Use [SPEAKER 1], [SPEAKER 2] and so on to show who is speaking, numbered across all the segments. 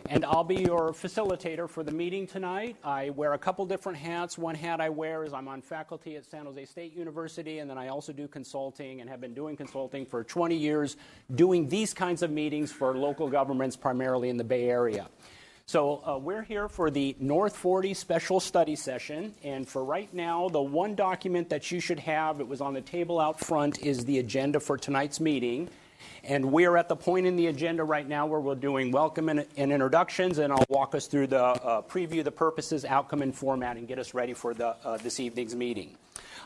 [SPEAKER 1] And I'll be your facilitator for the meeting tonight. I wear a couple different hats. One hat I wear is I'm on faculty at San Jose State University, and then I also do consulting and have been doing consulting for 20 years, doing these kinds of meetings for local governments, primarily in the Bay Area. So we're here for the North 40 Special Study Session, and for right now, the one document that you should have, it was on the table out front, is the agenda for tonight's meeting. And we're at the point in the agenda right now where we're doing welcome and introductions, and I'll walk us through the preview, the purposes, outcome, and format, and get us ready for this evening's meeting.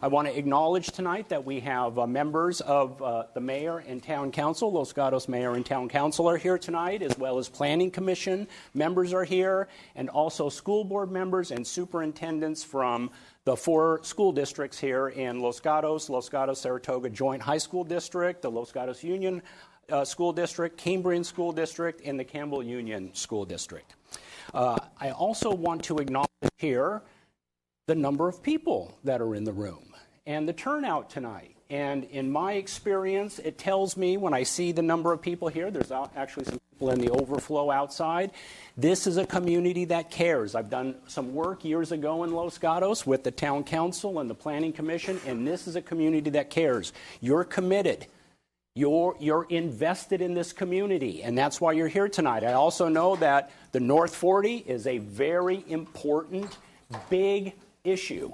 [SPEAKER 1] I want to acknowledge tonight that we have members of the Mayor and Town Council. Los Gatos Mayor and Town Council are here tonight, as well as Planning Commission members are here, and also school board members and superintendents from the 4 school districts here in Los Gatos, Saratoga Joint High School District, the Los Gatos Union School District, Cambrian School District, and the Campbell Union School District. I also want to acknowledge here the number of people that are in the room and the turnout tonight. And in my experience, it tells me when I see the number of people here, there's actually some people in the overflow outside, this is a community that cares. I've done some work years ago in Los Gatos with the Town Council and the Planning Commission, and this is a community that cares. You're committed. You're invested in this community, and that's why you're here tonight. I also know that the North 40 is a very important, big issue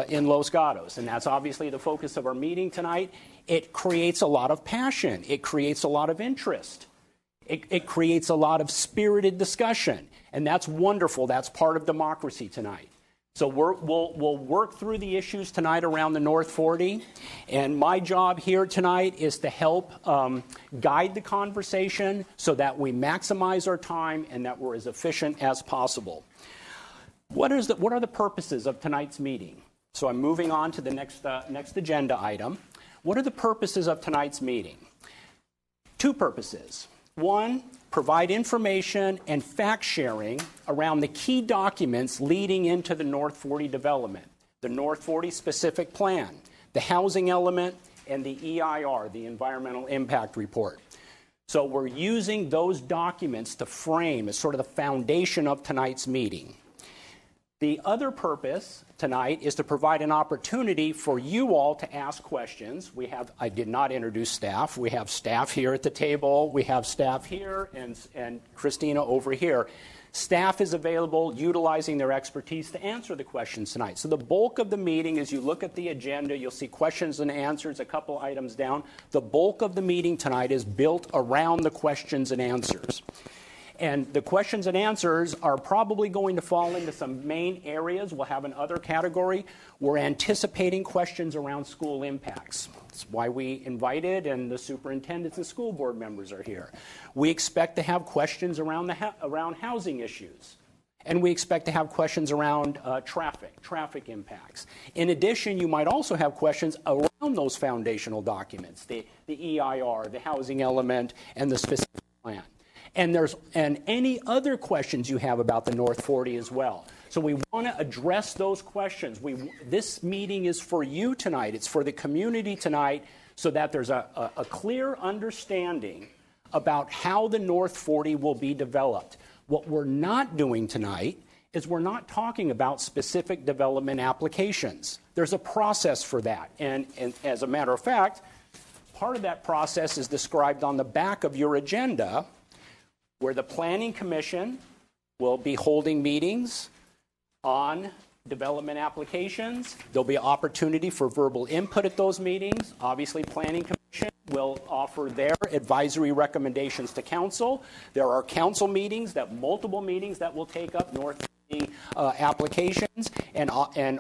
[SPEAKER 1] in Los Gatos, and that's obviously the focus of our meeting tonight. It creates a lot of passion. It creates a lot of interest. It creates a lot of spirited discussion, and that's wonderful. That's part of democracy tonight. So we'll work through the issues tonight around the North 40, and my job here tonight is to help guide the conversation so that we maximize our time and that we're as efficient as possible. What are the purposes of tonight's meeting? So I'm moving on to the next agenda item. What are the purposes of tonight's meeting? 2 purposes. 1, provide information and fact sharing around the key documents leading into the North 40 development, the North 40 specific plan, the housing element, and the EIR, the Environmental Impact Report. So we're using those documents to frame as sort of the foundation of tonight's meeting. The other purpose tonight is to provide an opportunity for you all to ask questions. I did not introduce staff. We have staff here at the table. We have staff here and Christina over here. Staff is available utilizing their expertise to answer the questions tonight. So the bulk of the meeting, as you look at the agenda, you'll see questions and answers a couple items down. The bulk of the meeting tonight is built around the questions and answers. And the questions and answers are probably going to fall into some main areas. We'll have another category. We're anticipating questions around school impacts. That's why we invited, and the superintendents and school board members are here. We expect to have questions around housing issues. And we expect to have questions around traffic impacts. In addition, you might also have questions around those foundational documents, the EIR, the housing element, and the specific plan. And any other questions you have about the North 40 as well. So we want to address those questions. This meeting is for you tonight. It's for the community tonight, so that there's a clear understanding about how the North 40 will be developed. What we're not doing tonight is we're not talking about specific development applications. There's a process for that. And as a matter of fact, part of that process is described on the back of your agenda, where the Planning Commission will be holding meetings on development applications. There'll be opportunity for verbal input at those meetings. Obviously, Planning Commission will offer their advisory recommendations to council. There are council meetings, multiple meetings that will take up North 40 applications, and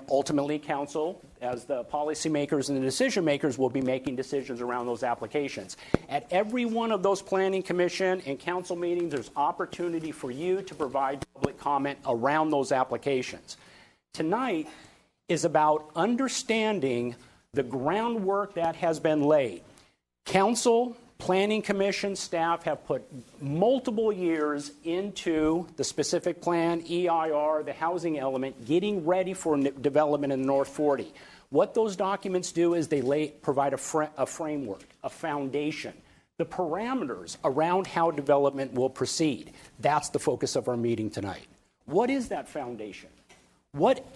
[SPEAKER 1] ultimately council, as the policymakers and the decision makers, will be making decisions around those applications. At every one of those Planning Commission and council meetings, there's opportunity for you to provide public comment around those applications. Tonight is about understanding the groundwork that has been laid. Council, Planning Commission, staff have put multiple years into the specific plan, EIR, the housing element, getting ready for development in the North 40. What those documents do is they provide a framework, a foundation, the parameters around how development will proceed. That's the focus of our meeting tonight. What is that foundation?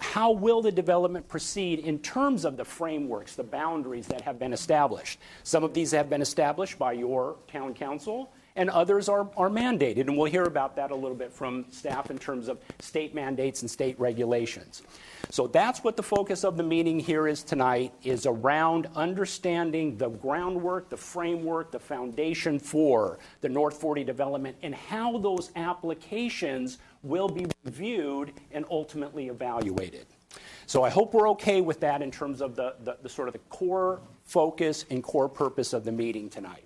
[SPEAKER 1] How will the development proceed in terms of the frameworks, the boundaries that have been established? Some of these have been established by your town council, and others are mandated. And we'll hear about that a little bit from staff in terms of state mandates and state regulations. So that's what the focus of the meeting here is tonight, is around understanding the groundwork, the framework, the foundation for the North 40 development, and how those applications will be reviewed and ultimately evaluated. So I hope we're okay with that in terms of the sort of the core focus and core purpose of the meeting tonight.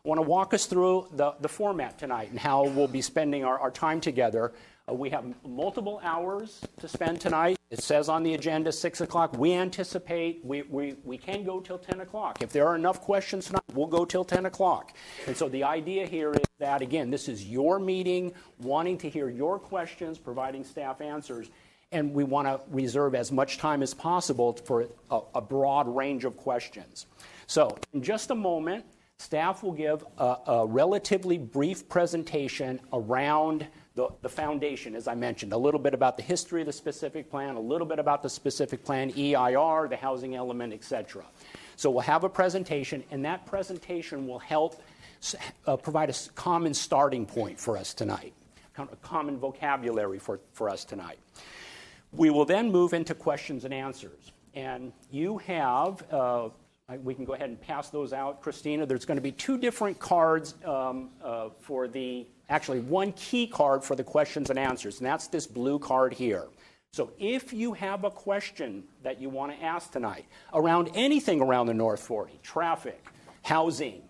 [SPEAKER 1] I want to walk us through the format tonight and how we'll be spending our time together. We have multiple hours to spend tonight. It says on the agenda 6 o'clock. We anticipate we can go till 10 o'clock. If there are enough questions tonight, we'll go till 10 o'clock. And so the idea here is that, again, this is your meeting, wanting to hear your questions, providing staff answers, and we want to reserve as much time as possible for a broad range of questions. So in just a moment, staff will give a relatively brief presentation around the foundation, as I mentioned, a little bit about the history of the specific plan, a little bit about the specific plan, EIR, the housing element, etc. So we'll have a presentation, and that presentation will help provide a common starting point for us tonight, a common vocabulary for us tonight. We will then move into questions and answers. And you have, we can go ahead and pass those out, Christina. There's going to be two different cards actually one key card for the questions and answers, and that's this blue card here. So if you have a question that you want to ask tonight around anything around the North 40, traffic, housing,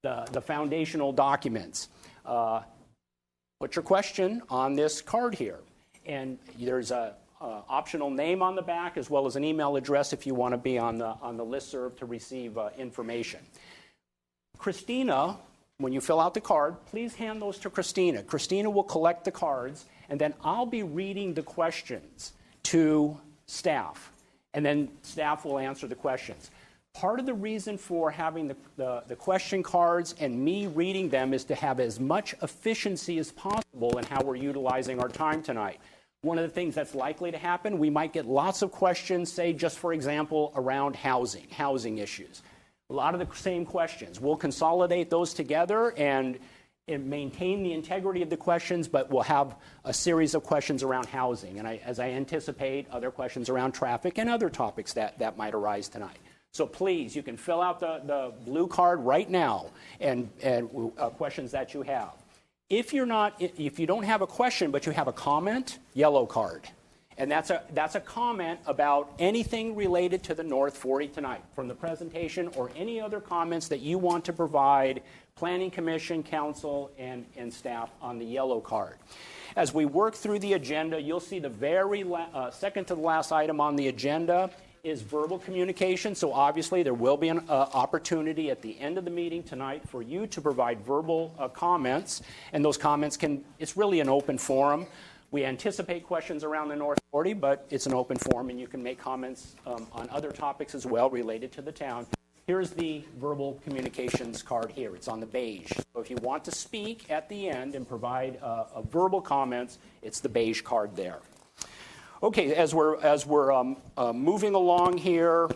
[SPEAKER 1] the foundational documents, put your question on this card here. And there's a optional name on the back as well as an email address if you want to be on the listserv to receive information. Christina, when you fill out the card, please hand those to Christina. Christina will collect the cards, and then I'll be reading the questions to staff, and then staff will answer the questions. Part of the reason for having the question cards and me reading them is to have as much efficiency as possible in how we're utilizing our time tonight. One of the things that's likely to happen, we might get lots of questions, say, just for example, around housing issues. A lot of the same questions. We'll consolidate those together and maintain the integrity of the questions, but we'll have a series of questions around housing. And as I anticipate, other questions around traffic and other topics that might arise tonight. So please, you can fill out the blue card right now and questions that you have. If you don't have a question, but you have a comment, yellow card. And that's a comment about anything related to the North 40 tonight, from the presentation or any other comments that you want to provide Planning Commission, Council, and staff on the yellow card. As we work through the agenda, you'll see the very second to the last item on the agenda is verbal communication. So obviously there will be an opportunity at the end of the meeting tonight for you to provide verbal comments, and those comments it's really an open forum. We anticipate questions around the North 40, but it's an open forum, and you can make comments on other topics as well related to the town. Here's the verbal communications card here. It's on the beige. So if you want to speak at the end and provide verbal comments, it's the beige card there. Okay, as we're moving along here,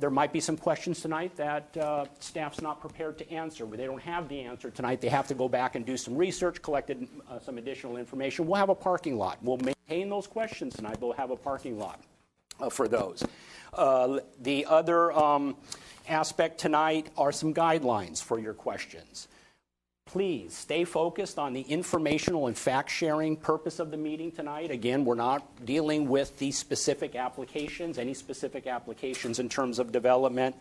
[SPEAKER 1] there might be some questions tonight that staff's not prepared to answer. They don't have the answer tonight. They have to go back and do some research, collected some additional information. We'll have a parking lot. We'll maintain those questions tonight, but we'll have a parking lot for those. The other aspect tonight are some guidelines for your questions. Please stay focused on the informational and fact-sharing purpose of the meeting tonight. Again, we're not dealing with the specific applications, any specific applications in terms of development,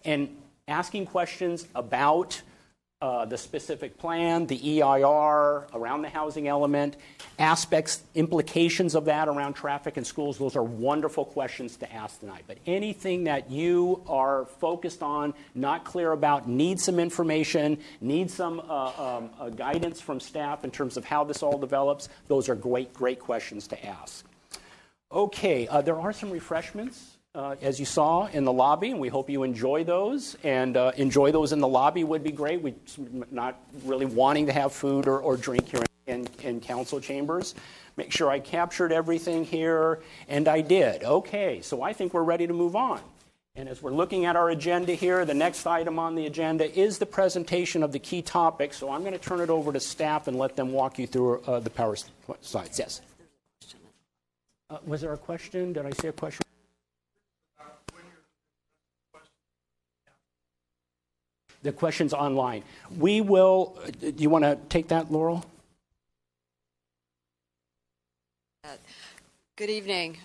[SPEAKER 1] and asking questions about the specific plan, the EIR, around the housing element, aspects, implications of that around traffic and schools. Those are wonderful questions to ask tonight. But anything that you are focused on, not clear about, need some information, need some guidance from staff in terms of how this all develops, those are great questions to ask. Okay, there are some refreshments. As you saw in the lobby, and we hope you enjoy those. And enjoy those in the lobby would be great. We're not really wanting to have food or drink here in council chambers. Make sure I captured everything here, and I did. Okay, so I think we're ready to move on. And as we're looking at our agenda here, the next item on the agenda is the presentation of the key topics. So I'm going to turn it over to staff and let them walk you through the power slides. Yes. Was there a question? Did I say a question? The question's online. We will, do you want to take that, Laurel?
[SPEAKER 2] Good evening.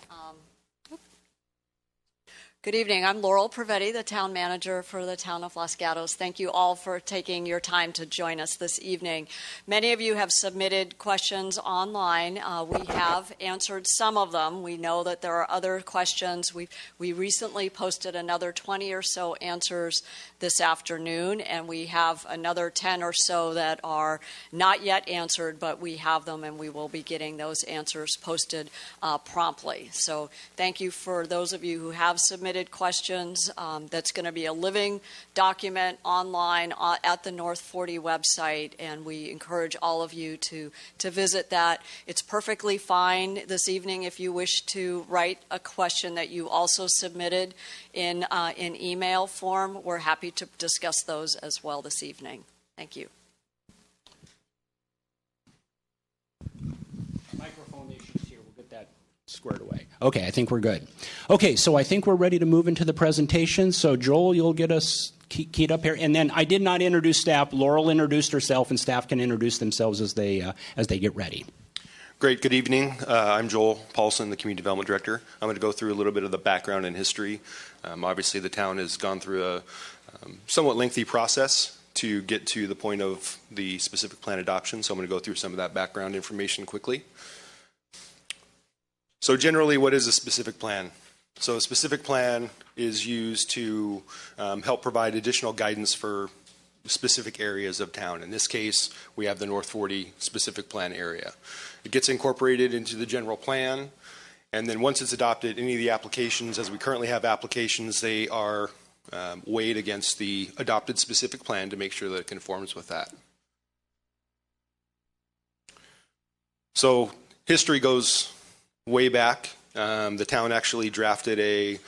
[SPEAKER 2] Good evening. I'm Laurel Prevetti, the town manager for the town of Los Gatos. Thank you all for taking your time to join us this evening. Many of you have submitted questions online. We have answered some of them. We know that there are other questions. We recently posted another 20 or so answers this afternoon, and we have another 10 or so that are not yet answered, but we have them, and we will be getting those answers posted promptly. So thank you for those of you who have submitted questions. That's going to be a living document online at the North 40 website, and we encourage all of you to visit that. It's perfectly fine this evening if you wish to write a question that you also submitted in email form. We're happy to discuss those as well this evening. Thank you.
[SPEAKER 1] Microphone issues here. We'll get that squared away. Okay, I think we're good. Okay, so I think we're ready to move into the presentation. So Joel, you'll get us keyed up here. And then I did not introduce staff. Laurel introduced herself, and staff can introduce themselves as they get ready.
[SPEAKER 3] Great. Good evening. I'm Joel Paulson, the Community Development Director. I'm going to go through a little bit of the background and history. Obviously, the town has gone through a somewhat lengthy process to get to the point of the specific plan adoption. So I'm going to go through some of that background information quickly. So generally, what is a specific plan? So a specific plan is used to help provide additional guidance for specific areas of town. In this case, we have the North 40 specific plan area. It gets incorporated into the general plan, and then once it's adopted, any of the applications, as we currently have applications, they are weighed against the adopted specific plan to make sure that it conforms with that. So history goes way back. The town actually drafted a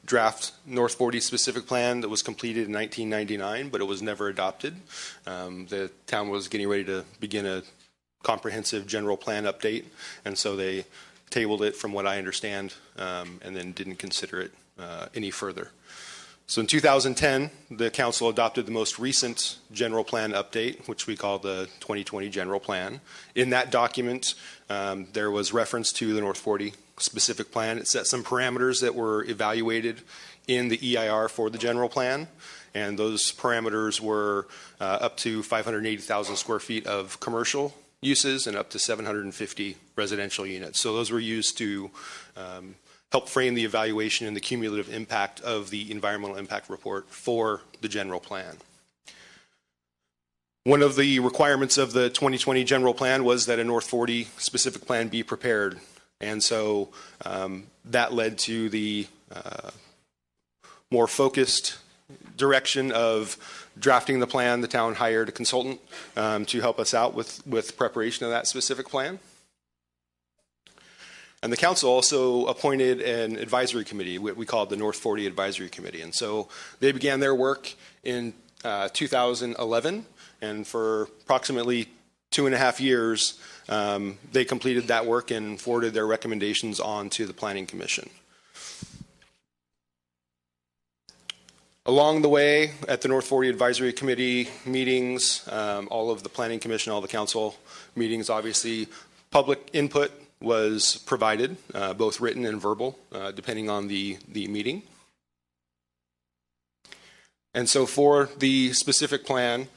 [SPEAKER 3] draft North 40 specific plan that was completed in 1999, but it was never adopted. The town was getting ready to begin a comprehensive general plan update, and so they tabled it, from what I understand, and then didn't consider it any further. So in 2010, the council adopted the most recent general plan update, which we call the 2020 general plan. In that document, there was reference to the North 40 specific plan. It set some parameters that were evaluated in the EIR for the general plan, and those parameters were up to 580,000 square feet of commercial uses and up to 750 residential units. So those were used to help frame the evaluation and the cumulative impact of the environmental impact report for the general plan. One of the requirements of the 2020 general plan was that a North 40 specific plan be prepared. And so that led to the more focused direction of drafting the plan. The town hired a consultant to help us out with preparation of that specific plan. And the council also appointed an advisory committee, what we called the North 40 Advisory Committee. And so they began their work in 2011, and for approximately 2.5 years, they completed that work and forwarded their recommendations on to the Planning Commission. Along the way, at the North 40 Advisory Committee meetings, all of the Planning Commission, all the council meetings, obviously, public input was provided, both written and verbal, depending on the meeting. And so for the specific plan,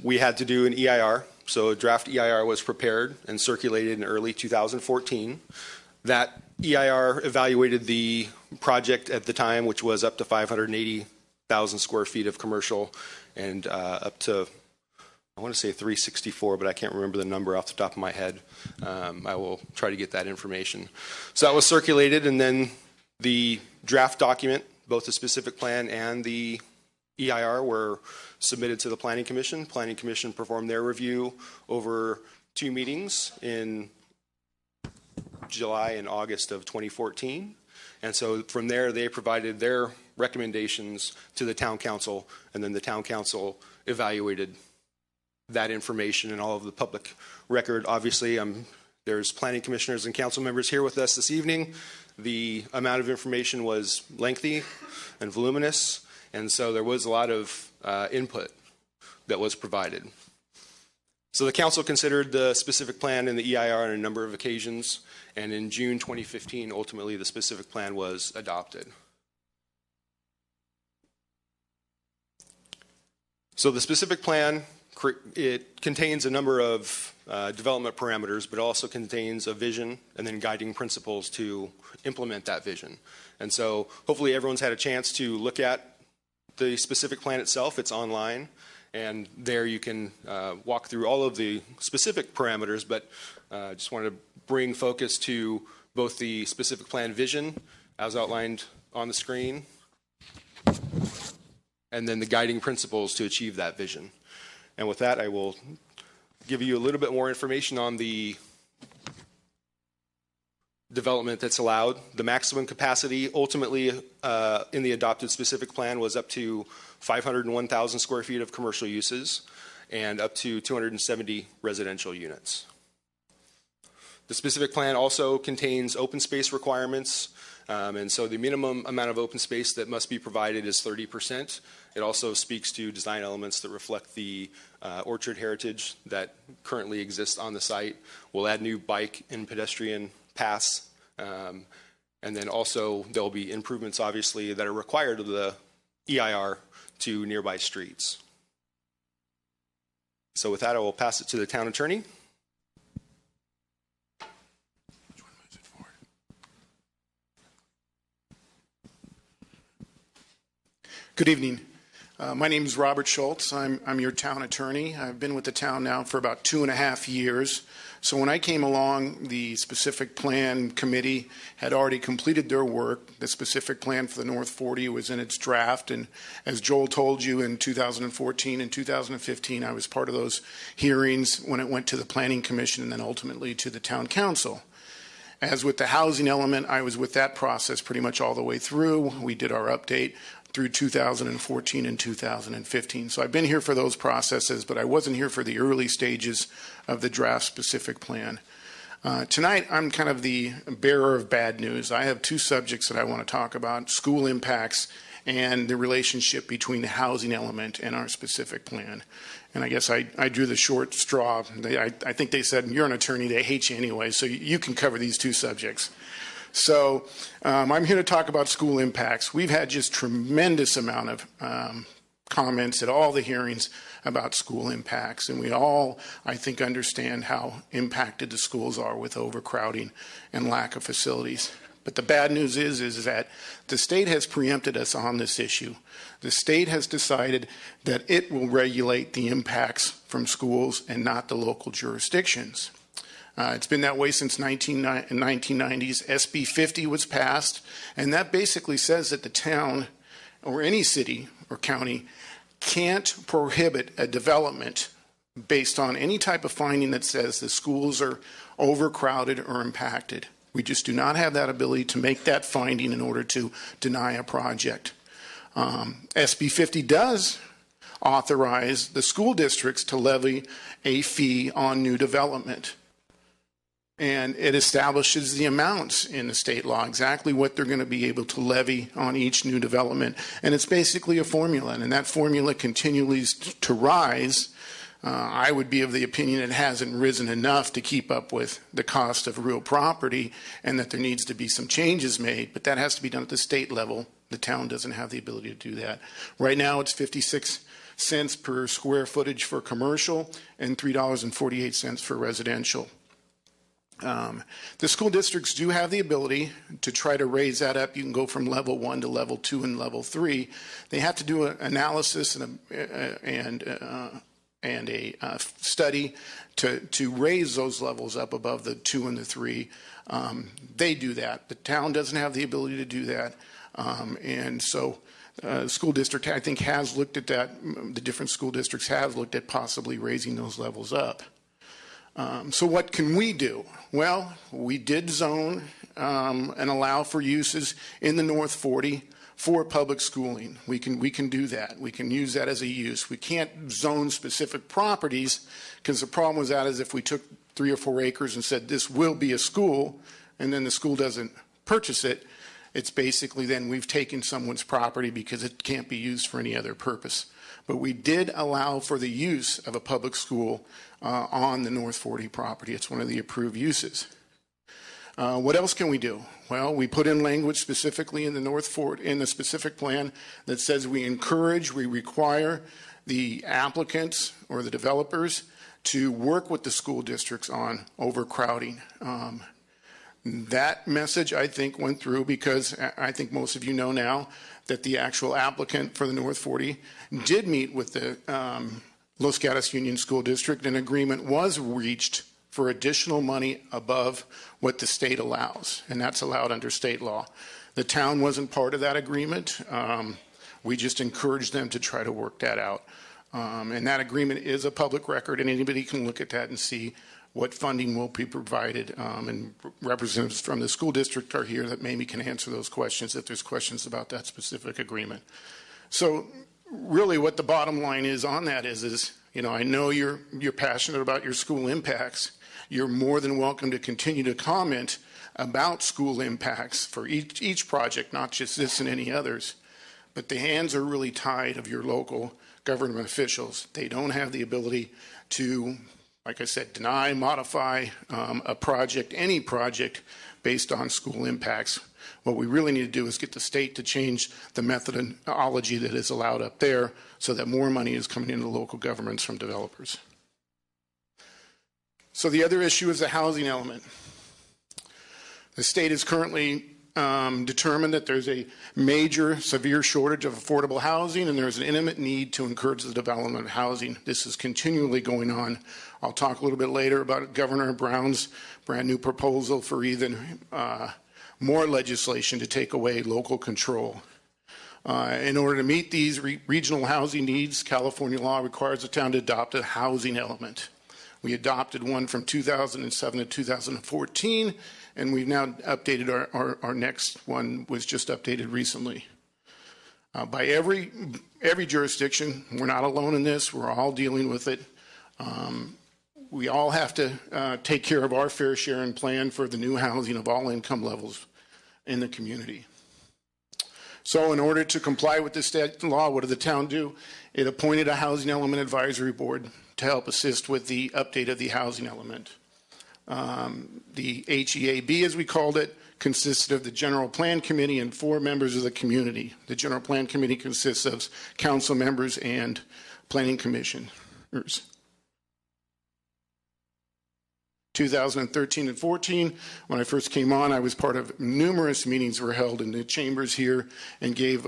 [SPEAKER 3] we had to do an EIR. So a draft EIR was prepared and circulated in early 2014. That EIR evaluated the project at the time, which was up to 580,000 square feet of commercial and up to, I want to say 364, but I can't remember the number off the top of my head. I will try to get that information. So that was circulated, and then the draft document, both the specific plan and the EIR, were submitted to the Planning Commission. Planning Commission performed their review over 2 meetings in July and August of 2014. And so from there, they provided their recommendations to the town council, and then the town council evaluated that information and all of the public record. Obviously, there's planning commissioners and council members here with us this evening. The amount of information was lengthy and voluminous, and so there was a lot of input that was provided. So the council considered the specific plan and the EIR on a number of occasions, and in June 2015, ultimately the specific plan was adopted. So the specific plan, it contains a number of development parameters, but also contains a vision and then guiding principles to implement that vision. And so hopefully everyone's had a chance to look at the specific plan itself. It's online, and there you can walk through all of the specific parameters, but just wanted to bring focus to both the specific plan vision as outlined on the screen, and then the guiding principles to achieve that vision. And with that, I will give you a little bit more information on the development that's allowed. The maximum capacity ultimately in the adopted specific plan was up to 501,000 square feet of commercial uses and up to 270 residential units. The specific plan also contains open space requirements, and so the minimum amount of open space that must be provided is 30%. It also speaks to design elements that reflect the orchard heritage that currently exists on the site. We'll add new bike and pedestrian paths, and then also there'll be improvements, obviously, that are required of the EIR to nearby streets. So with that, I will pass it to the town attorney.
[SPEAKER 4] Good evening. My name is Robert Schultz. I'm your town attorney. I've been with the town now for about 2.5 years. So when I came along, the specific plan committee had already completed their work. The specific plan for the North 40 was in its draft. And as Joel told you, in 2014 and 2015, I was part of those hearings when it went to the Planning Commission and then ultimately to the town council. As with the housing element, I was with that process pretty much all the way through. We did our update through 2014 and 2015. So I've been here for those processes, but I wasn't here for the early stages of the draft specific plan. Tonight, I'm kind of the bearer of bad news. I have 2 subjects that I want to talk about: school impacts and the relationship between the housing element and our specific plan. And I guess I drew the short straw. I think they said, you're an attorney, they hate you anyway, so you can cover these two subjects. So I'm here to talk about school impacts. We've had just tremendous amount of comments at all the hearings about school impacts, and we all, I think, understand how impacted the schools are with overcrowding and lack of facilities. But the bad news is that the state has preempted us on this issue. The state has decided that it will regulate the impacts from schools and not the local jurisdictions. It's been that way since 1990s. SB 50 was passed, and that basically says that the town or any city or county can't prohibit a development based on any type of finding that says the schools are overcrowded or impacted. We just do not have that ability to make that finding in order to deny a project. SB 50 does authorize the school districts to levy a fee on new development. And it establishes the amounts in the state law, exactly what they're going to be able to levy on each new development. And it's basically a formula, and that formula continues to rise. I would be of the opinion it hasn't risen enough to keep up with the cost of real property, and that there needs to be some changes made, but that has to be done at the state level. The town doesn't have the ability to do that. Right now it's 56 cents per square footage for commercial and $3.48 for residential. The school districts do have the ability to try to raise that up. You can go from level 1 to level 2 and level 3. They have to do an analysis and a study to raise those levels up above the 2 and the 3. They do that. The town doesn't have the ability to do that. And so the school district, I think, has looked at that. The different school districts have looked at possibly raising those levels up. So what can we do? Well, we did zone and allow for uses in the North 40 for public schooling. We can do that. We can use that as a use. We can't zone specific properties, because the problem with that is if we took 3 or 4 acres and said this will be a school, and then the school doesn't purchase it, it's basically then we've taken someone's property because it can't be used for any other purpose. But we did allow for the use of a public school on the North 40 property. It's one of the approved uses. What else can we do? Well, we put in language specifically in the North 40, in the specific plan, that says we require the applicants or the developers to work with the school districts on overcrowding. That message, I think, went through because I think most of you know now that the actual applicant for the North 40 did meet with the Los Gatos Union School District. An agreement was reached for additional money above what the state allows, and that's allowed under state law. The town wasn't part of that agreement. We just encouraged them to try to work that out. And that agreement is a public record, and anybody can look at that and see what funding will be provided. And representatives from the school district are here that maybe can answer those questions if there's questions about that specific agreement. So really what the bottom line is on that is you know, I know you're passionate about your school impacts. You're more than welcome to continue to comment about school impacts for each project, not just this and any others. But the hands are really tied of your local government officials. They don't have the ability to, like I said, deny, modify a project, any project, based on school impacts. What we really need to do is get the state to change the methodology that is allowed up there so that more money is coming into local governments from developers. So the other issue is the housing element. The state is currently determined that there's a major, severe shortage of affordable housing, and there's an imminent need to encourage the development of housing. This is continually going on. I'll talk a little bit later about Governor Brown's brand new proposal for even more legislation to take away local control. In order to meet these regional housing needs, California law requires the town to adopt a housing element. We adopted one from 2007 to 2014, and we've now updated our next one was just updated recently. By every jurisdiction, we're not alone in this, we're all dealing with it. We all have to take care of our fair share and plan for the new housing of all income levels in the community. So in order to comply with the state law, what did the town do? It appointed a housing element advisory board to help assist with the update of the housing element. The HEAB, as we called it, consisted of the General Plan Committee and 4 members of the community. The General Plan Committee consists of council members and planning commissioners. 2013 and 14, when I first came on, I was part of numerous meetings that were held in the chambers here and gave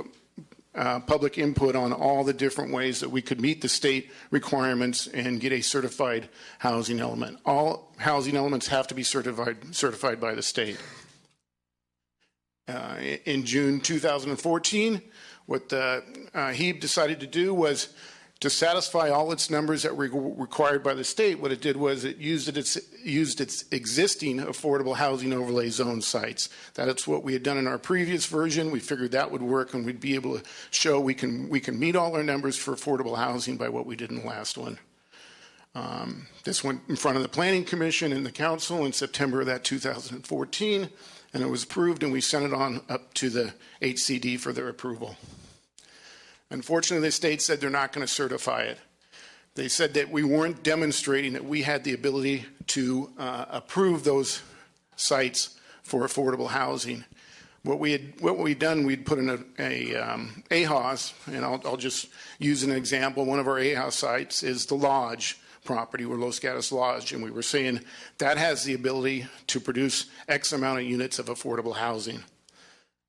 [SPEAKER 4] public input on all the different ways that we could meet the state requirements and get a certified housing element. All housing elements have to be certified by the state. In June 2014, what the HEAB decided to do was to satisfy all its numbers that were required by the state. What it did was it used its existing affordable housing overlay zone sites. That's what we had done in our previous version. We figured that would work, and we'd be able to show we can meet all our numbers for affordable housing by what we did in the last one. This went in front of the Planning Commission and the Council in September of that 2014, and it was approved, and we sent it on up to the HCD for their approval. Unfortunately, the state said they're not going to certify it. They said that we weren't demonstrating that we had the ability to approve those sites for affordable housing. What we'd done, we'd put in a AHAUS, and I'll just use an example. One of our AHAUS sites is the Lodge property, or Los Gatos Lodge, and we were saying that has the ability to produce X amount of units of affordable housing.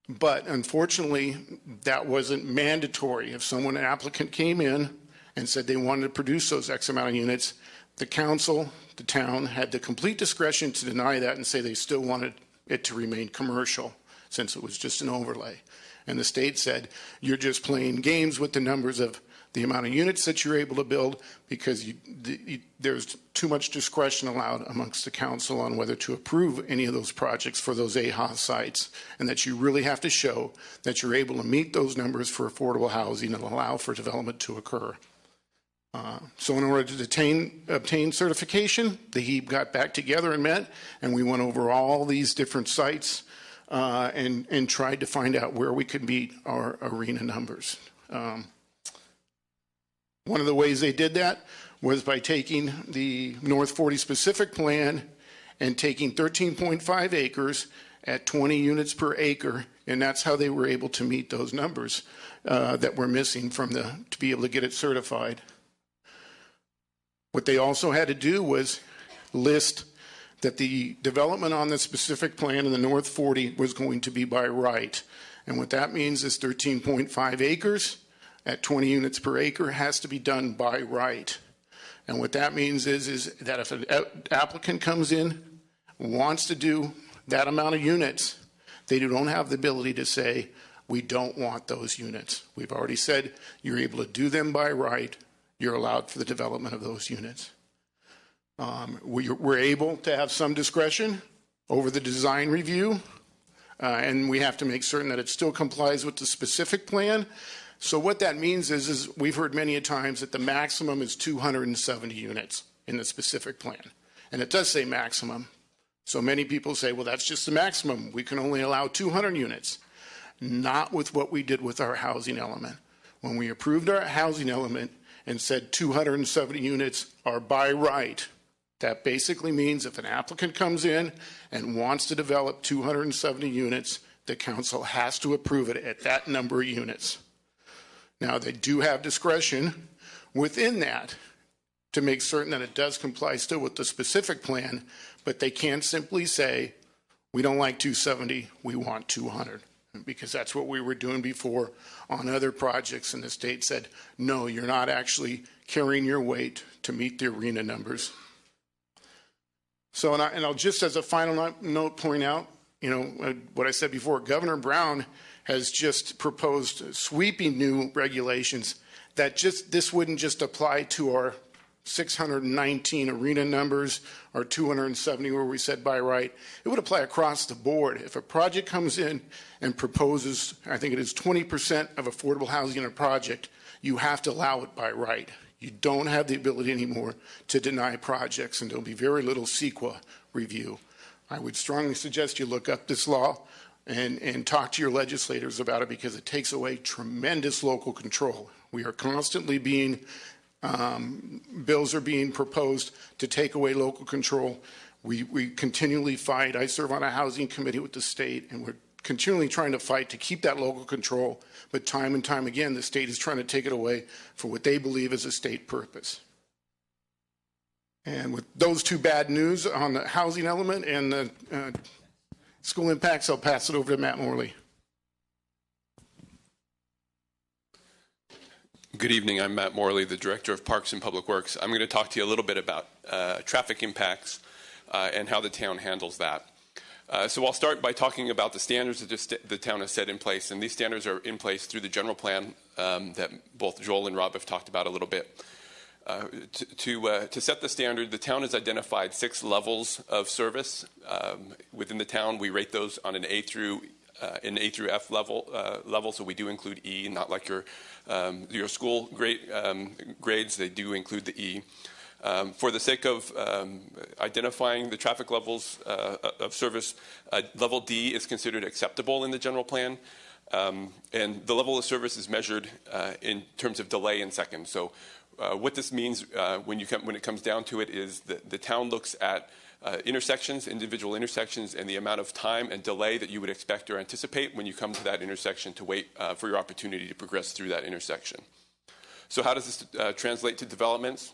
[SPEAKER 4] But unfortunately, that wasn't mandatory. If an applicant came in and said they wanted to produce those X amount of units, the council, the town, had the complete discretion to deny that and say they still wanted it to remain commercial, since it was just an overlay. And the state said, you're just playing games with the numbers of the amount of units that you're able to build, because there's too much discretion allowed amongst the council on whether to approve any of those projects for those AHA sites, and that you really have to show that you're able to meet those numbers for affordable housing and allow for development to occur. So in order to obtain certification, the HEAB got back together and met, and we went over all these different sites and tried to find out where we could meet our arena numbers. One of the ways they did that was by taking the North 40 specific plan and taking 13.5 acres at 20 units per acre, and that's how they were able to meet those numbers that were missing to be able to get it certified. What they also had to do was list that the development on the specific plan in the North 40 was going to be by right. And what that means is 13.5 acres at 20 units per acre has to be done by right. And what that means is that if an applicant comes in, wants to do that amount of units, they don't have the ability to say, we don't want those units. We've already said you're able to do them by right. You're allowed for the development of those units. We're able to have some discretion over the design review, and we have to make certain that it still complies with the specific plan. So what that means is we've heard many a times that the maximum is 270 units in the specific plan. And it does say maximum. So many people say, well, that's just the maximum. We can only allow 200 units. Not with what we did with our housing element. When we approved our housing element and said 270 units are by right, that basically means if an applicant comes in and wants to develop 270 units, the council has to approve it at that number of units. Now, they do have discretion within that to make certain that it does comply still with the specific plan, but they can't simply say, we don't like 270, we want 200, because that's what we were doing before on other projects, and the state said, no, you're not actually carrying your weight to meet the arena numbers. So, and I'll just as a final note point out, what I said before, Governor Brown has just proposed sweeping new regulations that this wouldn't just apply to our 619 arena numbers or 270 where we said by right. It would apply across the board. If a project comes in and proposes, I think it is 20% of affordable housing in a project, you have to allow it by right. You don't have the ability anymore to deny projects, and there'll be very little CEQA review. I would strongly suggest you look up this law. and talk to your legislators about it, because it takes away tremendous local control. We are constantly bills are being proposed to take away local control. We continually fight. I serve on a housing committee with the state, and we're continually trying to fight to keep that local control. But time and time again, the state is trying to take it away for what they believe is a state purpose. And with those two bad news on the housing element and the school impacts, I'll pass it over to Matt Morley.
[SPEAKER 5] Good evening. I'm Matt Morley, the Director of Parks and Public Works. I'm going to talk to you a little bit about traffic impacts and how the town handles that. So I'll start by talking about the standards that the town has set in place, and these standards are in place through the general plan that both Joel and Rob have talked about a little bit. To set the standard, the town has identified 6 levels of service within the town. We rate those on an A through F level, so we do include E, not like your school grades. They do include the E. For the sake of identifying the traffic levels of service, level D is considered acceptable in the general plan, and the level of service is measured in terms of delay in seconds. So what this means when it comes down to it is that the town looks at individual intersections, and the amount of time and delay that you would expect or anticipate when you come to that intersection to wait for your opportunity to progress through that intersection. So how does this translate to developments?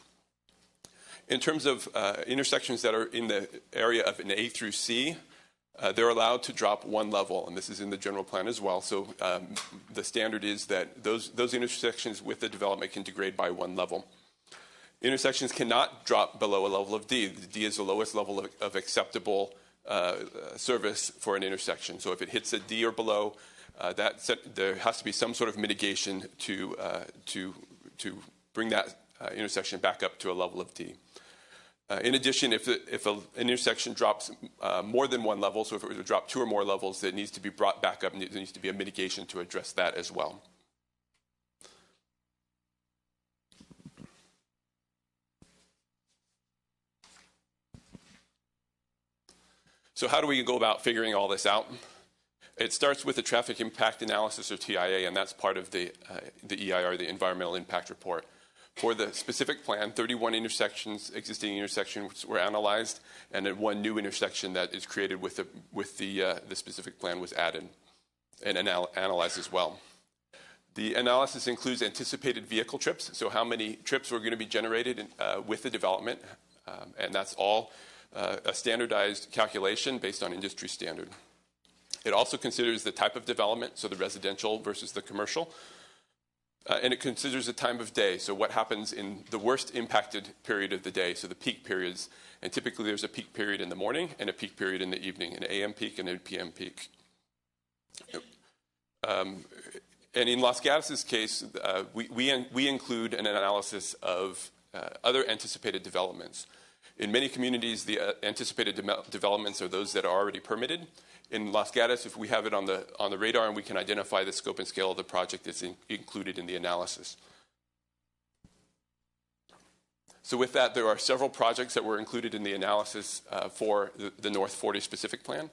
[SPEAKER 5] In terms of intersections that are in the area of an A through C, they're allowed to drop 1 level, and this is in the general plan as well. So the standard is that those intersections with the development can degrade by 1 level. Intersections cannot drop below a level of D. D is the lowest level of acceptable service for an intersection. So if it hits a D or below, there has to be some sort of mitigation to bring that intersection back up to a level of D. In addition, if an intersection drops more than 1 level, so if it were to drop 2 or more levels, it needs to be brought back up, and there needs to be a mitigation to address that as well. So how do we go about figuring all this out? It starts with the traffic impact analysis, or TIA, and that's part of the EIR, the Environmental Impact Report. For the specific plan, 31 existing intersections were analyzed, and then 1 new intersection that is created with the specific plan was added and analyzed as well. The analysis includes anticipated vehicle trips, so how many trips were going to be generated with the development, and that's all a standardized calculation based on industry standard. It also considers the type of development, so the residential versus the commercial, and it considers the time of day, so what happens in the worst impacted period of the day, so the peak periods, and typically there's a peak period in the morning and a peak period in the evening, an AM peak and a PM peak. And in Los Gatos' case, we include an analysis of other anticipated developments. In many communities, the anticipated developments are those that are already permitted. In Los Gatos, if we have it on the radar and we can identify the scope and scale of the project, it's included in the analysis. So with that, there are several projects that were included in the analysis for the North 40 specific plan.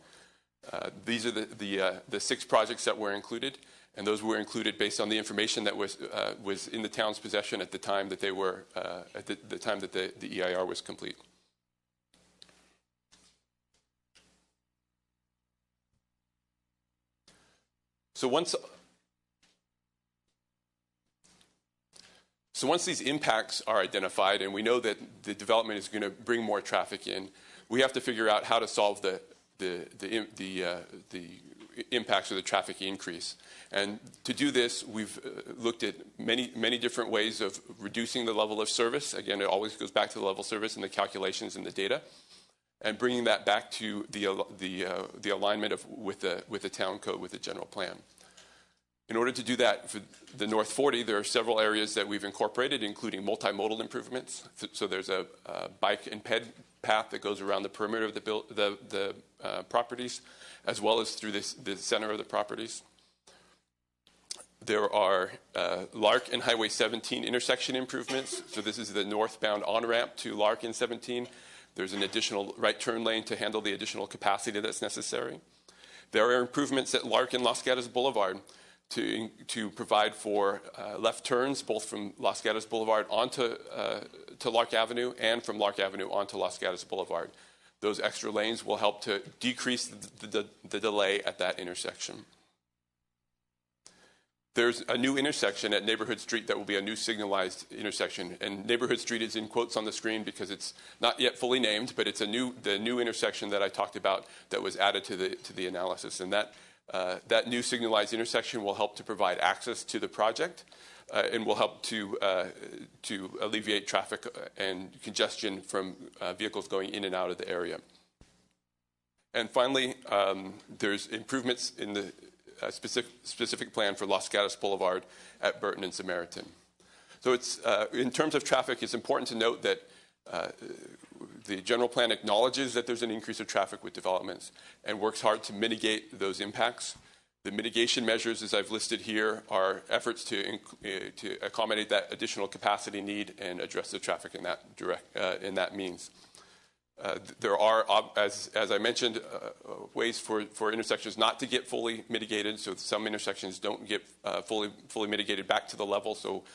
[SPEAKER 5] These are the 6 projects that were included, and those were included based on the information that was in the town's possession at the time that they were at the time that the EIR was complete. So once these impacts are identified, and we know that the development is going to bring more traffic in, we have to figure out how to solve the impacts of the traffic increase. And to do this, we've looked at many different ways of reducing the level of service. Again, it always goes back to the level of service and the calculations and the data, and bringing that back to the alignment with the town code, with the general plan. In order to do that for the North 40, there are several areas that we've incorporated, including multimodal improvements. So there's a bike and ped path that goes around the perimeter of the properties, as well as through the center of the properties. There are Lark and Highway 17 intersection improvements. So this is the northbound on-ramp to Lark and 17. There's an additional right turn lane to handle the additional capacity that's necessary. There are improvements at Lark and Los Gatos Boulevard to provide for left turns, both from Los Gatos Boulevard onto to Lark Avenue and from Lark Avenue onto Los Gatos Boulevard. Those extra lanes will help to decrease the delay at that intersection. There's a new intersection at Neighborhood Street that will be a new signalized intersection. And Neighborhood Street is in quotes on the screen because it's not yet fully named, but it's the new intersection that I talked about that was added to the analysis. And that new signalized intersection will help to provide access to the project and will help to alleviate traffic and congestion from vehicles going in and out of the area. And finally, there's improvements in the specific plan for Los Gatos Boulevard at Burton and Samaritan. So it's, in terms of traffic, it's important to note that the general plan acknowledges that there's an increase of traffic with developments and works hard to mitigate those impacts. The mitigation measures, as I've listed here, are efforts to accommodate that additional capacity need and address the traffic in that means. There are, as I mentioned, ways for intersections not to get fully mitigated. So some intersections don't get fully mitigated back to the level. So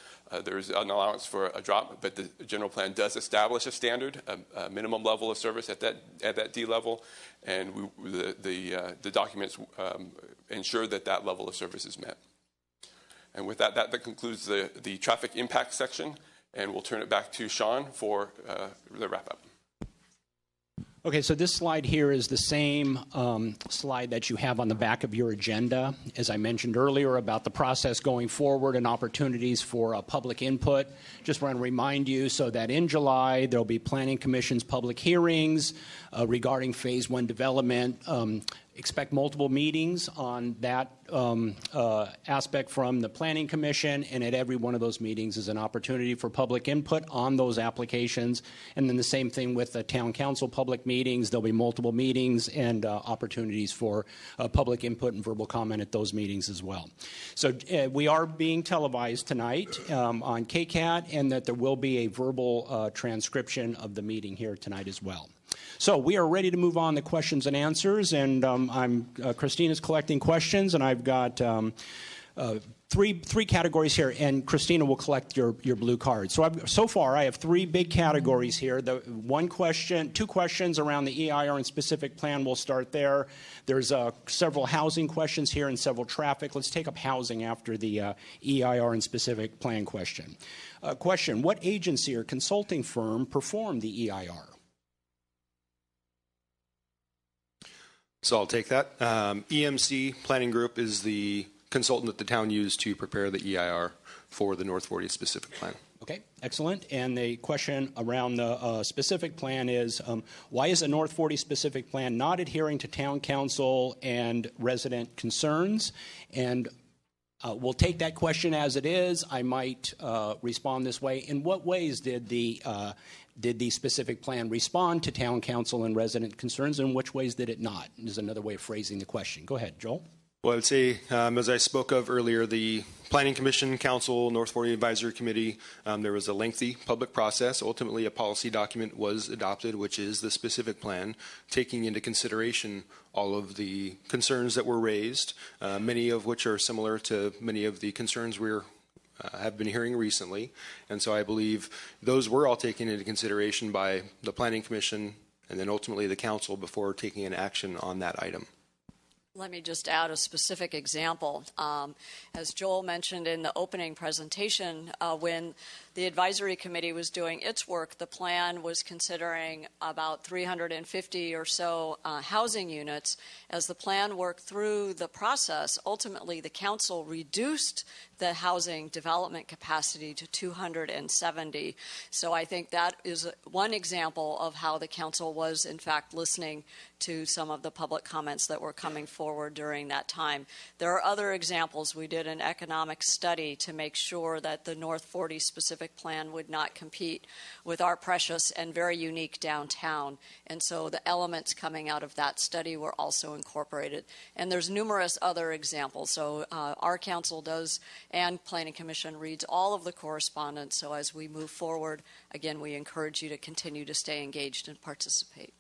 [SPEAKER 5] there's an allowance for a drop, but the general plan does establish a standard, a minimum level of service at that D level, and the documents ensure that level of service is met. And with that concludes the traffic impact section, and we'll turn it back to Sean for the wrap up.
[SPEAKER 1] Okay, so this slide here is the same slide that you have on the back of your agenda. As I mentioned earlier about the process going forward and opportunities for public input, just want to remind you so that in July there will be Planning Commission's public hearings regarding Phase 1 development. Expect multiple meetings on that aspect from the Planning Commission, and at every one of those meetings is an opportunity for public input on those applications. And then the same thing with the Town Council public meetings. There'll be multiple meetings and opportunities for public input and verbal comment at those meetings as well. So we are being televised tonight on KCAT, and that there will be a verbal transcription of the meeting here tonight as well. So we are ready to move on to questions and answers, and Christina's collecting questions, and I've got three categories here, and Christina will collect your blue card. So far I have three big categories here. Two questions around the EIR and specific plan. We'll start there. There's several housing questions here and several traffic. Let's take up housing after the EIR and specific plan question. Question: what agency or consulting firm performed the EIR?
[SPEAKER 3] So I'll take that. EMC Planning Group is the consultant that the town used to prepare the EIR for the North 40 specific plan.
[SPEAKER 1] Okay, excellent. And the question around the specific plan is, why is the North 40 specific plan not adhering to town council and resident concerns? And we'll take that question as it is. I might respond this way. In what ways did the specific plan respond to town council and resident concerns, and in which ways did it not? Is another way of phrasing the question. Go ahead, Joel.
[SPEAKER 3] Well, I would say, as I spoke of earlier, the Planning Commission, Council, North 40 Advisory Committee, there was a lengthy public process. Ultimately, a policy document was adopted, which is the specific plan, taking into consideration all of the concerns that were raised, many of which are similar to many of the concerns we're have been hearing recently. And so I believe those were all taken into consideration by the Planning Commission and then ultimately the Council before taking an action on that item.
[SPEAKER 2] Let me just add a specific example. As Joel mentioned in the opening presentation, when the advisory committee was doing its work, the plan was considering about 350 or so housing units. As the plan worked through the process, ultimately the council reduced the housing development capacity to 270. So I think that is one example of how the council was in fact listening to some of the public comments that were coming forward during that time. There are other examples. We did an economic study to make sure that the North 40 specific plan would not compete with our precious and very unique downtown. And so the elements coming out of that study were also incorporated. And there's numerous other examples. So our council does, and Planning Commission reads all of the correspondence. So as we move forward, again, we encourage you to continue to stay engaged and participate.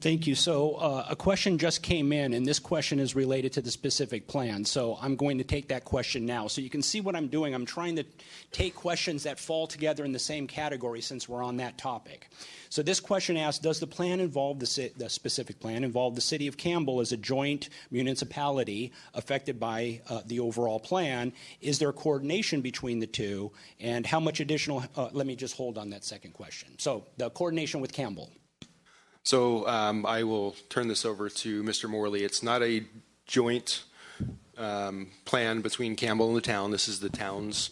[SPEAKER 1] Thank you. So a question just came in, and this question is related to the specific plan. So I'm going to take that question now. So you can see what I'm doing. I'm trying to take questions that fall together in the same category since we're on that topic. So this question asks, does the plan involve, the specific plan involve the city of Campbell as a joint municipality affected by the overall plan? Is there coordination between the two? And how much additional, let me just hold on that second question. So the coordination with Campbell.
[SPEAKER 3] So I will turn this over to Mr. Morley. It's not a joint plan between Campbell and the town. This is the town's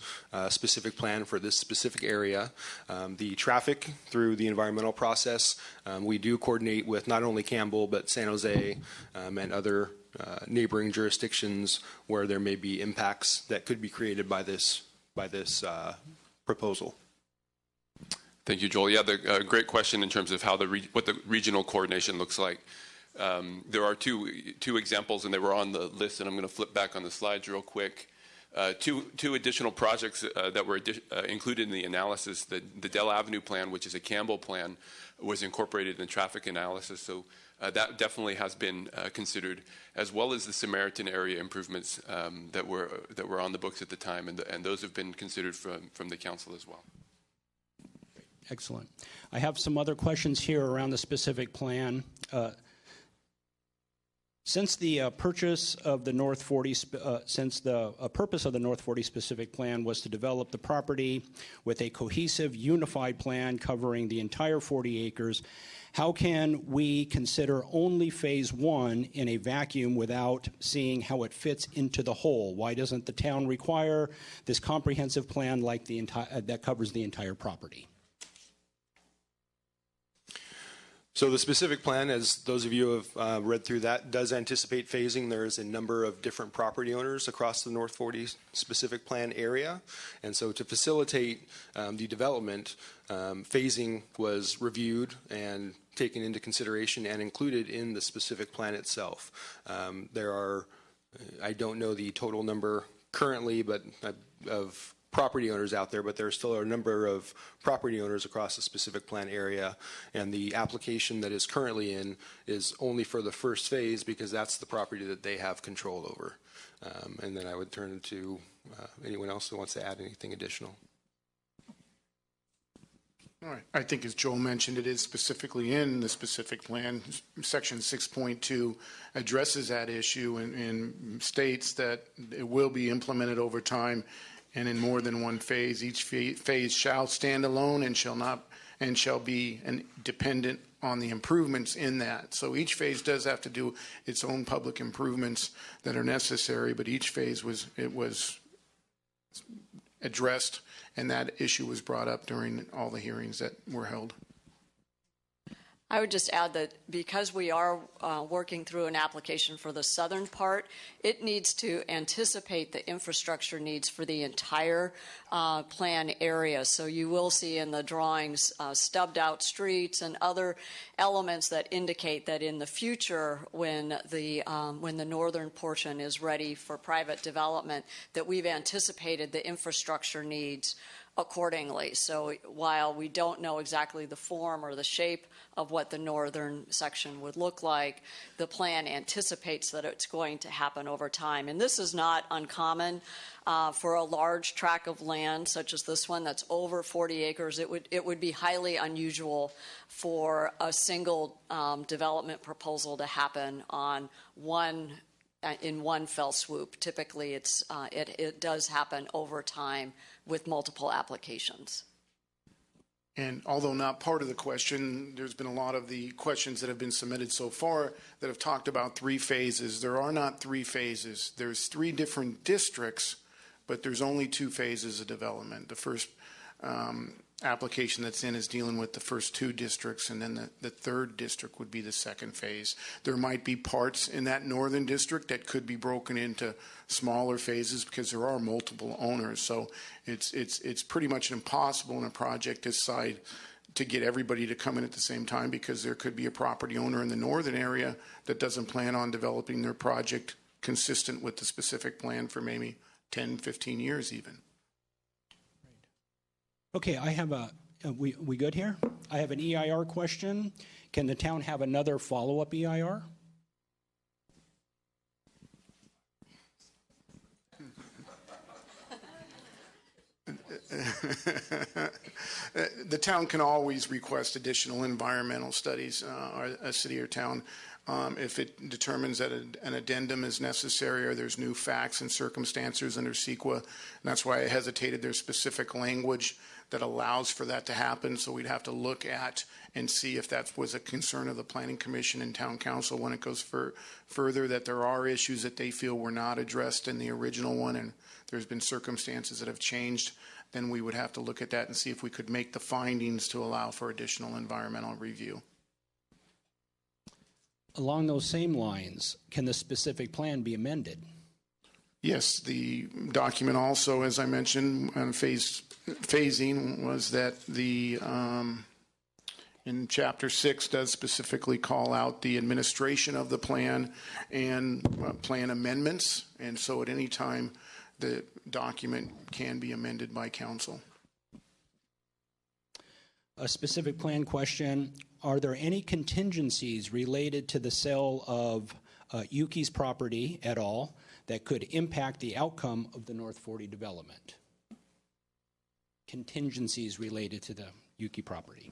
[SPEAKER 3] specific plan for this specific area. The traffic through the environmental process, we do coordinate with not only Campbell but San Jose and other neighboring jurisdictions where there may be impacts that could be created by this proposal.
[SPEAKER 5] Thank you, Joel. Yeah, great question in terms of how what the regional coordination looks like. There are two examples, and they were on the list, and I'm going to flip back on the slides real quick. Two additional projects that were included in the analysis. The Dell Avenue plan, which is a Campbell plan, was incorporated in the traffic analysis, so that definitely has been considered, as well as the Samaritan area improvements that were on the books at the time, and those have been considered from the council as well.
[SPEAKER 1] Excellent. I have some other questions here around the specific plan. Since the purpose of the North 40 specific plan was to develop the property with a cohesive, unified plan covering the entire 40 acres, how can we consider only phase one in a vacuum without seeing how it fits into the whole? Why doesn't the town require this comprehensive plan like that covers the entire property?
[SPEAKER 3] So the specific plan, as those of you who have read through that, does anticipate phasing. There is a number of different property owners across the North 40 specific plan area. And so to facilitate the development, phasing was reviewed and taken into consideration and included in the specific plan itself. There are, I don't know the total number currently, but of property owners out there, but there still are a number of property owners across the specific plan area, and the application that is currently in is only for the first phase because that's the property that they have control over. And then I would turn to anyone else who wants to add anything additional.
[SPEAKER 4] All right. I think as Joel mentioned, it is specifically in the specific plan. Section 6.2 addresses that issue and states that it will be implemented over time and in more than one phase. Each phase shall stand alone and shall be dependent on the improvements in that. So each phase does have to do its own public improvements that are necessary, but each phase was addressed, and that issue was brought up during all the hearings that were held.
[SPEAKER 2] I would just add that because we are working through an application for the southern part, it needs to anticipate the infrastructure needs for the entire plan area. So you will see in the drawings stubbed out streets and other elements that indicate that in the future, when the northern portion is ready for private development, that we've anticipated the infrastructure needs accordingly. So while we don't know exactly the form or the shape of what the northern section would look like, the plan anticipates that it's going to happen over time. And this is not uncommon for a large tract of land such as this one that's over 40 acres. It would be highly unusual for a single development proposal to happen on in one fell swoop. Typically, it does happen over time with multiple applications.
[SPEAKER 4] And although not part of the question, there's been a lot of the questions that have been submitted so far that have talked about 3 phases. There are not 3 phases. There's 3 different districts, but there's only 2 phases of development. The first application that's in is dealing with the first 2 districts, and then the third district would be the second phase. There might be parts in that northern district that could be broken into smaller phases because there are multiple owners. So it's pretty much impossible in a project this size to get everybody to come in at the same time, because there could be a property owner in the northern area that doesn't plan on developing their project consistent with the specific plan for maybe 10, 15 years even.
[SPEAKER 1] Okay, I have We good here? I have an EIR question. Can the town have another follow-up EIR?
[SPEAKER 4] The town can always request additional environmental studies, or a city or town, if it determines that an addendum is necessary or there's new facts and circumstances under CEQA. And that's why I hesitated. There's specific language that allows for that to happen, so we'd have to look at and see if that was a concern of the Planning Commission and Town Council when it goes further, that there are issues that they feel were not addressed in the original one, and there's been circumstances that have changed. Then we would have to look at that and see if we could make the findings to allow for additional environmental review.
[SPEAKER 1] Along those same lines, can the specific plan be amended?
[SPEAKER 4] Yes, the document also, as I mentioned, on phasing was that the in Chapter 6 does specifically call out the administration of the plan and plan amendments, and so at any time the document can be amended by council.
[SPEAKER 1] A specific plan question. Are there any contingencies related to the sale of Yuki's property at all that could impact the outcome of the North 40 development? Contingencies related to the Yuki property.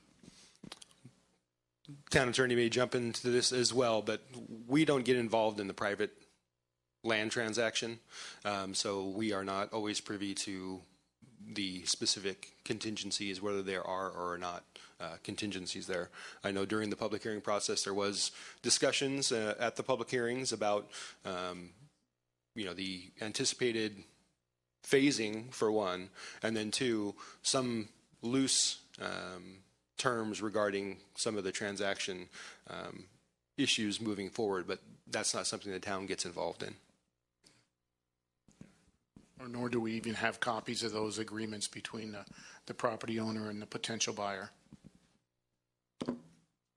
[SPEAKER 3] Town attorney may jump into this as well, but we don't get involved in the private land transaction, so we are not always privy to the specific contingencies, whether there are or not contingencies there. I know during the public hearing process there was discussions at the public hearings about the anticipated phasing for one, and then two, some loose terms regarding some of the transaction issues moving forward, but that's not something the town gets involved in.
[SPEAKER 4] Or nor do we even have copies of those agreements between the property owner and the potential buyer.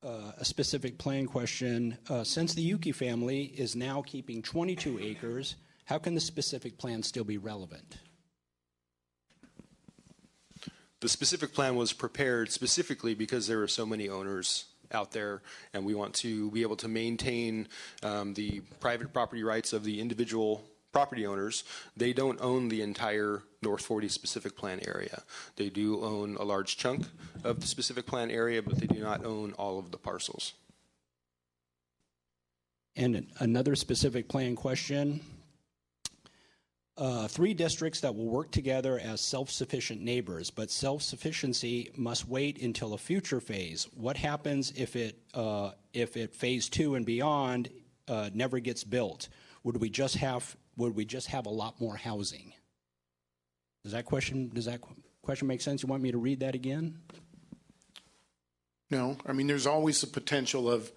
[SPEAKER 1] A specific plan question. Since the Yuki family is now keeping 22 acres, how can the specific plan still be relevant?
[SPEAKER 3] The specific plan was prepared specifically because there are so many owners out there, and we want to be able to maintain the private property rights of the individual property owners. They don't own the entire North 40 specific plan area. They do own a large chunk of the specific plan area, but they do not own all of the parcels.
[SPEAKER 1] And another specific plan question. 3 districts that will work together as self-sufficient neighbors, but self-sufficiency must wait until a future phase. What happens if it phase 2 and beyond never gets built? Would we just have a lot more housing? Does that question make sense? You want me to read that again?
[SPEAKER 4] No, I mean, there's always the potential of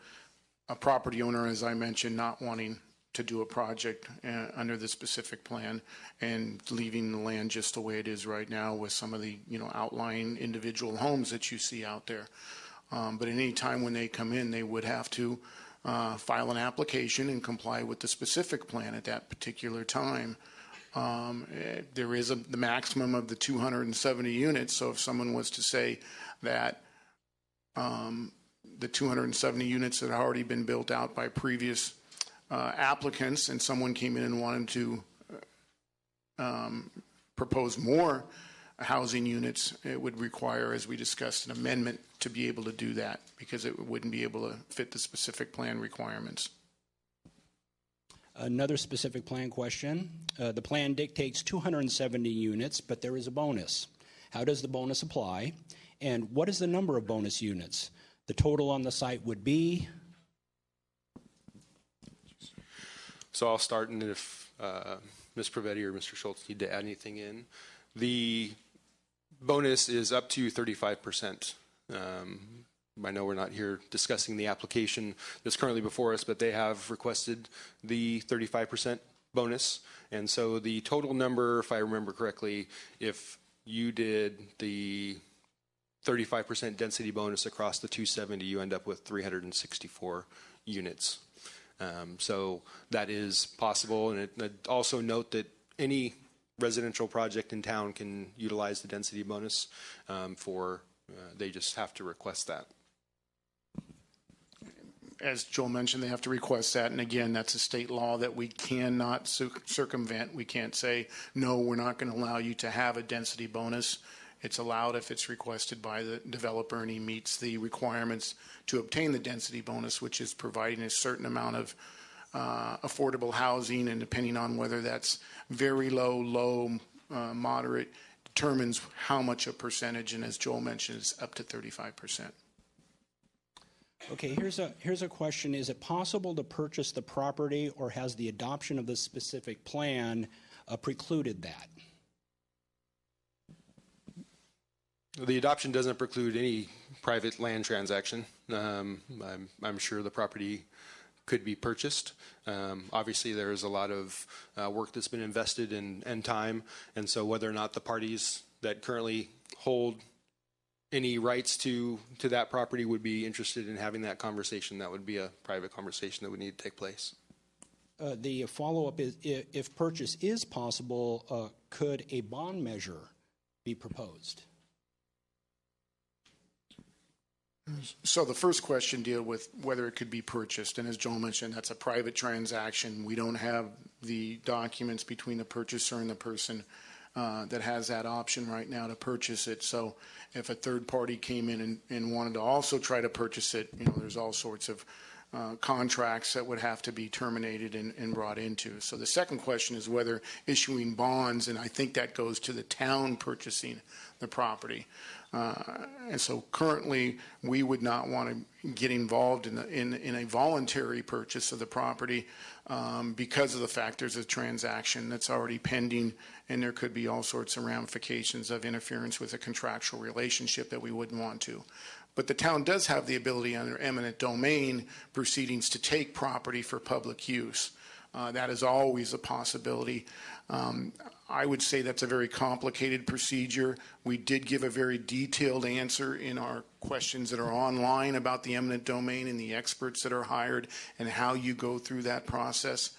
[SPEAKER 4] a property owner, as I mentioned, not wanting to do a project under the specific plan and leaving the land just the way it is right now with some of the outlying individual homes that you see out there. But at any time when they come in, they would have to file an application and comply with the specific plan at that particular time. There is the maximum of the 270 units. So if someone was to say that the 270 units had already been built out by previous applicants and someone came in and wanted to propose more housing units, it would require, as we discussed, an amendment to be able to do that because it wouldn't be able to fit the specific plan requirements.
[SPEAKER 1] Another specific plan question. The plan dictates 270 units, but there is a bonus. How does the bonus apply? And what is the number of bonus units? The total on the site would be?
[SPEAKER 3] So I'll start, and if Ms. Pravetti or Mr. Schultz need to add anything in. The bonus is up to 35%. I know we're not here discussing the application that's currently before us, but they have requested the 35% bonus. And so the total number, if I remember correctly, if you did the 35% density bonus across the 270, you end up with 364 units. So that is possible. And also note that any residential project in town can utilize the density bonus for They just have to request that.
[SPEAKER 4] As Joel mentioned, they have to request that. And again, that's a state law that we cannot circumvent. We can't say, no, we're not going to allow you to have a density bonus. It's allowed if it's requested by the developer and he meets the requirements to obtain the density bonus, which is providing a certain amount of affordable housing, and depending on whether that's very low, moderate, determines how much a percentage, and as Joel mentioned, it's up to 35%.
[SPEAKER 1] Okay, here's a question. Is it possible to purchase the property, or has the adoption of the specific plan precluded that?
[SPEAKER 3] The adoption doesn't preclude any private land transaction. I'm sure the property could be purchased. Obviously, there is a lot of work that's been invested and time, and so whether or not the parties that currently hold any rights to that property would be interested in having that conversation, that would be a private conversation that would need to take place.
[SPEAKER 1] The follow-up is, if purchase is possible, could a bond measure be proposed?
[SPEAKER 4] So the first question deal with whether it could be purchased, and as Joel mentioned, that's a private transaction. We don't have the documents between the purchaser and the person that has that option right now to purchase it. So if a third party came in and wanted to also try to purchase it, there's all sorts of contracts that would have to be terminated and brought into. So the second question is whether issuing bonds, and I think that goes to the town purchasing the property. And so currently, we would not want to get involved in a voluntary purchase of the property because of the fact there's a transaction that's already pending, and there could be all sorts of ramifications of interference with a contractual relationship that we wouldn't want to. But the town does have the ability under eminent domain proceedings to take property for public use. That is always a possibility. I would say that's a very complicated procedure. We did give a very detailed answer in our questions that are online about the eminent domain and the experts that are hired and how you go through that process.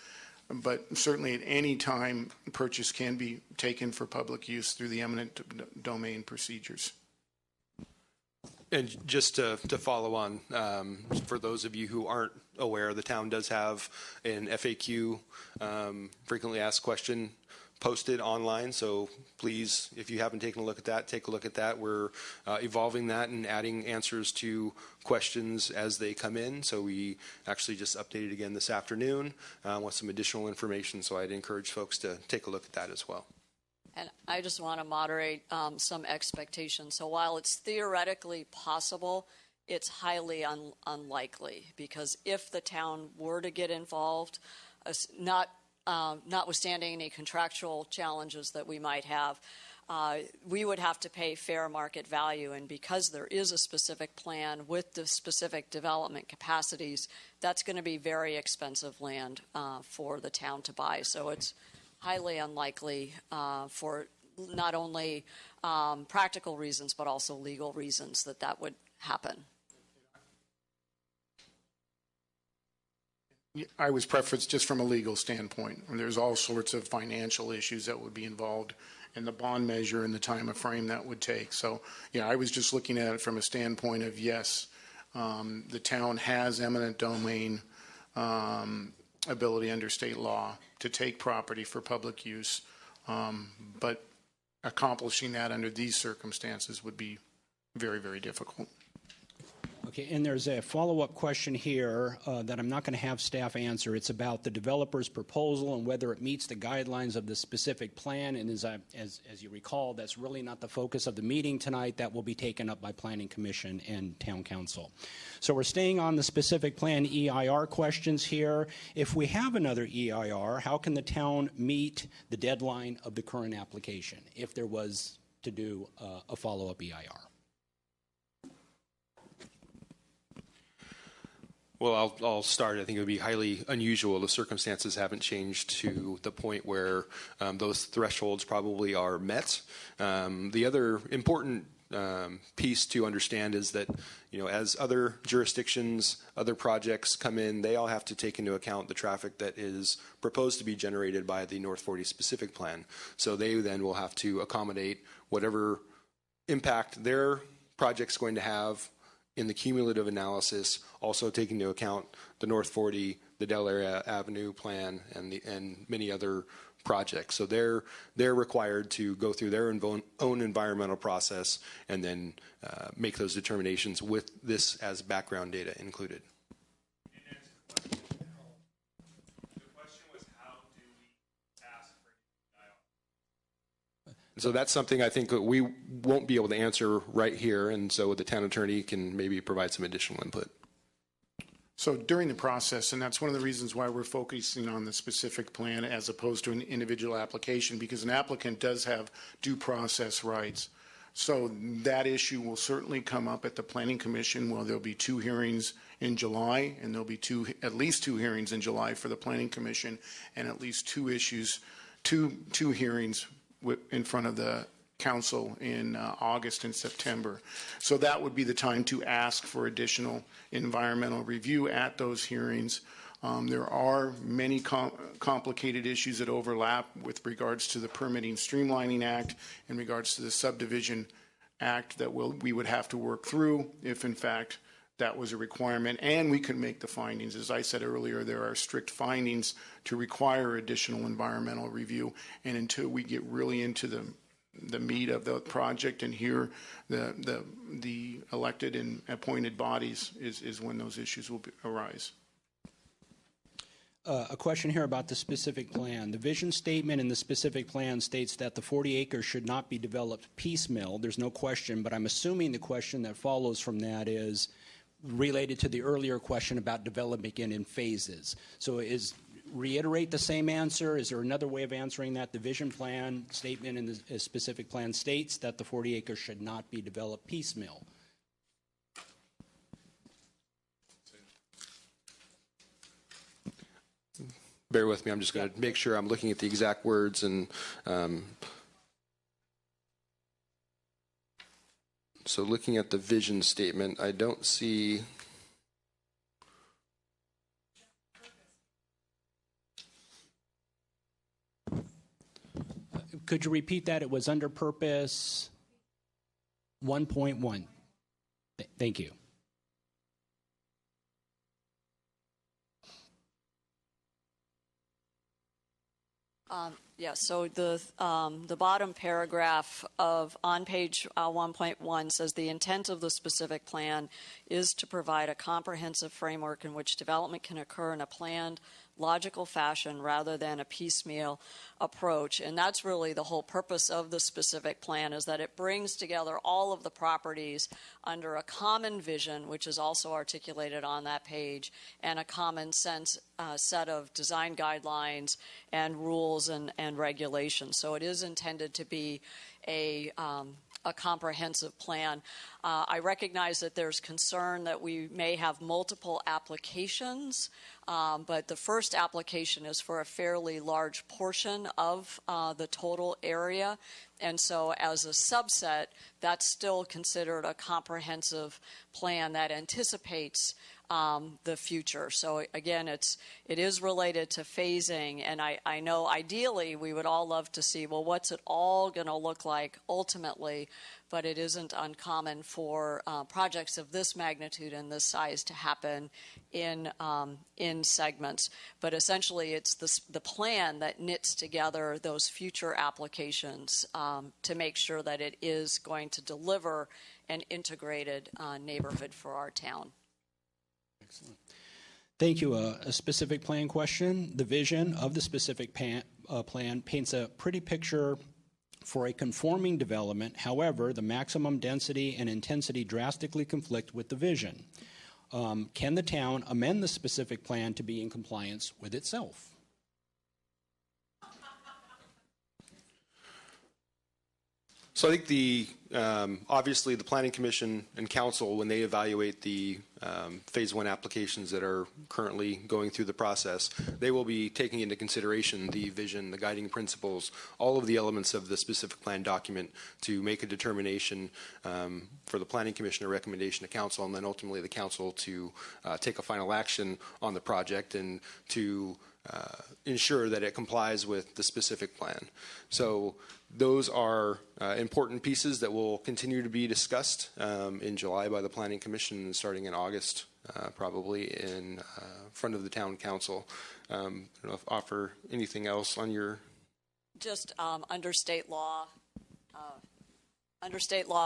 [SPEAKER 4] But certainly at any time, purchase can be taken for public use through the eminent domain procedures.
[SPEAKER 3] And just to follow on, for those of you who aren't aware, the town does have an FAQ, frequently asked question, posted online. So please, if you haven't taken a look at that, take a look at that. We're evolving that and adding answers to questions as they come in. So we actually just updated again this afternoon with some additional information. So I'd encourage folks to take a look at that as well.
[SPEAKER 2] And I just want to moderate some expectations. So while it's theoretically possible, it's highly unlikely, because if the town were to get involved, notwithstanding any contractual challenges that we might have, we would have to pay fair market value. And because there is a specific plan with the specific development capacities, that's going to be very expensive land for the town to buy. So it's highly unlikely for not only practical reasons, but also legal reasons that would happen.
[SPEAKER 4] I was preferenced just from a legal standpoint. There's all sorts of financial issues that would be involved in the bond measure and the time of frame that would take. So, yeah, I was just looking at it from a standpoint of, yes, the town has eminent domain ability under state law to take property for public use, but accomplishing that under these circumstances would be very, very difficult.
[SPEAKER 1] Okay, and there's a follow-up question here that I'm not going to have staff answer. It's about the developer's proposal and whether it meets the guidelines of the specific plan. And as you recall, that's really not the focus of the meeting tonight. That will be taken up by Planning Commission and Town Council. So we're staying on the specific plan EIR questions here. If we have another EIR, how can the town meet the deadline of the current application if there was to do a follow-up EIR?
[SPEAKER 3] Well, I'll start. I think it would be highly unusual. The circumstances haven't changed to the point where those thresholds probably are met. The other important piece to understand is that, as other jurisdictions, other projects come in, they all have to take into account the traffic that is proposed to be generated by the North 40 specific plan. So they then will have to accommodate whatever impact their project's going to have in the cumulative analysis, also taking into account the North 40, the Delaware Avenue plan, and many other projects. So they're required to go through their own environmental process and then make those determinations with this as background data included. So that's something I think that we won't be able to answer right here, and so the town attorney can maybe provide some additional input.
[SPEAKER 4] So during the process, and that's one of the reasons why we're focusing on the specific plan as opposed to an individual application, because an applicant does have due process rights. So that issue will certainly come up at the Planning Commission, where there'll be 2 hearings in July, and there'll be at least 2 hearings in July for the Planning Commission, and at least 2 hearings in front of the council in August and September. So that would be the time to ask for additional environmental review at those hearings. There are many complicated issues that overlap with regards to the Permitting Streamlining Act, in regards to the Subdivision Act that we would have to work through if in fact that was a requirement, and we can make the findings. As I said earlier, there are strict findings to require additional environmental review, and until we get really into the meat of the project and hear the elected and appointed bodies is when those issues will arise.
[SPEAKER 1] A question here about the specific plan. The vision statement in the specific plan states that the 40 acres should not be developed piecemeal. There's no question, but I'm assuming the question that follows from that is related to the earlier question about developing it in phases. So reiterate the same answer? Is there another way of answering that? The vision plan statement in the specific plan states that the 40 acres should not be developed piecemeal.
[SPEAKER 3] Bear with me. I'm just going to make sure I'm looking at the exact words. And so looking at the vision statement, I don't see...
[SPEAKER 1] Could you repeat that? It was under purpose 1.1. Thank you.
[SPEAKER 2] So the bottom paragraph on page 1.1 says the intent of the specific plan is to provide a comprehensive framework in which development can occur in a planned, logical fashion rather than a piecemeal approach. And that's really the whole purpose of the specific plan, is that it brings together all of the properties under a common vision, which is also articulated on that page, and a common sense set of design guidelines and rules and regulations. So it is intended to be a comprehensive plan. I recognize that there's concern that we may have multiple applications, but the first application is for a fairly large portion of the total area. And so as a subset, that's still considered a comprehensive plan that anticipates the future. So again, it is related to phasing, and I know ideally we would all love to see, well, what's it all going to look like ultimately, but it isn't uncommon for projects of this magnitude and this size to happen in segments. But essentially, it's the plan that knits together those future applications to make sure that it is going to deliver an integrated neighborhood for our town.
[SPEAKER 1] Excellent. Thank you. A specific plan question. The vision of the specific plan paints a pretty picture for a conforming development. However, the maximum density and intensity drastically conflict with the vision. Can the town amend the specific plan to be in compliance with itself?
[SPEAKER 3] So I think obviously the Planning Commission and Council, when they evaluate the Phase 1 applications that are currently going through the process, they will be taking into consideration the vision, the guiding principles, all of the elements of the specific plan document to make a determination for the Planning Commission, a recommendation to Council, and then ultimately the Council to take a final action on the project and to ensure that it complies with the specific plan. So those are important pieces that will continue to be discussed in July by the Planning Commission and starting in August, probably in front of the Town Council. I don't know if offer anything else on your...
[SPEAKER 2] Just under state law,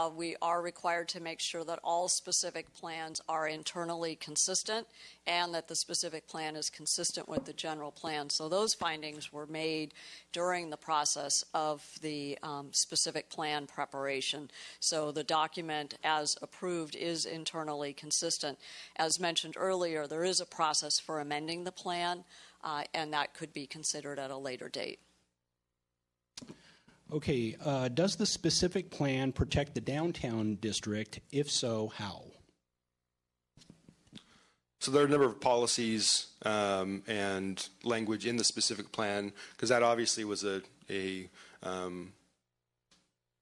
[SPEAKER 2] we are required to make sure that all specific plans are internally consistent and that the specific plan is consistent with the general plan. So those findings were made during the process of the specific plan preparation. So the document as approved is internally consistent. As mentioned earlier, there is a process for amending the plan, and that could be considered at a later date.
[SPEAKER 1] Okay, does the specific plan protect the downtown district? If so, how?
[SPEAKER 3] So there are a number of policies and language in the specific plan, because that obviously was a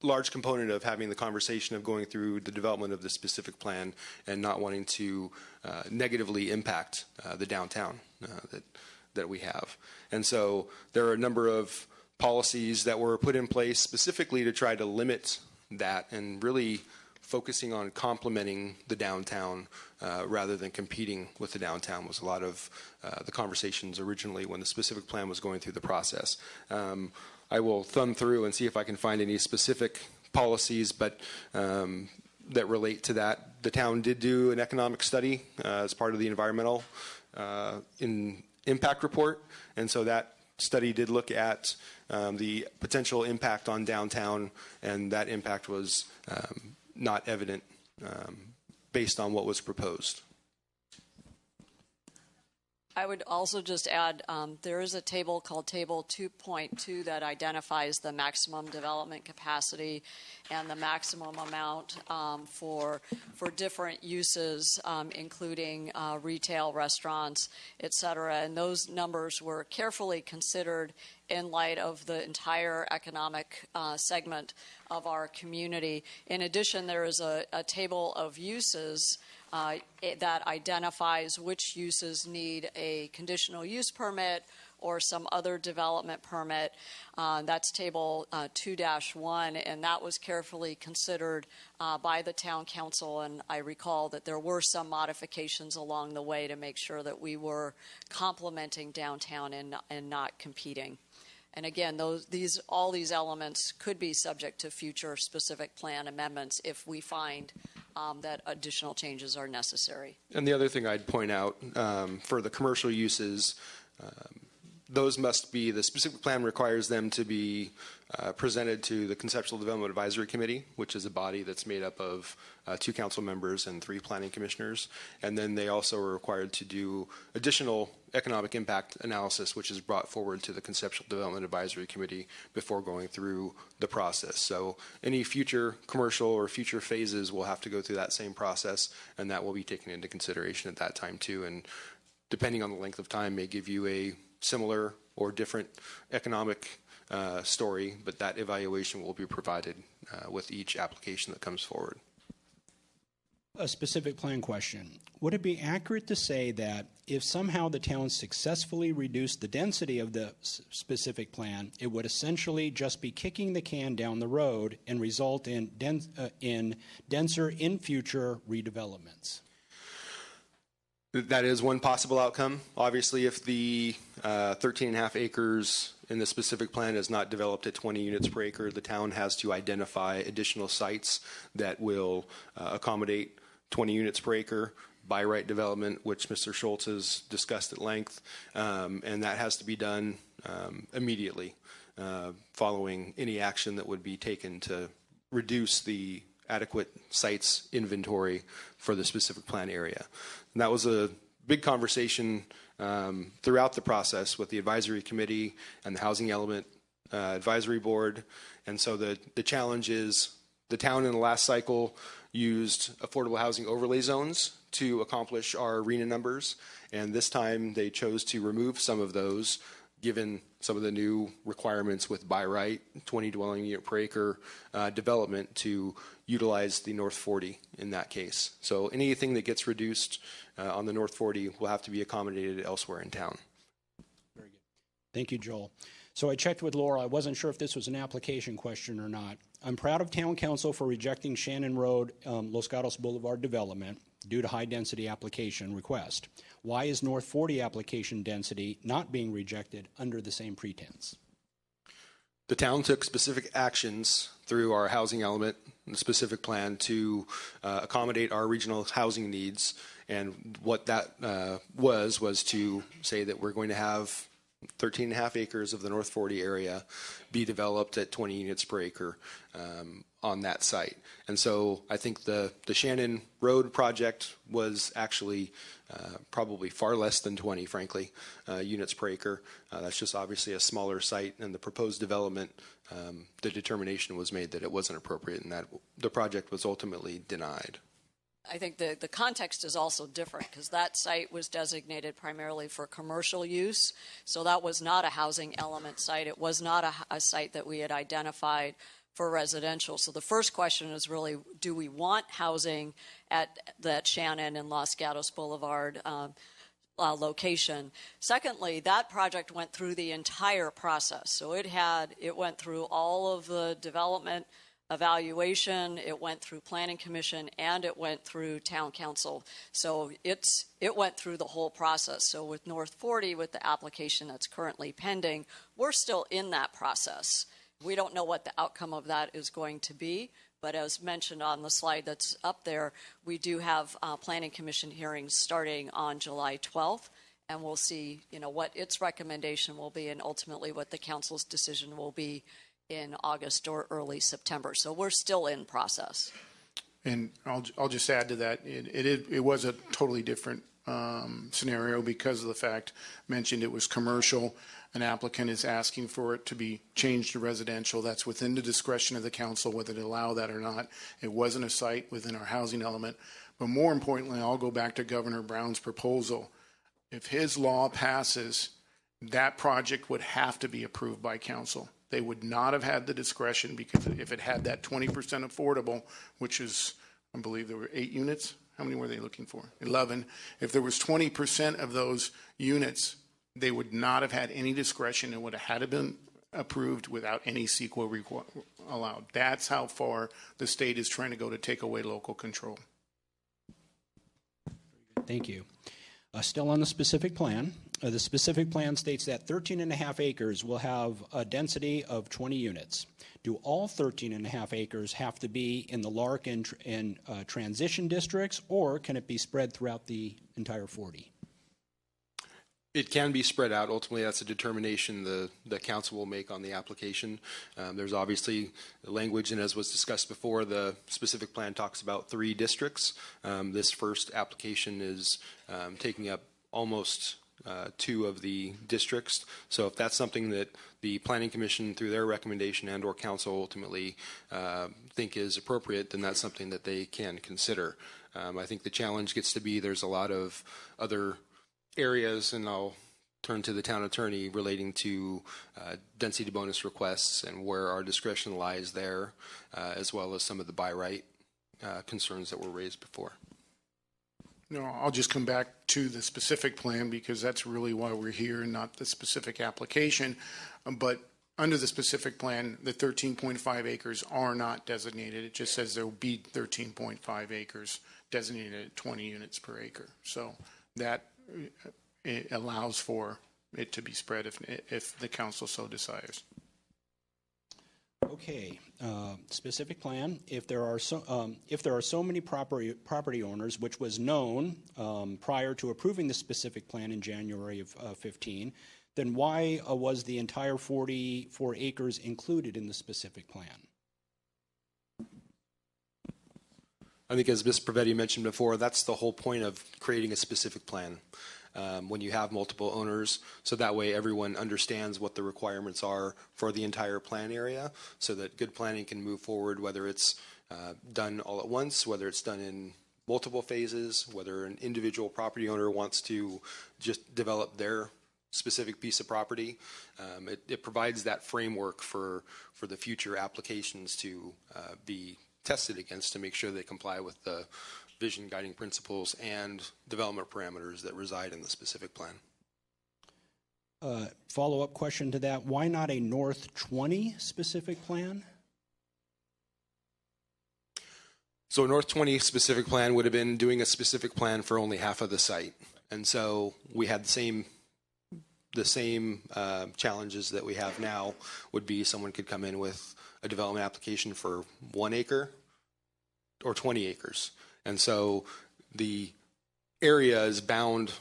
[SPEAKER 3] large component of having the conversation of going through the development of the specific plan and not wanting to negatively impact the downtown that we have. And so there are a number of policies that were put in place specifically to try to limit that and really focusing on complementing the downtown rather than competing with the downtown was a lot of the conversations originally when the specific plan was going through the process. I will thumb through and see if I can find any specific policies, but that relate to that. The town did do an economic study as part of the environmental impact report, and so that study did look at the potential impact on downtown, and that impact was not evident based on what was proposed.
[SPEAKER 2] I would also just add there is a table called Table 2.2 that identifies the maximum development capacity and the maximum amount for different uses, including retail, restaurants, et cetera. And those numbers were carefully considered in light of the entire economic segment of our community. In addition, there is a table of uses that identifies which uses need a conditional use permit or some other development permit. That's Table 2-1, and that was carefully considered by the Town Council, and I recall that there were some modifications along the way to make sure that we were complementing downtown and not competing. And again, all these elements could be subject to future specific plan amendments if we find that additional changes are necessary.
[SPEAKER 3] And the other thing I'd point out for the commercial uses, those must be, the specific plan requires them to be presented to the Conceptual Development Advisory Committee, which is a body that's made up of 2 council members and 3 planning commissioners. And then they also are required to do additional economic impact analysis, which is brought forward to the Conceptual Development Advisory Committee before going through the process. So any future commercial or future phases will have to go through that same process, and that will be taken into consideration at that time too. And depending on the length of time, may give you a similar or different economic story, but that evaluation will be provided with each application that comes forward.
[SPEAKER 1] A specific plan question. Would it be accurate to say that if somehow the town successfully reduced the density of the specific plan, it would essentially just be kicking the can down the road and result in denser in future redevelopments?
[SPEAKER 3] That is one possible outcome. Obviously, if the 13.5 acres in the specific plan is not developed at 20 units per acre, the town has to identify additional sites that will accommodate 20 units per acre by right development, which Mr. Schultz has discussed at length, and that has to be done immediately following any action that would be taken to reduce the adequate sites inventory for the specific plan area. And that was a big conversation throughout the process with the advisory committee and the Housing Element Advisory Board. And so the challenge is the town in the last cycle used affordable housing overlay zones to accomplish our RHNA numbers. And this time they chose to remove some of those, given some of the new requirements with by right, 20 dwelling unit per acre development, to utilize the North 40 in that case. So anything that gets reduced on the North 40 will have to be accommodated elsewhere in town.
[SPEAKER 1] Very good. Thank you, Joel. So I checked with Laura. I wasn't sure if this was an application question or not. I'm proud of Town Council for rejecting Shannon Road, Los Gatos Boulevard development due to high-density application request. Why is North 40 application density not being rejected under the same pretense?
[SPEAKER 3] The town took specific actions through our housing element and the specific plan to accommodate our regional housing needs. And what that was to say that we're going to have 13.5 acres of the North 40 area be developed at 20 units per acre on that site. And so I think the Shannon Road project was actually probably far less than 20, frankly, units per acre. That's just obviously a smaller site, and the proposed development, the determination was made that it wasn't appropriate and that the project was ultimately denied.
[SPEAKER 2] I think the context is also different because that site was designated primarily for commercial use. So that was not a housing element site. It was not a site that we had identified for residential. So the first question is really, do we want housing at that Shannon and Los Gatos Boulevard location? Secondly, that project went through the entire process. So it went through all of the development evaluation, it went through Planning Commission, and it went through Town Council. So it went through the whole process. So with North 40, with the application that's currently pending, we're still in that process. We don't know what the outcome of that is going to be, but as mentioned on the slide that's up there, we do have Planning Commission hearings starting on July 12th, and we'll see, what its recommendation will be and ultimately what the council's decision will be in August or early September. So we're still in process.
[SPEAKER 4] And I'll just add to that, it was a totally different scenario because of the fact mentioned it was commercial. An applicant is asking for it to be changed to residential. That's within the discretion of the council whether to allow that or not. It wasn't a site within our housing element. But more importantly, I'll go back to Governor Brown's proposal. If his law passes, that project would have to be approved by council. They would not have had the discretion because if it had that 20% affordable, which is, I believe there were 8 units. How many were they looking for? 11. If there was 20% of those units, they would not have had any discretion. It would have had to been approved without any CEQA allowed. That's how far the state is trying to go to take away local control.
[SPEAKER 1] Thank you. Still on the specific plan. The specific plan states that 13.5 acres will have a density of 20 units. Do all 13.5 acres have to be in the LARC and transition districts, or can it be spread throughout the entire 40?
[SPEAKER 3] It can be spread out. Ultimately, that's a determination the council will make on the application. There's obviously language, and as was discussed before, the specific plan talks about 3 districts. This first application is taking up almost 2 of the districts. So if that's something that the Planning Commission, through their recommendation and or council ultimately think is appropriate, then that's something that they can consider. I think the challenge gets to be there's a lot of other areas, and I'll turn to the town attorney, relating to density bonus requests and where our discretion lies there, as well as some of the by right concerns that were raised before.
[SPEAKER 4] No, I'll just come back to the specific plan because that's really why we're here and not the specific application. But under the specific plan, the 13.5 acres are not designated. It just says there will be 13.5 acres designated at 20 units per acre. So that it allows for it to be spread if the council so desires.
[SPEAKER 1] Okay, specific plan. If there are so many property owners, which was known prior to approving the specific plan in January of 15, then why was the entire 44 acres included in the specific plan?
[SPEAKER 3] I think, as Ms. Pravetti mentioned before, that's the whole point of creating a specific plan. When you have multiple owners, so that way everyone understands what the requirements are for the entire plan area, so that good planning can move forward, whether it's done all at once, whether it's done in multiple phases, whether an individual property owner wants to just develop their specific piece of property. It provides that framework for the future applications to be tested against to make sure they comply with the vision guiding principles and development parameters that reside in the specific plan.
[SPEAKER 1] Follow-up question to that, why not a North 20 specific plan?
[SPEAKER 3] So a North 20 specific plan would have been doing a specific plan for only half of the site. And so we had the same challenges that we have now would be someone could come in with a development application for 1 acre or 20 acres. And so the area is bound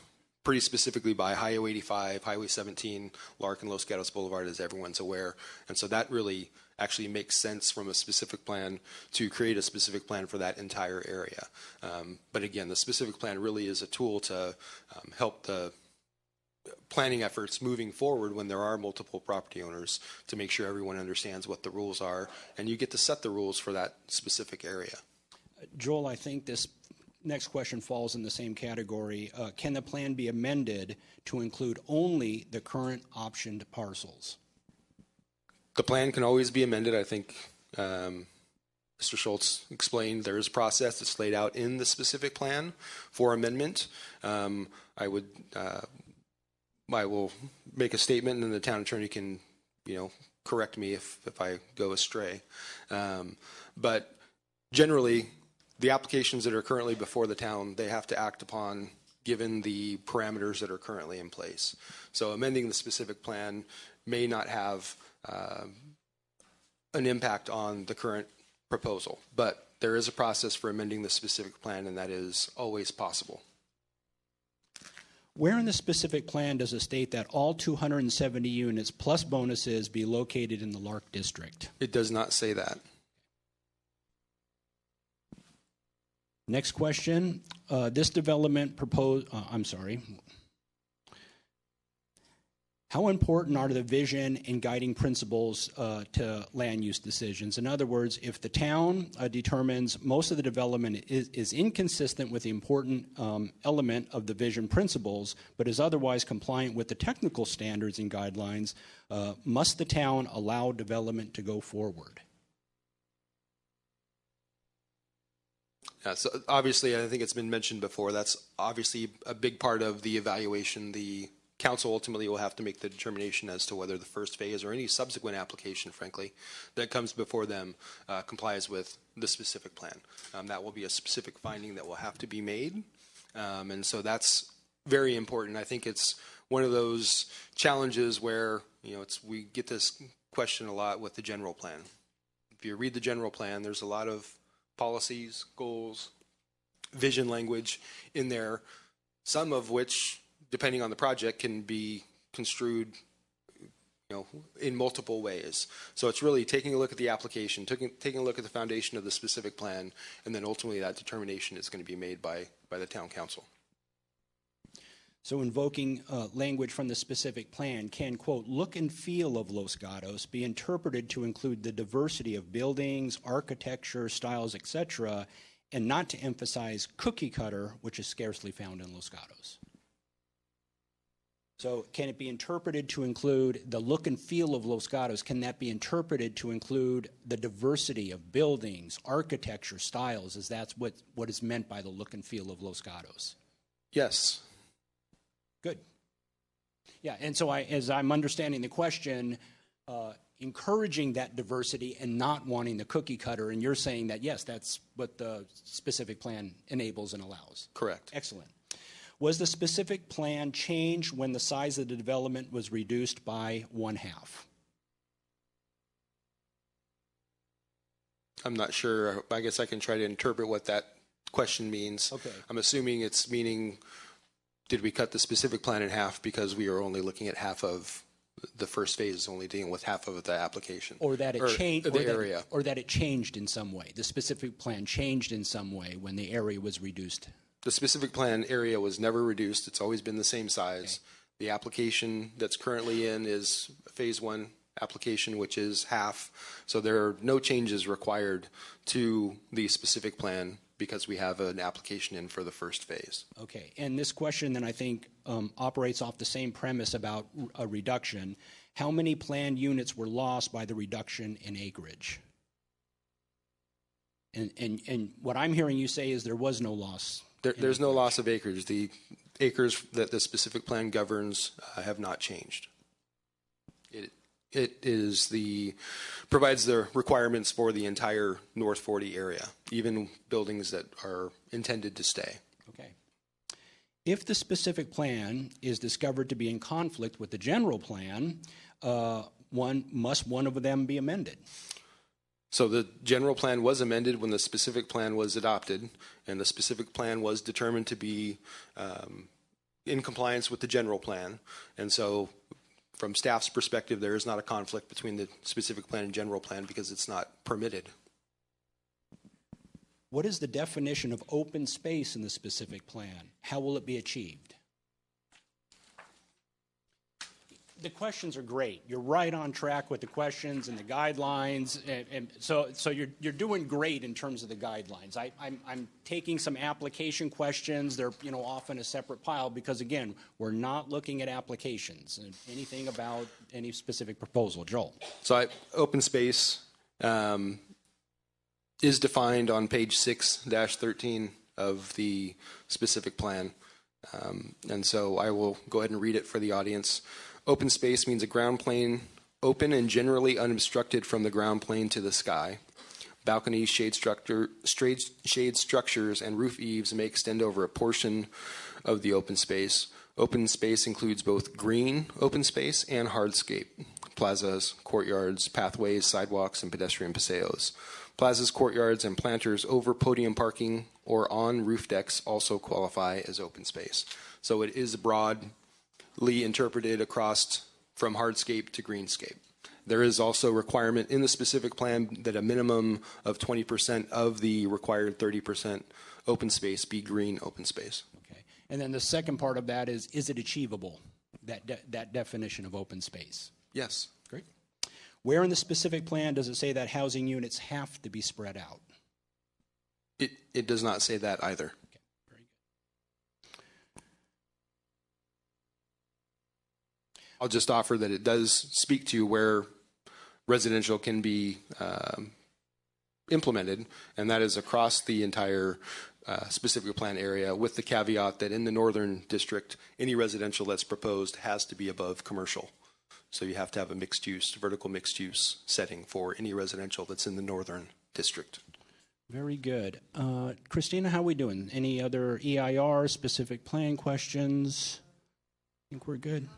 [SPEAKER 3] pretty specifically by Highway 85, Highway 17, Lark and Los Gatos Boulevard, as everyone's aware. And so that really actually makes sense from a specific plan to create a specific plan for that entire area. But again, the specific plan really is a tool to help the planning efforts moving forward when there are multiple property owners to make sure everyone understands what the rules are, and you get to set the rules for that specific area.
[SPEAKER 1] Joel, I think this next question falls in the same category. Can the plan be amended to include only the current optioned parcels?
[SPEAKER 3] The plan can always be amended. I think Mr. Schultz explained there is a process that's laid out in the specific plan for amendment. I will make a statement, and then the town attorney can, correct me if I go astray. But generally, the applications that are currently before the town, they have to act upon given the parameters that are currently in place. So amending the specific plan may not have an impact on the current proposal, but there is a process for amending the specific plan, and that is always possible.
[SPEAKER 1] Where in the specific plan does it state that all 270 units plus bonuses be located in the Lark District?
[SPEAKER 3] It does not say that.
[SPEAKER 1] Next question. This development proposed, how important are the vision and guiding principles to land use decisions? In other words, if the town determines most of the development is inconsistent with the important element of the vision principles, but is otherwise compliant with the technical standards and guidelines, must the town allow development to go forward?
[SPEAKER 3] Yeah, so obviously, I think it's been mentioned before, that's obviously a big part of the evaluation. The council ultimately will have to make the determination as to whether the first phase or any subsequent application, frankly, that comes before them complies with the specific plan. That will be a specific finding that will have to be made. And so that's very important. I think it's one of those challenges where, we get this question a lot with the general plan. If you read the general plan, there's a lot of policies, goals, vision language in there, some of which, depending on the project, can be construed in multiple ways. So it's really taking a look at the application, taking a look at the foundation of the specific plan, and then ultimately that determination is going to be made by the town council.
[SPEAKER 1] So invoking language from the specific plan can, quote, look and feel of Los Gatos be interpreted to include the diversity of buildings, architecture, styles, etc., and not to emphasize cookie cutter, which is scarcely found in Los Gatos. So can it be interpreted to include the look and feel of Los Gatos? Can that be interpreted to include the diversity of buildings, architecture, styles? Is that what is meant by the look and feel of Los Gatos?
[SPEAKER 3] Yes.
[SPEAKER 1] Good. Yeah, and so as I'm understanding the question, encouraging that diversity and not wanting the cookie cutter, and you're saying that, yes, that's what the specific plan enables and allows.
[SPEAKER 3] Correct.
[SPEAKER 1] Excellent. Was the specific plan changed when the size of the development was reduced by 1/2?
[SPEAKER 3] I'm not sure. I guess I can try to interpret what that question means.
[SPEAKER 1] Okay.
[SPEAKER 3] I'm assuming it's meaning, did we cut the specific plan in half because we are only looking at half of the first phase, only dealing with half of the application?
[SPEAKER 1] Or that it changed,
[SPEAKER 3] area.
[SPEAKER 1] Or that it changed in some way. The specific plan changed in some way when the area was reduced.
[SPEAKER 3] The specific plan area was never reduced. It's always been the same size. Okay. The application that's currently in is phase 1 application, which is half. So there are no changes required to the specific plan because we have an application in for the first phase.
[SPEAKER 1] Okay, and this question then I think operates off the same premise about a reduction. How many planned units were lost by the reduction in acreage? And what I'm hearing you say is there was no loss.
[SPEAKER 3] There's no loss of acreage. The acres that the specific plan governs have not changed. It provides the requirements for the entire North 40 area, even buildings that are intended to stay.
[SPEAKER 1] Okay. If the specific plan is discovered to be in conflict with the general plan, one of them be amended?
[SPEAKER 3] So the general plan was amended when the specific plan was adopted, and the specific plan was determined to be in compliance with the general plan. And so from staff's perspective, there is not a conflict between the specific plan and general plan because it's not permitted.
[SPEAKER 1] What is the definition of open space in the specific plan? How will it be achieved? The questions are great. You're right on track with the questions and the guidelines, and so you're doing great in terms of the guidelines. I'm taking some application questions. They're often a separate pile because again, we're not looking at applications and anything about any specific proposal. Joel.
[SPEAKER 3] So open space is defined on page 6-13 of the specific plan, and so I will go ahead and read it for the audience. Open space means a ground plane open and generally unobstructed from the ground plane to the sky. Balconies, shade structures, and roof eaves may extend over a portion of the open space. Open space includes both green open space and hardscape, plazas, courtyards, pathways, sidewalks, and pedestrian paseos. Plazas, courtyards, and planters over podium parking or on roof decks also qualify as open space. So it is broadly interpreted across from hardscape to greenscape. There is also a requirement in the specific plan that a minimum of 20% of the required 30% open space be green open space.
[SPEAKER 1] Okay. And then the second part of that is it achievable, that definition of open space?
[SPEAKER 3] Yes.
[SPEAKER 1] Great. Where in the specific plan does it say that housing units have to be spread out?
[SPEAKER 3] It does not say that either.
[SPEAKER 1] Okay. Very good.
[SPEAKER 3] I'll just offer that it does speak to where residential can be implemented, and that is across the entire specific plan area, with the caveat that in the northern district, any residential that's proposed has to be above commercial. So you have to have a mixed use, vertical mixed use setting for any residential that's in the northern district.
[SPEAKER 1] Very good. Christina, how are we doing? Any other EIR specific plan questions? I think we're good.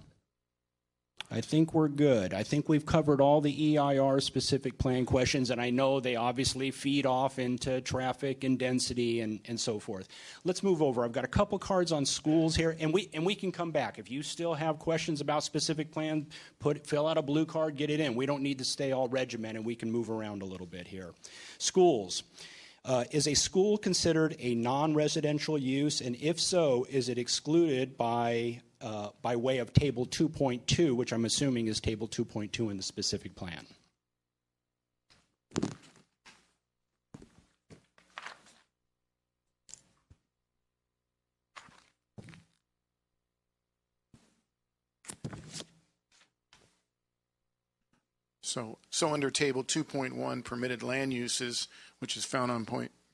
[SPEAKER 1] I think we're good. I think we've covered all the EIR specific plan questions, and I know they obviously feed off into traffic and density and so forth. Let's move over. I've got a couple cards on schools here, and we can come back. If you still have questions about specific plan, fill out a blue card, get it in. We don't need to stay all regimented. We can move around a little bit here. Schools. Is a school considered a non-residential use, and if so, is it excluded by way of Table 2.2, which I'm assuming is Table 2.2 in the specific plan?
[SPEAKER 4] So under Table 2.1, permitted land uses, which is found on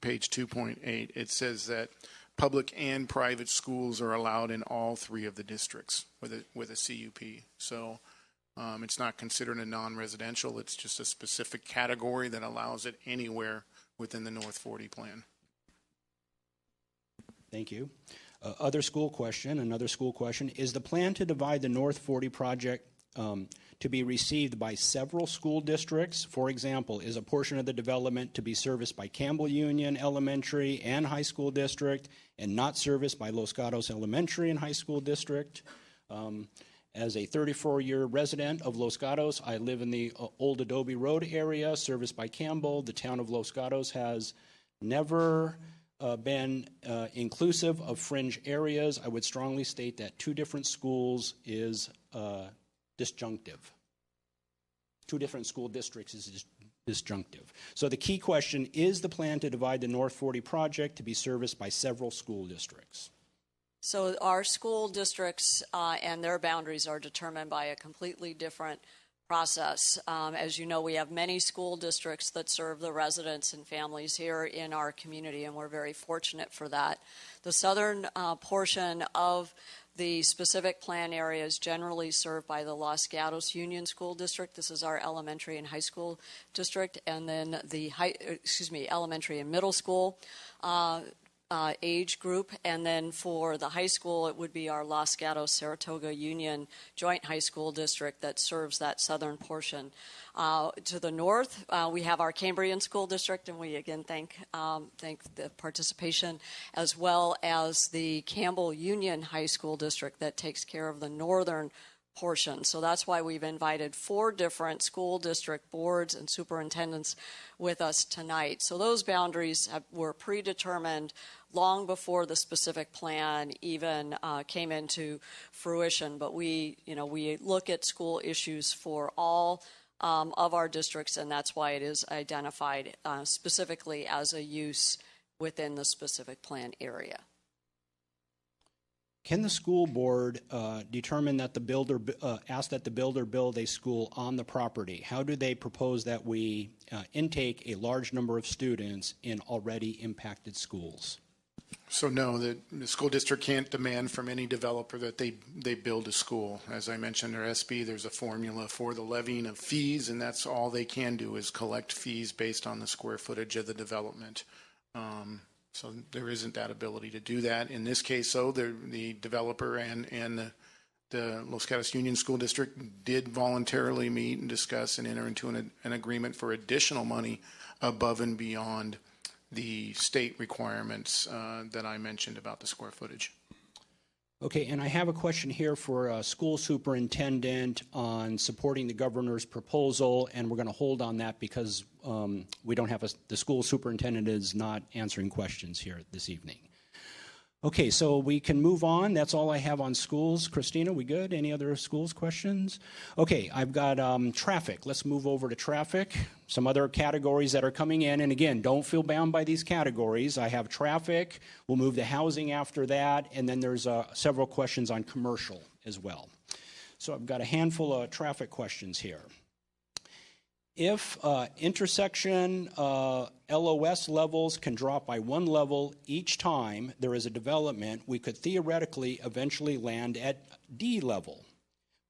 [SPEAKER 4] page 2.8, it says that public and private schools are allowed in all three of the districts with a CUP. So it's not considered a non-residential. It's just a specific category that allows it anywhere within the North 40 plan.
[SPEAKER 1] Thank you. Another school question. Is the plan to divide the North 40 project to be received by several school districts? For example, is a portion of the development to be serviced by Campbell Union Elementary and High School District and not serviced by Los Gatos Elementary and High School District? As a 34-year resident of Los Gatos, I live in the old Adobe Road area serviced by Campbell. The town of Los Gatos has never been inclusive of fringe areas. I would strongly state that two different schools is disjunctive. Two different school districts is disjunctive. So the key question, is the plan to divide the North 40 project to be serviced by several school districts?
[SPEAKER 2] So our school districts and their boundaries are determined by a completely different process. As you know, we have many school districts that serve the residents and families here in our community, and we're very fortunate for that. The southern portion of The specific plan area is generally served by the Los Gatos Union School District. This is our elementary and high school district, and then the elementary and middle school age group, and then for the high school, it would be our Los Gatos Saratoga Union Joint High School District that serves that southern portion. To the north, we have our Cambrian School District, and we again thank the participation, as well as the Campbell Union High School District that takes care of the northern portion. So that's why we've invited 4 different school district boards and superintendents with us tonight. So those boundaries were predetermined long before the specific plan even came into fruition. But we look at school issues for all of our districts, and that's why it is identified specifically as a use within the specific plan area.
[SPEAKER 1] Can the school board determine that the builder ask that the builder build a school on the property? How do they propose that we intake a large number of students in already impacted schools?
[SPEAKER 4] So no, the school district can't demand from any developer that they build a school. As I mentioned, their SB, there's a formula for the levying of fees, and that's all they can do is collect fees based on the square footage of the development. So there isn't that ability to do that. In this case, though, the developer and the Los Gatos Union School District did voluntarily meet and discuss and enter into an agreement for additional money above and beyond the state requirements that I mentioned about the square footage.
[SPEAKER 1] Okay, and I have a question here for a school superintendent on supporting the governor's proposal, and we're going to hold on that because we don't have the school superintendent is not answering questions here this evening. Okay, so we can move on. That's all I have on schools. Christina, we good? Any other schools questions? Okay, I've got traffic. Let's move over to traffic. Some other categories that are coming in. And again, don't feel bound by these categories. I have traffic. We'll move to housing after that. And then there's several questions on commercial as well. So I've got a handful of traffic questions here. If intersection LOS levels can drop by 1 level each time there is a development, we could theoretically eventually land at D level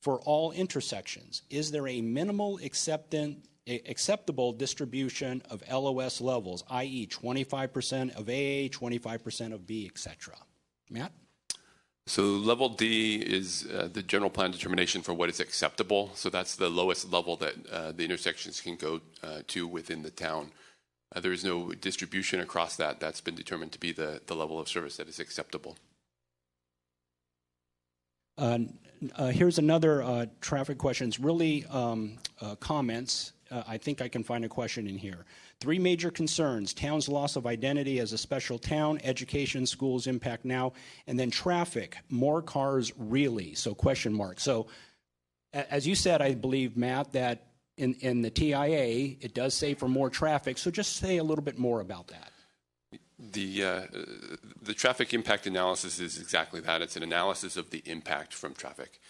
[SPEAKER 1] for all intersections. Is there a minimal acceptable distribution of LOS levels, i.e. 25% of A, 25% of B, etc.? Matt?
[SPEAKER 5] So level D is the general plan determination for what is acceptable. So that's the lowest level that the intersections can go to within the town. There is no distribution across that. That's been determined to be the level of service that is acceptable.
[SPEAKER 1] Here's another traffic question. It's really comments. I think I can find a question in here. 3 major concerns: town's loss of identity as a special town, education, schools impact now, and then traffic. More cars really? So question mark. So as you said, I believe, Matt, that in the TIA, it does say for more traffic. So just say a little bit more about that.
[SPEAKER 5] The traffic impact analysis is exactly that. It's an analysis of the impact from traffic.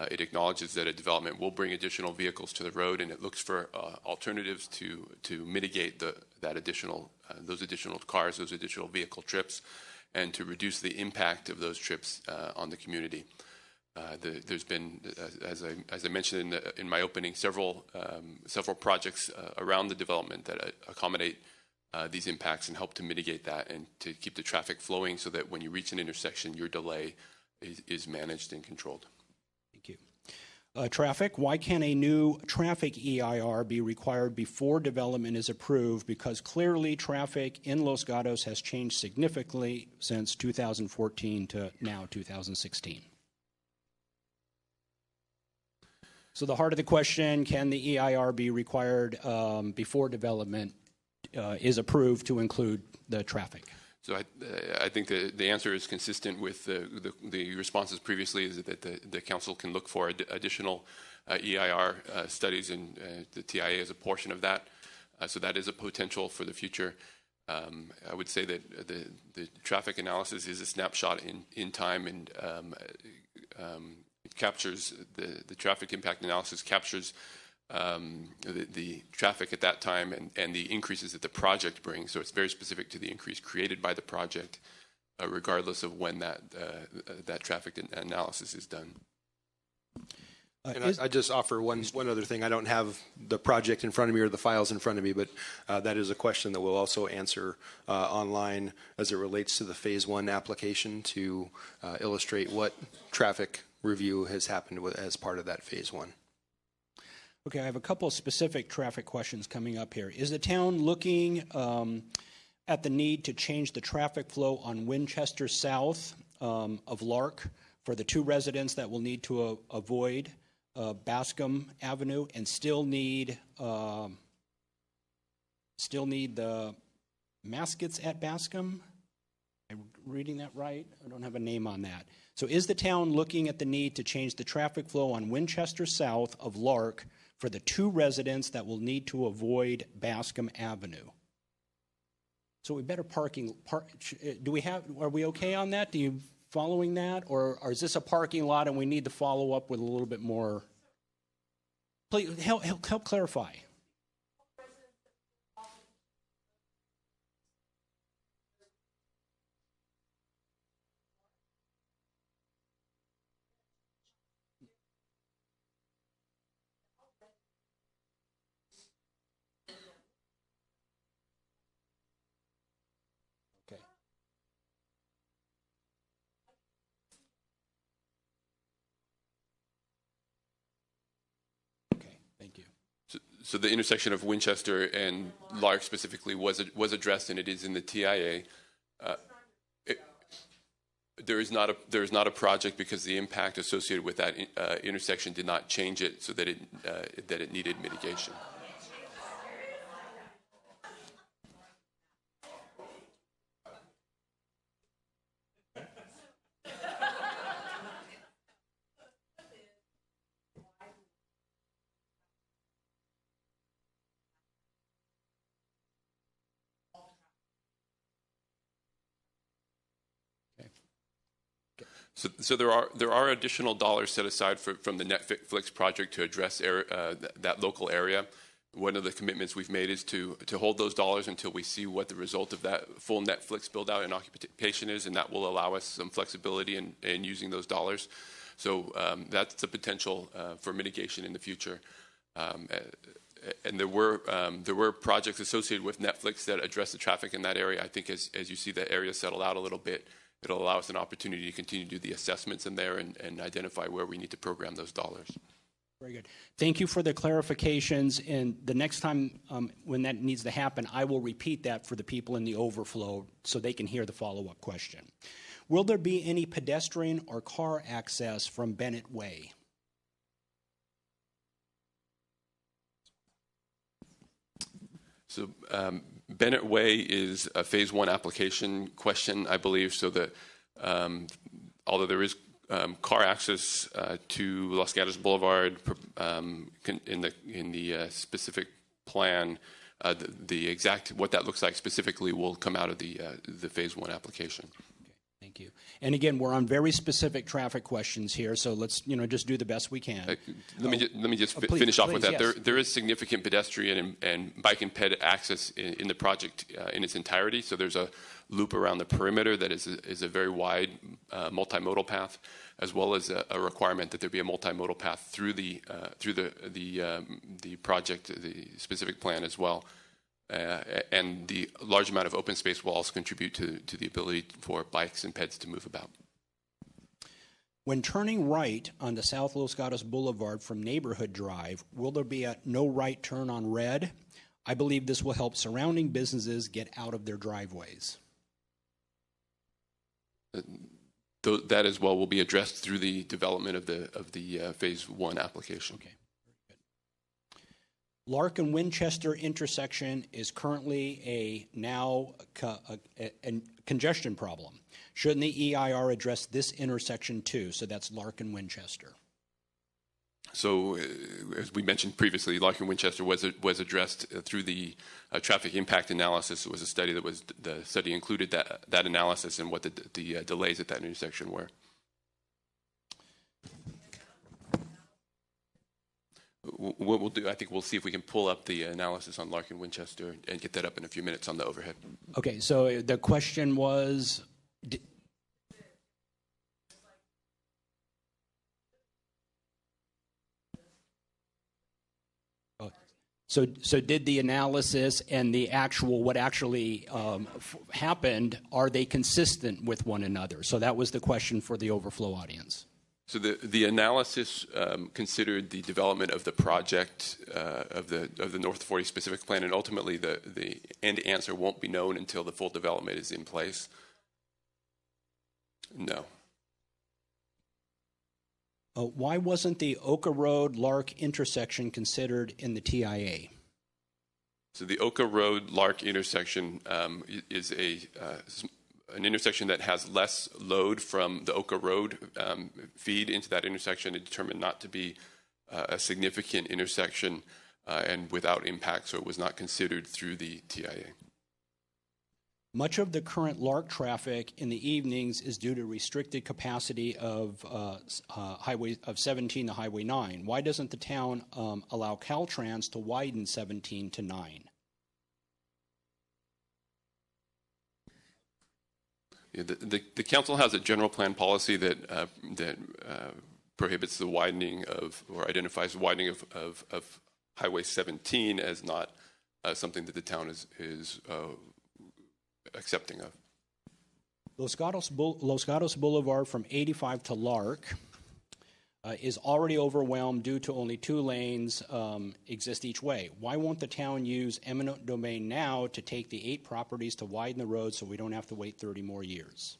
[SPEAKER 5] It acknowledges that a development will bring additional vehicles to the road, and it looks for alternatives to mitigate those additional cars, those additional vehicle trips, and to reduce the impact of those trips on the community. There's been, as I mentioned in my opening, several projects around the development that accommodate these impacts and help to mitigate that and to keep the traffic flowing so that when you reach an intersection, your delay is managed and controlled.
[SPEAKER 1] Thank you. Traffic, why can't a new traffic EIR be required before development is approved? Because clearly traffic in Los Gatos has changed significantly since 2014 to now 2016. So the heart of the question, can the EIR be required before development is approved to include the traffic?
[SPEAKER 5] So I think the answer is consistent with the responses previously, is that the council can look for additional EIR studies, and the TIA is a portion of that. So that is a potential for the future. I would say that the traffic analysis is a snapshot in time, and it captures the traffic impact analysis captures the traffic at that time and the increases that the project brings. So it's very specific to the increase created by the project. regardless of when that traffic analysis is done.
[SPEAKER 3] And I just offer one other thing. I don't have the project in front of me or the files in front of me, but that is a question that we'll also answer online as it relates to the Phase 1 application to illustrate what traffic review has happened as part of that Phase 1.
[SPEAKER 1] Okay, I have a couple of specific traffic questions coming up here. Is the town looking at the need to change the traffic flow on Winchester South of Lark for the 2 residents that will need to avoid Bascom Avenue and still need the Maskets at Bascom? Am I reading that right? I don't have a name on that. So is the town looking at the need to change the traffic flow on Winchester South of Lark for the 2 residents that will need to avoid Bascom Avenue? So we better are we okay on that? Do you following that? Or is this a parking lot and we need to follow up with a little bit more? Please help clarify. Thank you.
[SPEAKER 5] So the intersection of Winchester and Lark specifically was addressed, and it is in the TIA. There is not a project because the impact associated with that intersection did not change it so that it needed mitigation. So there are additional dollars set aside from the Netflix project to address that local area. One of the commitments we've made is to hold those dollars until we see what the result of that full Netflix build out and occupation is, and that will allow us some flexibility in using those dollars. So that's the potential for mitigation in the future. And there were projects associated with Netflix that address the traffic in that area. I think as you see that area settle out a little bit, it'll allow us an opportunity to continue to do the assessments in there and identify where we need to program those dollars.
[SPEAKER 1] Very good. Thank you for the clarifications. And the next time when that needs to happen, I will repeat that for the people in the overflow so they can hear the follow-up question. Will there be any pedestrian or car access from Bennett Way?
[SPEAKER 5] So Bennett Way is a Phase 1 application question, I believe, so that although there is car access to Los Gatos Boulevard in the specific plan, the exact what that looks like specifically will come out of the Phase 1 application.
[SPEAKER 1] Thank you. And again, we're on very specific traffic questions here, so let's just do the best we can.
[SPEAKER 5] Let me just finish off with that. Yes. There is significant pedestrian and bike and ped access in the project in its entirety. So there's a loop around the perimeter that is a very wide multimodal path, as well as a requirement that there be a multimodal path through the project, the specific plan as well. And the large amount of open space will also contribute to the ability for bikes and peds to move about.
[SPEAKER 1] When turning right onto South Los Gatos Boulevard from Neighborhood Drive, will there be a no right turn on red? I believe this will help surrounding businesses get out of their driveways.
[SPEAKER 5] That as well will be addressed through the development of the Phase 1 application.
[SPEAKER 1] Okay. Lark and Winchester intersection is currently a congestion problem. Shouldn't the EIR address this intersection too? So that's Lark and Winchester.
[SPEAKER 5] So, as we mentioned previously, Lark and Winchester was addressed through the traffic impact analysis. It was a study the study included that analysis and what the delays at that intersection were. What we'll do, I think we'll see if we can pull up the analysis on Lark and Winchester and get that up in a few minutes on the overhead.
[SPEAKER 1] Okay, so the question was, So did the analysis and the actual, what actually happened, are they consistent with one another? So that was the question for the overflow audience.
[SPEAKER 5] So the analysis considered the development of the project of the North 40 specific plan, and ultimately the end answer won't be known until the full development is in place. No.
[SPEAKER 1] Why wasn't the Oka Road Lark intersection considered in the TIA?
[SPEAKER 5] So the Oka Road Lark intersection is an intersection that has less load from the Oka Road feed into that intersection. It determined not to be a significant intersection and without impact, so it was not considered through the TIA.
[SPEAKER 1] Much of the current Lark traffic in the evenings is due to restricted capacity of Highway 17 to Highway 9. Why doesn't the town allow Caltrans to widen 17 to 9?
[SPEAKER 5] Yeah, the council has a general plan policy that prohibits the widening of, or identifies the widening of Highway 17 as not something that the town is accepting of.
[SPEAKER 1] Los Gatos Boulevard from 85 to Lark is already overwhelmed due to only 2 lanes exist each way. Why won't the town use eminent domain now to take the 8 properties to widen the road so we don't have to wait 30 more years?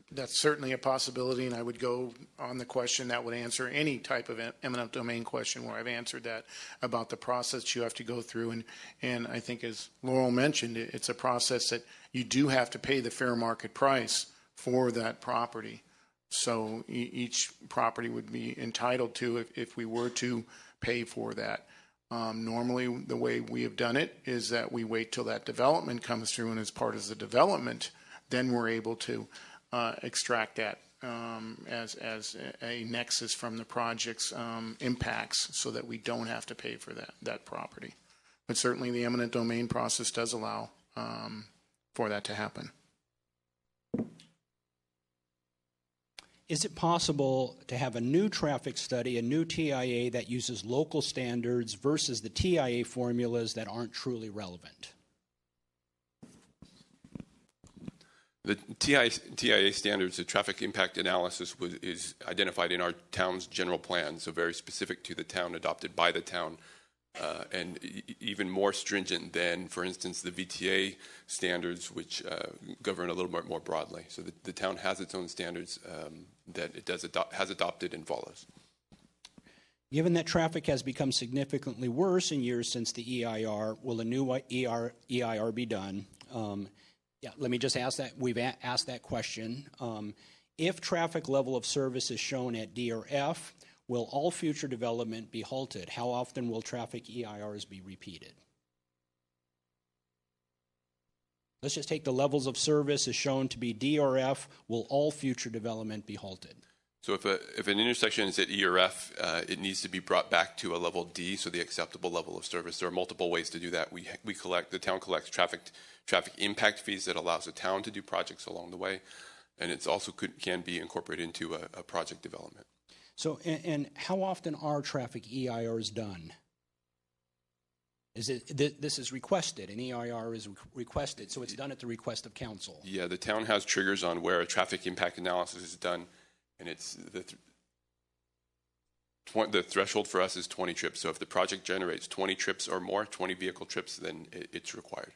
[SPEAKER 4] That's certainly a possibility, and I would go on the question that would answer any type of eminent domain question where I've answered that about the process you have to go through. And I think, as Laurel mentioned, it's a process that you do have to pay the fair market price for that property. So each property would be entitled to if we were to pay for that. Normally, the way we have done it is that we wait till that development comes through, and as part of the development, then we're able to extract that as a nexus from the project's impacts, so that we don't have to pay for that property. But certainly the eminent domain process does allow for that to happen.
[SPEAKER 1] Is it possible to have a new traffic study, a new TIA that uses local standards versus the TIA formulas that aren't truly relevant?
[SPEAKER 5] The TIA standards, the traffic impact analysis, is identified in our town's general plan, so very specific to the town, adopted by the town, and even more stringent than, for instance, the VTA standards, which govern a little bit more broadly. So the town has its own standards that it has adopted and follows.
[SPEAKER 1] Given that traffic has become significantly worse in years since the EIR, will a new EIR be done? Yeah, let me just ask that. We've asked that question. If traffic level of service is shown at D or F, will all future development be halted? How often will traffic EIRs be repeated? Let's just take the levels of service as shown to be D or F. Will all future development be halted?
[SPEAKER 5] So if an intersection is at E or F, it needs to be brought back to a level D, so the acceptable level of service. There are multiple ways to do that. The town collects traffic impact fees that allows the town to do projects along the way, and it's also can be incorporated into a project development.
[SPEAKER 1] So, and how often are traffic EIRs done? This is requested, an EIR is requested, so it's done at the request of council.
[SPEAKER 5] Yeah, the town has triggers on where a traffic impact analysis is done, and it's the threshold for us is 20 trips. So if the project generates 20 trips or more, 20 vehicle trips, then it's required.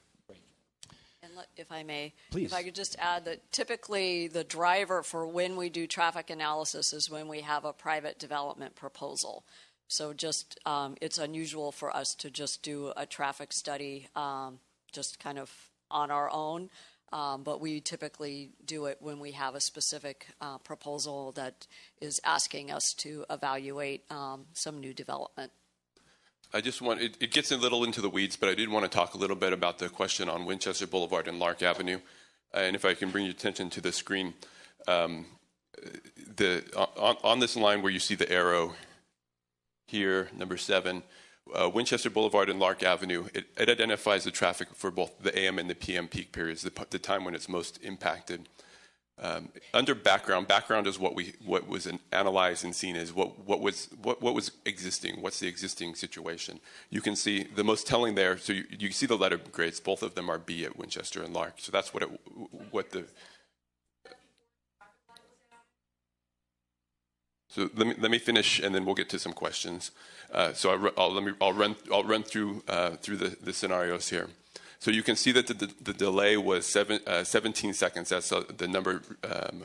[SPEAKER 2] And if I may,
[SPEAKER 1] please.
[SPEAKER 2] If I could just add that typically the driver for when we do traffic analysis is when we have a private development proposal. So just it's unusual for us to just do a traffic study just kind of on our own. But we typically do it when we have a specific proposal that is asking us to evaluate some new development.
[SPEAKER 5] I just want, it gets a little into the weeds, but I did want to talk a little bit about the question on Winchester Boulevard and Lark Avenue. And if I can bring your attention to the screen, on this line where you see the arrow here, number 7, Winchester Boulevard and Lark Avenue. It identifies the traffic for both the AM and the PM peak periods, the time when it's most impacted. Under background is what was analyzed and seen as what was existing. What's the existing situation? You can see the most telling there. So you see the letter grades. Both of them are B at Winchester and Lark. So that's So let me finish, and then we'll get to some questions. I'll run through the scenarios here. So you can see that the delay was 17 seconds. That's the number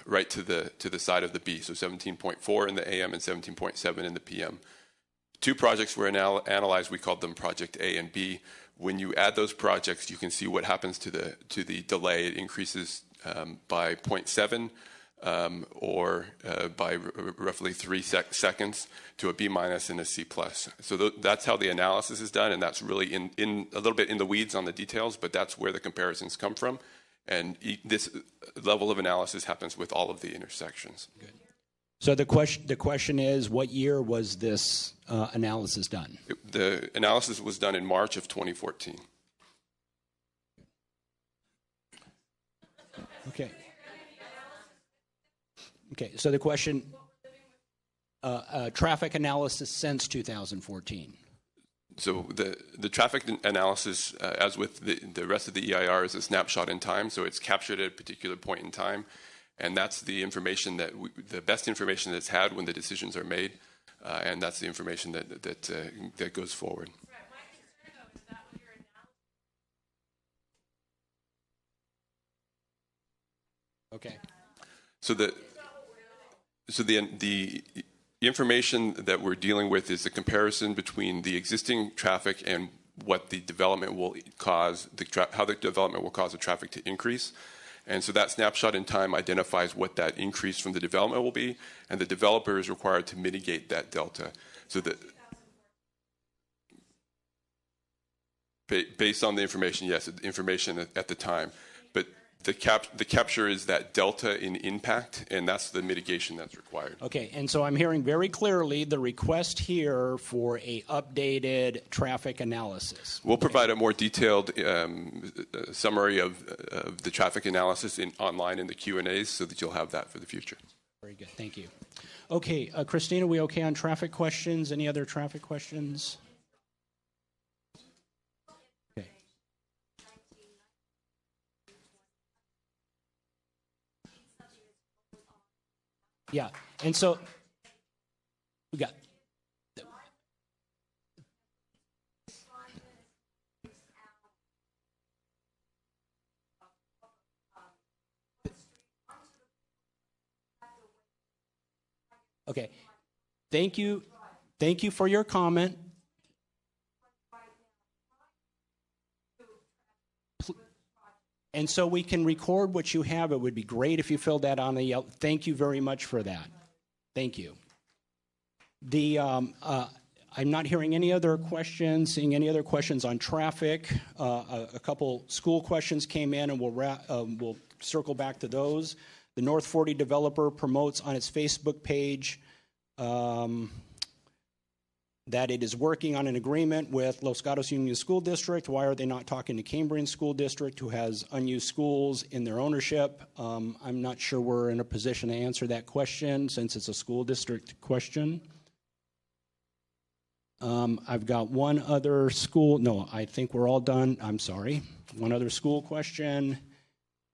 [SPEAKER 5] right to the side of the B. So 17.4 in the AM and 17.7 in the PM. 2 projects were analyzed. We called them Project A and B. When you add those projects, you can see what happens to the delay. It increases by 0.7 or by roughly 3 seconds to a B- and a C+. So that's how the analysis is done, and that's really in a little bit in the weeds on the details, but that's where the comparisons come from. And this level of analysis happens with all of the intersections.
[SPEAKER 1] Good. So the question is, what year was this analysis done?
[SPEAKER 5] The analysis was done in March of 2014.
[SPEAKER 1] Okay. Okay, so the question, traffic analysis since 2014.
[SPEAKER 5] So the traffic analysis, as with the rest of the EIR, is a snapshot in time. So it's captured at a particular point in time, and that's the information the best information that's had when the decisions are made, and that's the information that goes forward.
[SPEAKER 1] Okay.
[SPEAKER 5] So the information that we're dealing with is the comparison between the existing traffic and what the development will cause, how the development will cause the traffic to increase. And so that snapshot in time identifies what that increase from the development will be, and the developer is required to mitigate that delta. So that, based on the information, yes, the information at the time. But the capture is that delta in impact, and that's the mitigation that's required.
[SPEAKER 1] Okay, and so I'm hearing very clearly the request here for a updated traffic analysis.
[SPEAKER 5] We'll provide a more detailed summary of the traffic analysis online in the Q&As so that you'll have that for the future.
[SPEAKER 1] Very good, thank you. Okay, Christina, are we okay on traffic questions? Any other traffic questions? Okay. Yeah, and so we got. Okay, thank you for your comment. And so we can record what you have. It would be great if you filled that on the. Thank you very much for that. Thank you. I'm not hearing any other questions. Seeing any other questions on traffic. A couple school questions came in, and we'll circle back to those. The North 40 developer promotes on its Facebook page that it is working on an agreement with Los Gatos Union School District. Why are they not talking to Cambrian School District, who has unused schools in their ownership? I'm not sure we're in a position to answer that question since it's a school district question. I've got one other school. No, I think we're all done. I'm sorry. One other school question.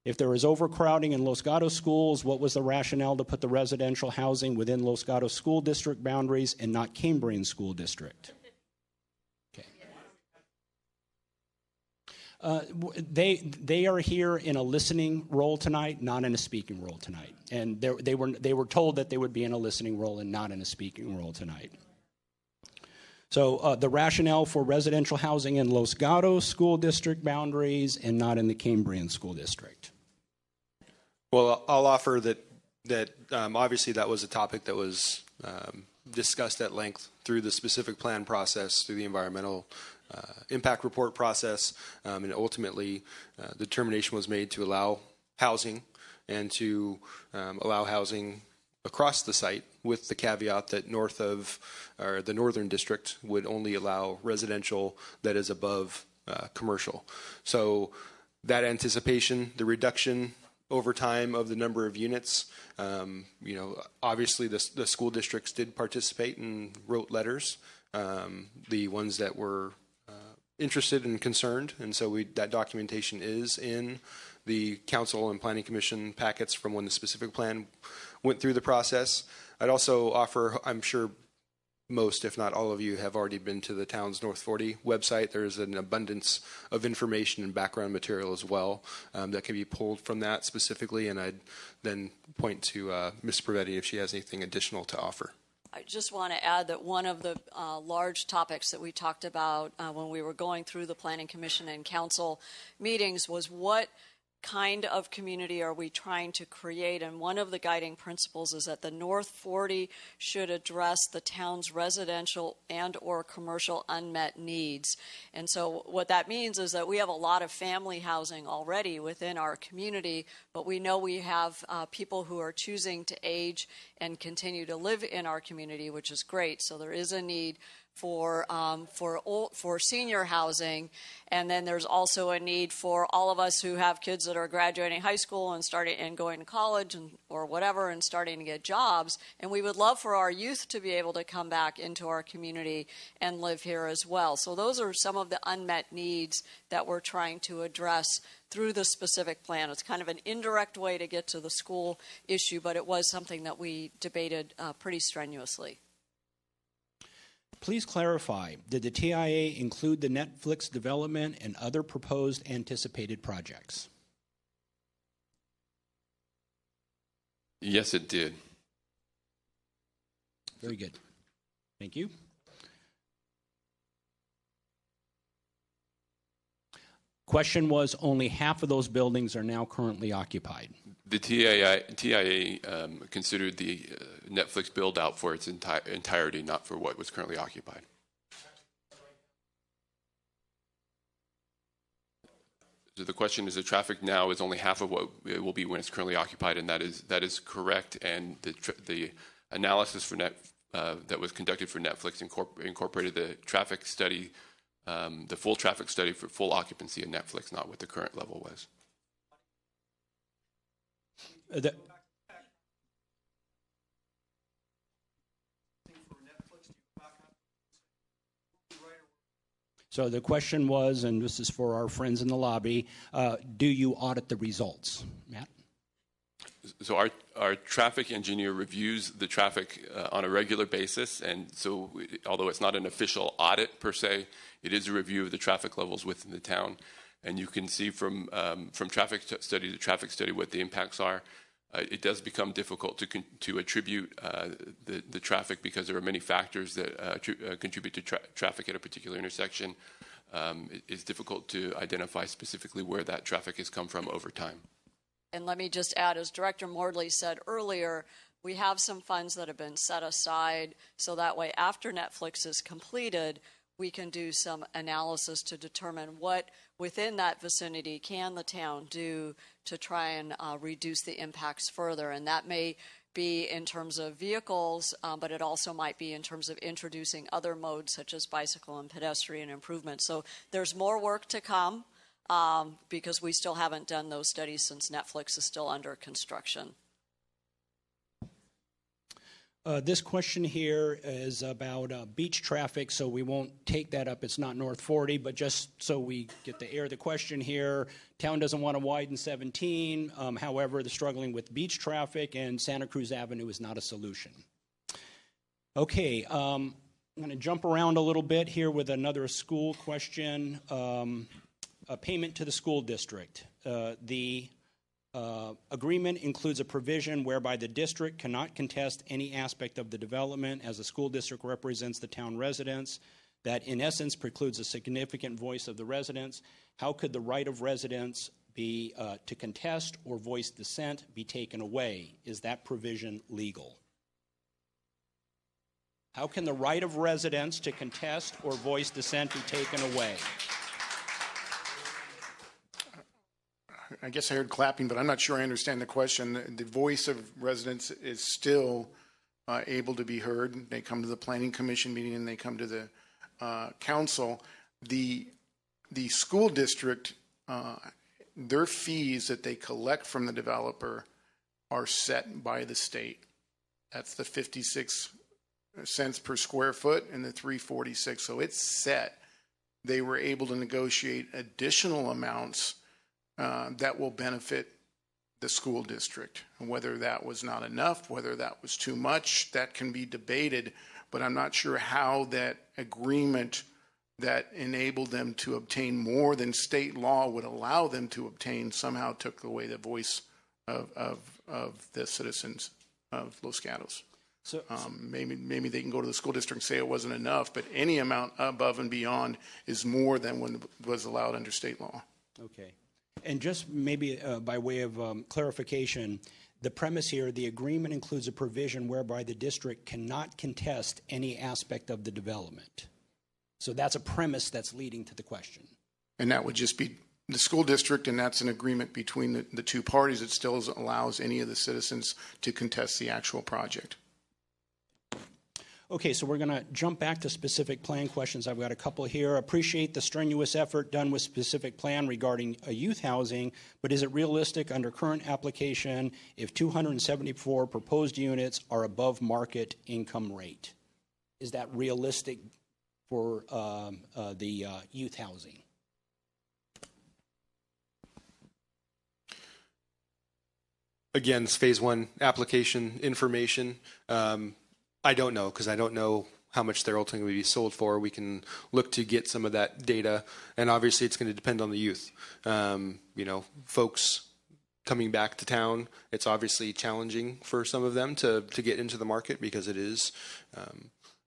[SPEAKER 1] If there is overcrowding in Los Gatos schools, what was the rationale to put the residential housing within Los Gatos School District boundaries and not Cambrian School District? Okay. They are here in a listening role tonight, not in a speaking role tonight. And they were told that they would be in a listening role and not in a speaking role tonight. So the rationale for residential housing in Los Gatos School District boundaries and not in the Cambrian School District.
[SPEAKER 3] Well, I'll offer that obviously that was a topic that was discussed at length through the specific plan process, through the environmental impact report process, and ultimately the determination was made to allow housing and to allow housing across the site, with the caveat that the northern district would only allow residential that is above commercial. So that anticipation, the reduction over time of the number of units, obviously the school districts did participate and wrote letters, the ones that were interested and concerned, and so that documentation is in the council and planning commission packets from when the specific plan went through the process. I'd also offer, I'm sure most, if not all of you, have already been to the town's North 40 website. There's an abundance of information and background material as well that can be pulled from that specifically, and I'd then point to Ms. Pravetti if she has anything additional to offer.
[SPEAKER 2] I just want to add that one of the large topics that we talked about when we were going through the Planning Commission and Council meetings was what kind of community are we trying to create? And one of the guiding principles is that the North 40 should address the town's residential and or commercial unmet needs. And so what that means is that we have a lot of family housing already within our community, but we know we have people who are choosing to age and continue to live in our community, which is great. So there is a need for senior housing, and then there's also a need for all of us who have kids that are graduating high school and starting and going to college or whatever and starting to get jobs, and we would love for our youth to be able to come back into our community and live here as well. So those are some of the unmet needs that we're trying to address through the specific plan. It's kind of an indirect way to get to the school issue, but it was something that we debated pretty strenuously.
[SPEAKER 1] Please clarify, did the TIA include the Netflix development and other proposed anticipated projects?
[SPEAKER 5] Yes, it did.
[SPEAKER 1] Very good. Thank you. Question was, only half of those buildings are now currently occupied.
[SPEAKER 5] The TIA considered the Netflix build-out for its entirety, not for what was currently occupied. So the question is, the traffic now is only half of what it will be when it's currently occupied, and that is correct. And the analysis for that was conducted for Netflix incorporated the traffic study, the full traffic study for full occupancy of Netflix, not what the current level was.
[SPEAKER 1] So the question was, and this is for our friends in the lobby, do you audit the results? Matt?
[SPEAKER 5] So our traffic engineer reviews the traffic on a regular basis, and so although it's not an official audit per se, it is a review of the traffic levels within the town. And you can see from traffic study to traffic study what the impacts are. It does become difficult to attribute the traffic because there are many factors that contribute to traffic at a particular intersection. It's difficult to identify specifically where that traffic has come from over time.
[SPEAKER 2] And let me just add, as Director Mordley said earlier, we have some funds that have been set aside so that way after Netflix is completed, we can do some analysis to determine what within that vicinity can the town do to try and reduce the impacts further. And that may be in terms of vehicles, but it also might be in terms of introducing other modes such as bicycle and pedestrian improvements. So there's more work to come because we still haven't done those studies since Netflix is still under construction.
[SPEAKER 1] This question here is about beach traffic, so we won't take that up. It's not North 40, but just so we get the air of the question here, town doesn't want to widen 17. However, they're struggling with beach traffic, and Santa Cruz Avenue is not a solution. Okay, I'm going to jump around a little bit here with another school question. A payment to the school district. The agreement includes a provision whereby the district cannot contest any aspect of the development as the school district represents the town residents. That, in essence, precludes a significant voice of the residents. How could the right of residents be to contest or voice dissent be taken away? Is that provision legal? How can the right of residents to contest or voice dissent be taken away?
[SPEAKER 4] I guess I heard clapping, but I'm not sure I understand the question. The voice of residents is still able to be heard. They come to the Planning Commission meeting and they come to the council. The school district, their fees that they collect from the developer are set by the state. That's the 56 cents per square foot and the 346. So it's set. They were able to negotiate additional amounts that will benefit the school district. And whether that was not enough, whether that was too much, that can be debated, but I'm not sure how that agreement that enabled them to obtain more than state law would allow them to obtain somehow took away the voice of the citizens of Los Gatos. So maybe they can go to the school district and say it wasn't enough, but any amount above and beyond is more than what was allowed under state law.
[SPEAKER 1] Okay. And just maybe by way of clarification, the premise here, the agreement includes a provision whereby the district cannot contest any aspect of the development. So that's a premise that's leading to the question.
[SPEAKER 4] And that would just be the school district, and that's an agreement between the two parties. It still allows any of the citizens to contest the actual project.
[SPEAKER 1] Okay, so we're going to jump back to specific plan questions. I've got a couple here. Appreciate the strenuous effort done with specific plan regarding youth housing, but is it realistic under current application if 274 proposed units are above market income rate? Is that realistic for the youth housing?
[SPEAKER 3] Again, it's phase one application information. I don't know, because I don't know how much they're ultimately be sold for. We can look to get some of that data, and obviously it's going to depend on the youth. Folks coming back to town, it's obviously challenging for some of them to get into the market because it is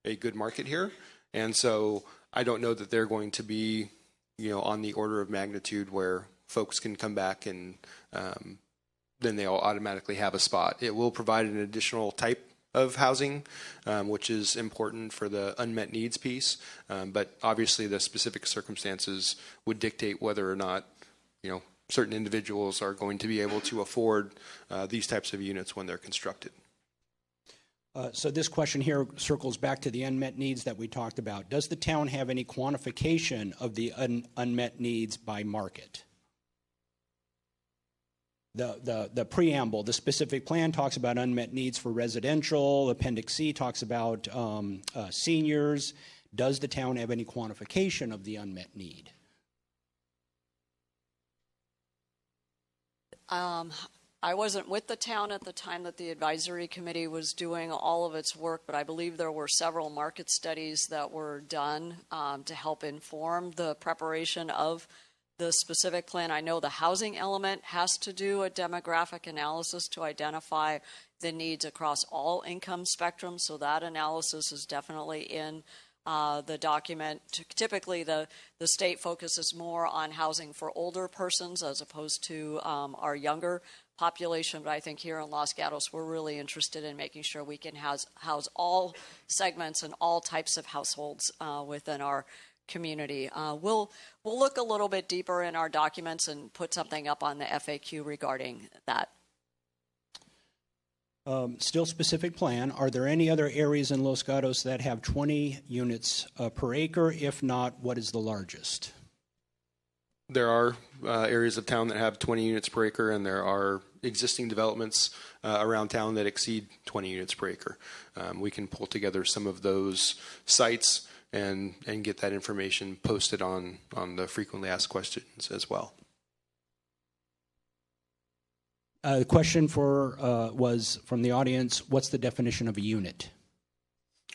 [SPEAKER 3] a good market here. And so I don't know that they're going to be, on the order of magnitude where folks can come back and then they'll automatically have a spot. It will provide an additional type of housing, which is important for the unmet needs piece. But obviously the specific circumstances would dictate whether or not, certain individuals are going to be able to afford these types of units when they're constructed.
[SPEAKER 1] So this question here circles back to the unmet needs that we talked about. Does the town have any quantification of the unmet needs by market? The preamble, the specific plan talks about unmet needs for residential. Appendix C talks about seniors. Does the town have any quantification of the unmet need?
[SPEAKER 2] I wasn't with the town at the time that the advisory committee was doing all of its work, but I believe there were several market studies that were done to help inform the preparation of the specific plan. I know the housing element has to do a demographic analysis to identify the needs across all income spectrums, so that analysis is definitely in the document. Typically, the state focuses more on housing for older persons as opposed to our younger population, but I think here in Los Gatos, we're really interested in making sure we can house all segments and all types of households within our community. We'll look a little bit deeper in our documents and put something up on the FAQ regarding that.
[SPEAKER 1] Still specific plan. Are there any other areas in Los Gatos that have 20 units per acre? If not, what is the largest?
[SPEAKER 3] There are areas of town that have 20 units per acre, and there are existing developments around town that exceed 20 units per acre. We can pull together some of those sites and get that information posted on the frequently asked questions as well.
[SPEAKER 1] The question was from the audience, what's the definition of a unit?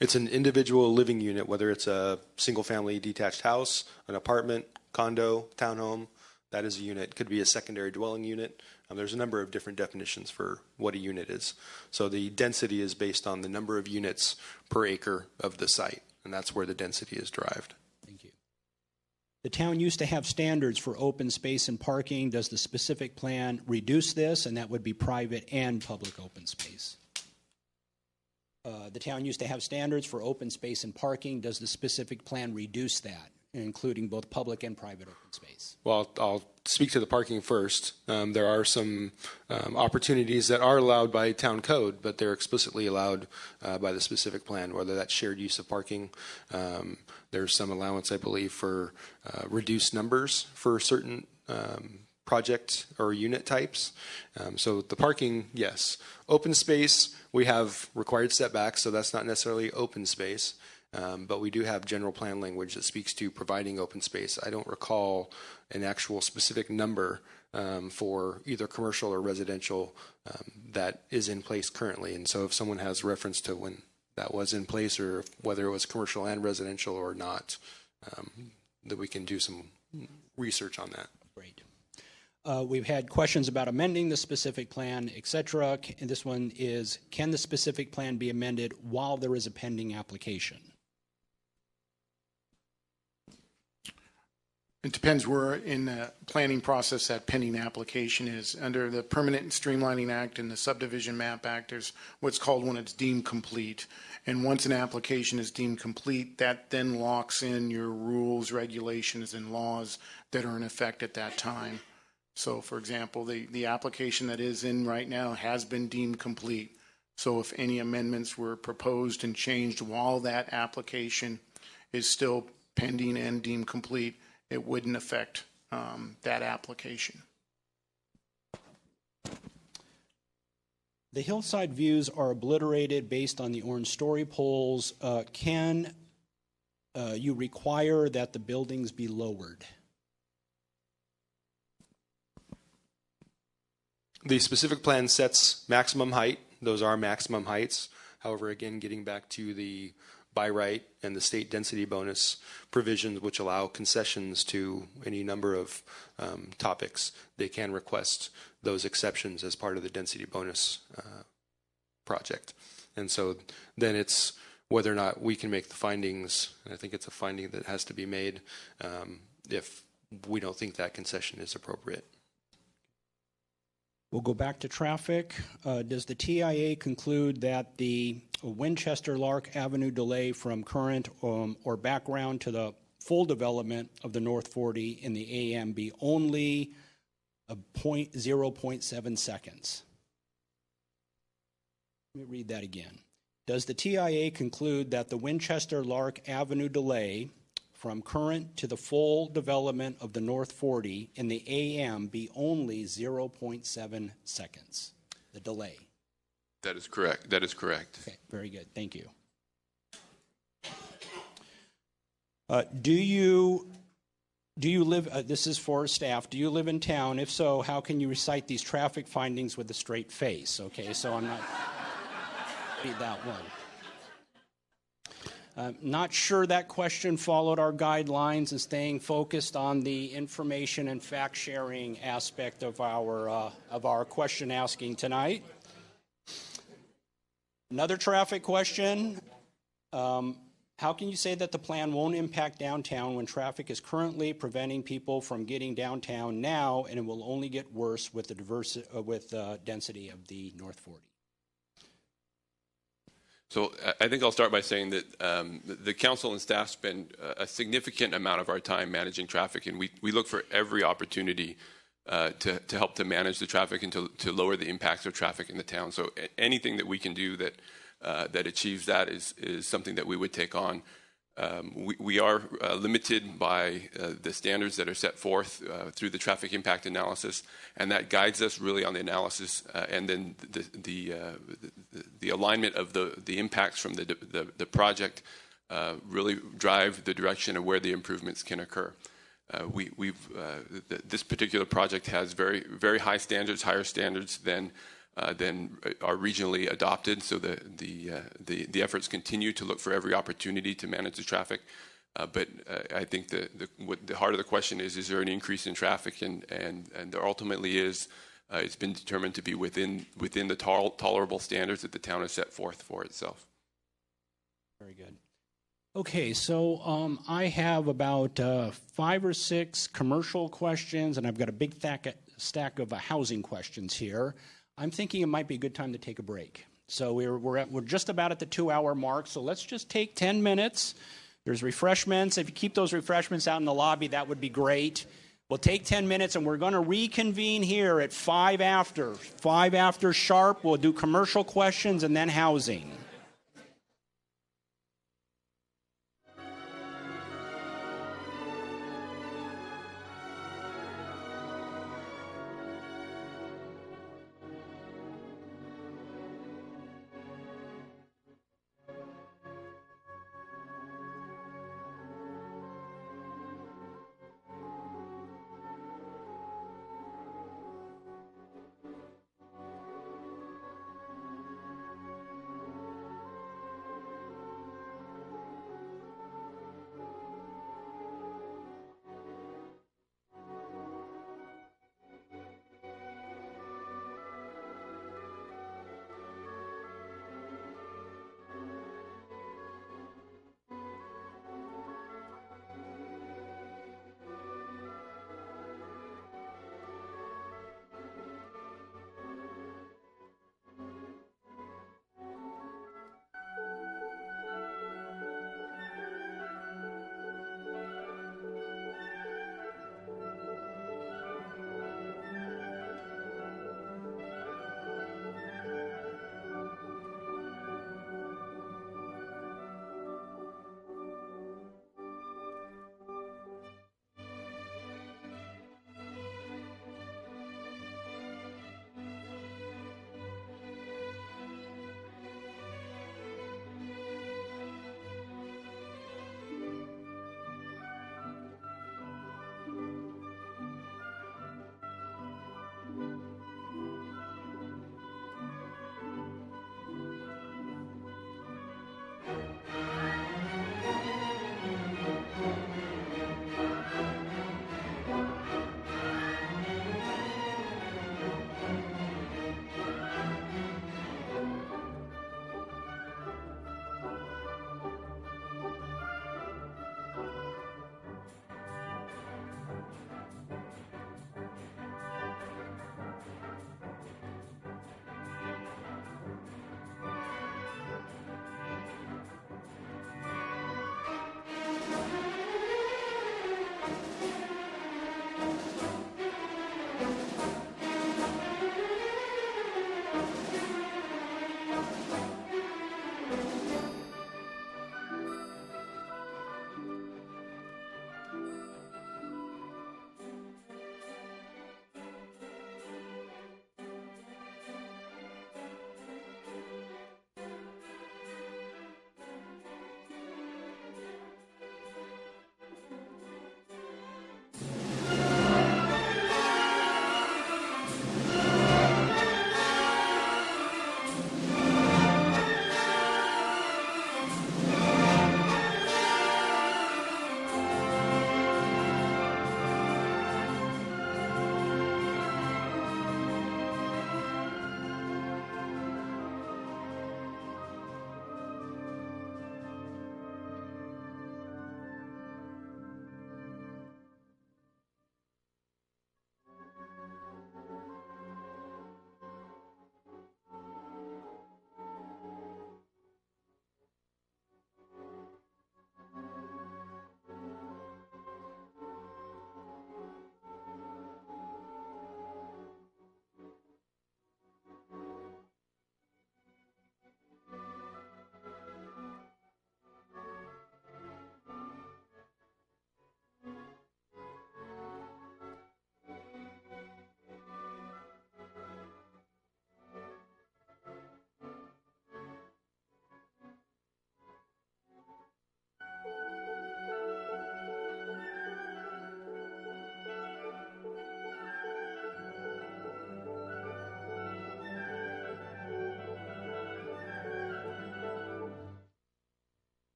[SPEAKER 3] It's an individual living unit, whether it's a single-family detached house, an apartment, condo, townhome. That is a unit. It could be a secondary dwelling unit. There's a number of different definitions for what a unit is. So the density is based on the number of units per acre of the site, and that's where the density is derived.
[SPEAKER 1] Thank you. The town used to have standards for open space and parking. Does the specific plan reduce this? And that would be private and public open space. The town used to have standards for open space and parking. Does the specific plan reduce that? including both public and private open space?
[SPEAKER 3] Well, I'll speak to the parking first. There are some opportunities that are allowed by town code, but they're explicitly allowed by the specific plan, whether that's shared use of parking. There's some allowance, I believe, for reduced numbers for certain project or unit types. So the parking, yes. Open space, we have required setbacks, so that's not necessarily open space. But we do have general plan language that speaks to providing open space. I don't recall an actual specific number for either commercial or residential that is in place currently. And so if someone has reference to when that was in place or whether it was commercial and residential or not, that we can do some research on that.
[SPEAKER 1] Great. We've had questions about amending the specific plan, et cetera. And this one is, can the specific plan be amended while there is a pending application?
[SPEAKER 4] It depends where in the planning process that pending application is. Under the Permanent Streamlining Act and the Subdivision Map Act, there's what's called when it's deemed complete. And once an application is deemed complete, that then locks in your rules, regulations, and laws that are in effect at that time. So, for example, the application that is in right now has been deemed complete. So if any amendments were proposed and changed while that application is still pending and deemed complete, it wouldn't affect that application.
[SPEAKER 1] The hillside views are obliterated based on the orange story poles. Can you require that the buildings be lowered?
[SPEAKER 3] The specific plan sets maximum height. Those are maximum heights. However, again, getting back to the by right and the state density bonus provisions, which allow concessions to any number of topics, they can request those exceptions as part of the density bonus project. And so then it's whether or not we can make the findings, and I think it's a finding that has to be made if we don't think that concession is appropriate.
[SPEAKER 1] We'll go back to traffic. Does the TIA conclude that the Winchester Lark Avenue delay from current or background to the full development of the North 40 in the AM be only 0.7 seconds? Let me read that again. Does the TIA conclude that the Winchester Lark Avenue delay from current to the full development of the North 40 in the AM be only 0.7 seconds, the delay?
[SPEAKER 5] That is correct. That is correct.
[SPEAKER 1] Okay, very good. Thank you. Do you live, this is for staff, do you live in town? If so, how can you recite these traffic findings with a straight face? Okay, so I'm not, read that one. Not sure that question followed our guidelines and staying focused on the information and fact sharing aspect of our question asking tonight. Another traffic question. How can you say that the plan won't impact downtown when traffic is currently preventing people from getting downtown now, and it will only get worse with the density of the North 40?
[SPEAKER 5] So I think I'll start by saying that the council and staff spend a significant amount of our time managing traffic, and we look for every opportunity to help to manage the traffic and to lower the impacts of traffic in the town. So anything that we can do that achieves that is something that we would take on. We are limited by the standards that are set forth through the traffic impact analysis, and that guides us really on the analysis and then the alignment of the impacts from the project really drive the direction of where the improvements can occur. This particular project has very, very high standards, higher standards than are regionally adopted. So the efforts continue to look for every opportunity to manage the traffic. But I think what the heart of the question is there an increase in traffic? And there ultimately is. It's been determined to be within the tolerable standards that the town has set forth for itself.
[SPEAKER 1] Very good. Okay, so I have about 5 or 6 commercial questions, and I've got a big stack of housing questions here. I'm thinking it might be a good time to take a break. So we're just about at the 2-hour mark, so let's just take 10 minutes There's refreshments. If you keep those refreshments out in the lobby, that would be great. We'll take 10 minutes, and we're going to reconvene here at 5 after. 5 after sharp. We'll do commercial questions and then housing.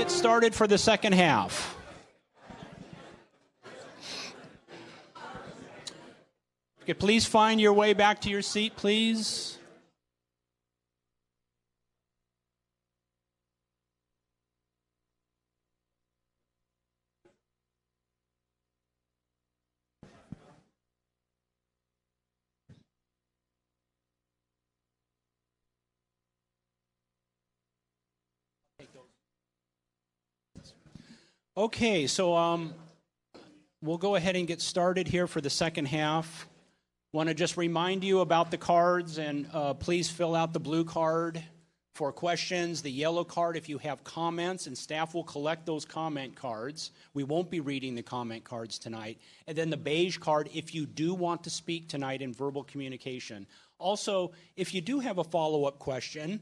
[SPEAKER 1] Get started for the second half. If you could please find your way back to your seat, please. Okay, so we'll go ahead and get started here for the second half. Want to just remind you about the cards, and please fill out the blue card for questions, the yellow card if you have comments, and staff will collect those comment cards. We won't be reading the comment cards tonight. And then the beige card if you do want to speak tonight in verbal communication. Also, if you do have a follow-up question,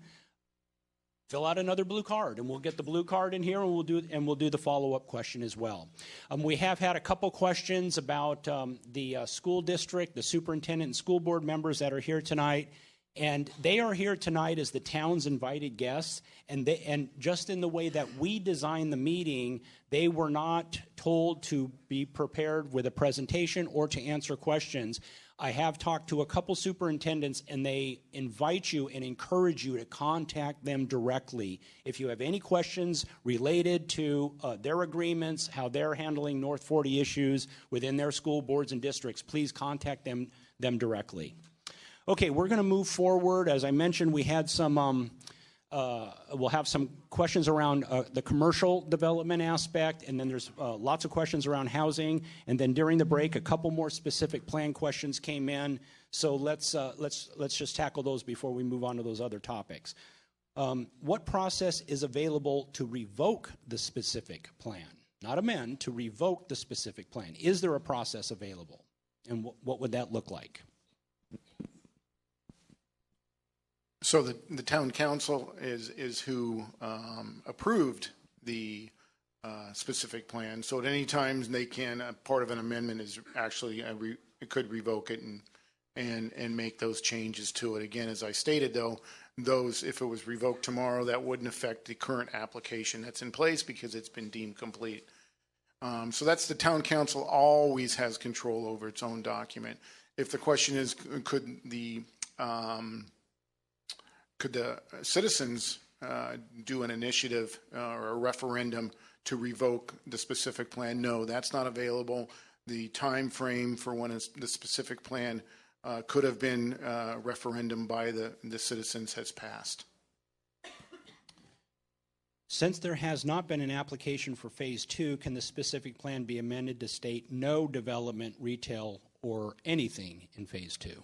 [SPEAKER 1] fill out another blue card, and we'll get the blue card in here, and we'll do the follow-up question as well. We have had a couple questions about the school district, the superintendent, and school board members that are here tonight. And they are here tonight as the town's invited guests, and just in the way that we designed the meeting, they were not told to be prepared with a presentation or to answer questions. I have talked to a couple superintendents, and they invite you and encourage you to contact them directly. If you have any questions related to their agreements, how they're handling North 40 issues within their school boards and districts, please contact them directly. Okay, we're going to move forward. As I mentioned, we had some, we'll have some questions around the commercial development aspect, and then there's lots of questions around housing. And then during the break, a couple more specific plan questions came in. So let's just tackle those before we move on to those other topics. What process is available to revoke the specific plan? Not amend, to revoke the specific plan. Is there a process available? And what would that look like?
[SPEAKER 4] So the town council is who approved the specific plan. So at any time they can, part of an amendment is actually it could revoke it and make those changes to it. Again, as I stated though, those, if it was revoked tomorrow, that wouldn't affect the current application that's in place because it's been deemed complete. So that's the town council always has control over its own document. If the question is, could the citizens do an initiative or a referendum to revoke the specific plan? No, that's not available. The time frame for when the specific plan could have been referendum by the citizens has passed.
[SPEAKER 1] Since there has not been an application for Phase 2, can the specific plan be amended to state no development, retail, or anything in Phase 2?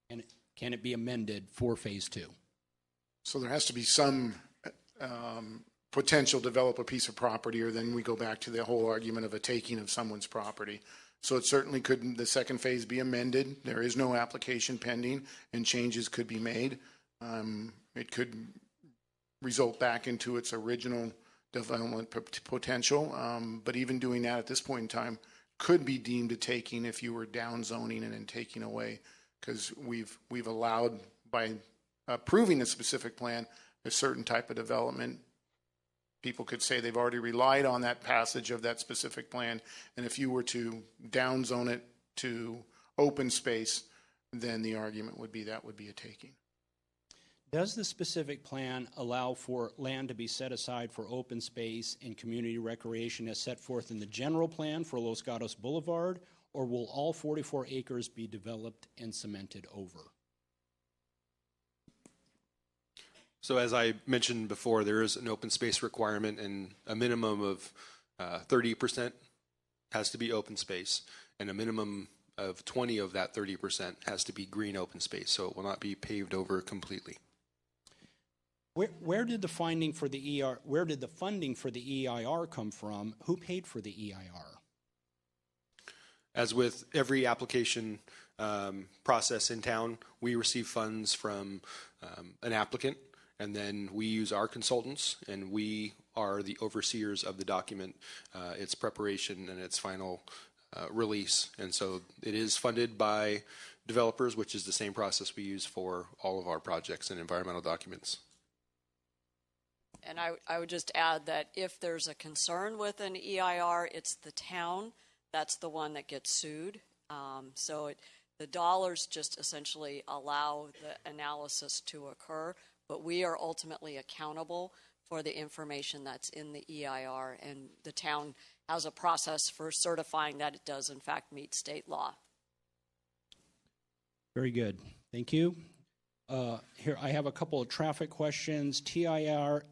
[SPEAKER 1] And can it be amended for Phase 2?
[SPEAKER 4] So there has to be some potential develop a piece of property, or then we go back to the whole argument of a taking of someone's property. So it certainly could, the second phase, be amended. There is no application pending, and changes could be made. It could result back into its original development potential, but even doing that at this point in time could be deemed a taking if you were down zoning and then taking away, because we've allowed, by approving a specific plan, a certain type of development. People could say they've already relied on that passage of that specific plan, and if you were to down zone it to open space, then the argument would be that would be a taking.
[SPEAKER 1] Does the specific plan allow for land to be set aside for open space and community recreation as set forth in the general plan for Los Gatos Boulevard, or will all 44 acres be developed and cemented over?
[SPEAKER 3] So as I mentioned before, there is an open space requirement, and a minimum of 30% has to be open space, and a minimum of 20 of that 30% has to be green open space, so it will not be paved over completely.
[SPEAKER 1] Where did the funding for the EIR come from? Who paid for the EIR?
[SPEAKER 3] As with every application process in town, we receive funds from an applicant, and then we use our consultants, and we are the overseers of the document, its preparation and its final release. And so it is funded by developers, which is the same process we use for all of our projects and environmental documents.
[SPEAKER 2] And I would just add that if there's a concern with an EIR, it's the town that's the one that gets sued. The dollars just essentially allow the analysis to occur, but we are ultimately accountable for the information that's in the EIR, and the town has a process for certifying that it does in fact meet state law.
[SPEAKER 1] Very good. Thank you. Here, I have a couple of traffic questions. TIA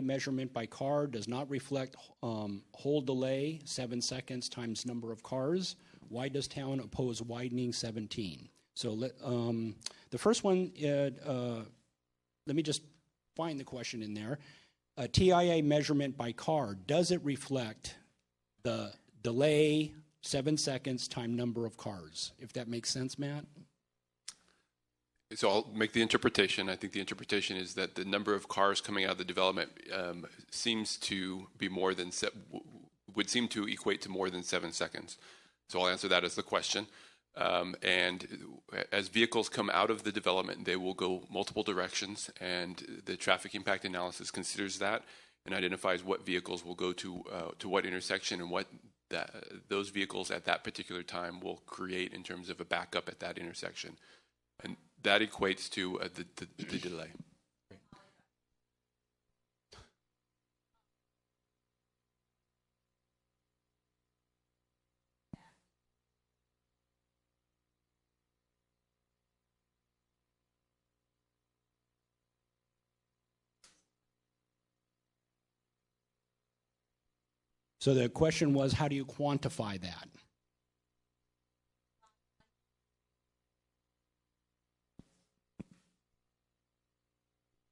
[SPEAKER 1] measurement by car does not reflect hold delay, 7 seconds times number of cars. Why does town oppose widening 17? So the first one, let me just find the question in there. A TIA measurement by car, does it reflect the delay, 7 seconds, time number of cars? If that makes sense, Matt?
[SPEAKER 5] So I'll make the interpretation. I think the interpretation is that the number of cars coming out of the development seems to be more than would seem to equate to more than 7 seconds. So I'll answer that as the question. And as vehicles come out of the development, they will go multiple directions, and the traffic impact analysis considers that and identifies what vehicles will go to what intersection and what those vehicles at that particular time will create in terms of a backup at that intersection. And that equates to the delay.
[SPEAKER 1] So the question was, how do you quantify that?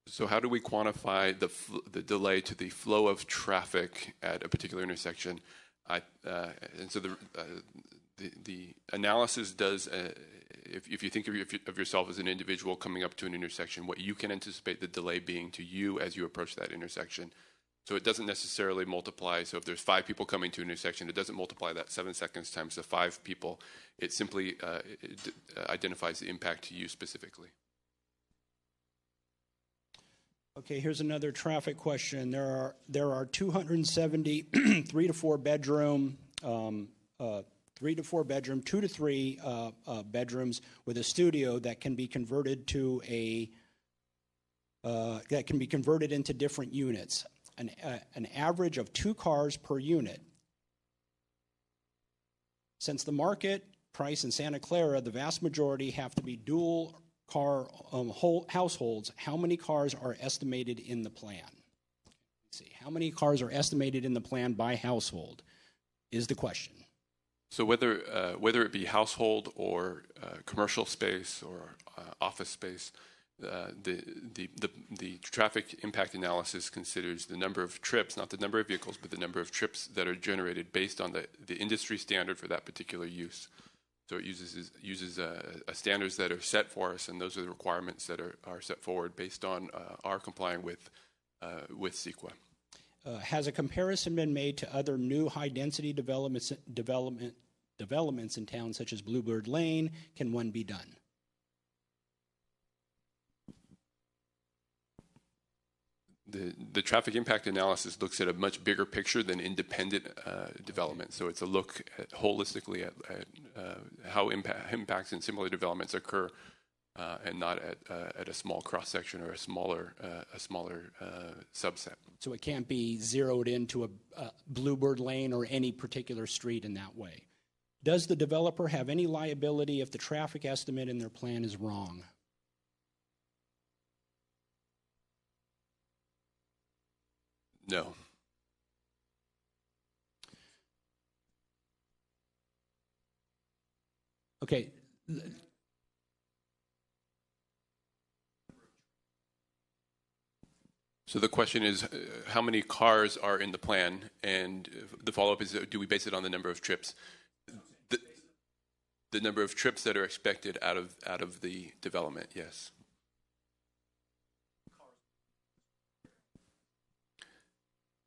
[SPEAKER 5] So how do we quantify the delay to the flow of traffic at a particular intersection? And so the analysis does, if you think of yourself as an individual coming up to an intersection, what you can anticipate the delay being to you as you approach that intersection. So it doesn't necessarily multiply. So if there's 5 people coming to an intersection, it doesn't multiply that 7 seconds times the 5 people. It simply identifies the impact to you specifically.
[SPEAKER 1] Okay, here's another traffic question. There are 270 3 to 4 bedroom, 3 to 4 bedroom, 2 to 3 bedrooms with a studio that can be converted to into different units. An average of 2 cars per unit. Since the market price in Santa Clara, the vast majority have to be dual car households. How many cars are estimated in the plan? Let's see, how many cars are estimated in the plan by household is the question.
[SPEAKER 5] So whether it be household or commercial space or office space, the traffic impact analysis considers the number of trips, not the number of vehicles, but the number of trips that are generated based on the industry standard for that particular use. So it uses standards that are set for us, and those are the requirements that are set forward based on our complying with CEQA.
[SPEAKER 1] Has a comparison been made to other new high-density developments in towns such as Bluebird Lane? Can one be done?
[SPEAKER 5] The traffic impact analysis looks at a much bigger picture than independent development. So it's a look holistically at how impacts in similar developments occur, and not at a small cross section or a smaller subset.
[SPEAKER 1] So it can't be zeroed into a Bluebird Lane or any particular street in that way. Does the developer have any liability if the traffic estimate in their plan is wrong?
[SPEAKER 5] No.
[SPEAKER 1] Okay.
[SPEAKER 5] So the question is, how many cars are in the plan? And the follow-up is, do we base it on the number of trips? The number of trips that are expected out of the development, yes.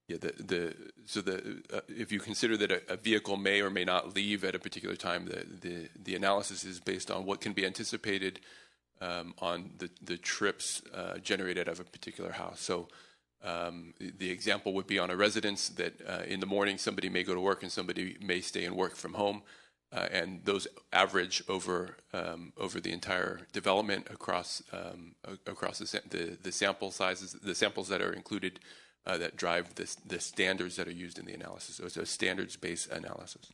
[SPEAKER 5] Yeah, if you consider that a vehicle may or may not leave at a particular time, the analysis is based on what can be anticipated on the trips generated out of a particular house. So the example would be on a residence that in the morning somebody may go to work and somebody may stay and work from home, and those average over the entire development across the sample sizes, the samples that are included. That drive the standards that are used in the analysis. So it's a standards-based analysis.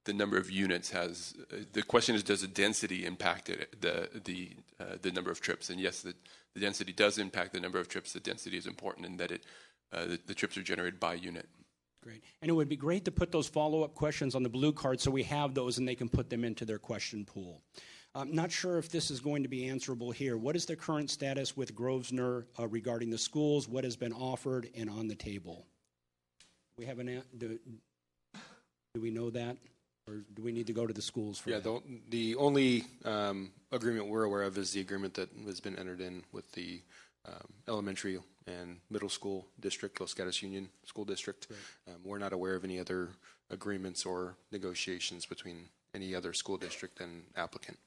[SPEAKER 5] The number of units has, the question is, does the density impact the number of trips? And yes, the density does impact the number of trips. The density is important in that the trips are generated by unit.
[SPEAKER 1] Great. And it would be great to put those follow-up questions on the blue card so we have those and they can put them into their question pool. I'm not sure if this is going to be answerable here. What is the current status with Grosvenor regarding the schools? What has been offered and on the table? We have do we know that? Or do we need to go to the schools for that?
[SPEAKER 3] The only agreement we're aware of is the agreement that has been entered in with the elementary and middle school district, Los Gatos Union School District. Right. We're not aware of any other agreements or negotiations between any other school district and applicant.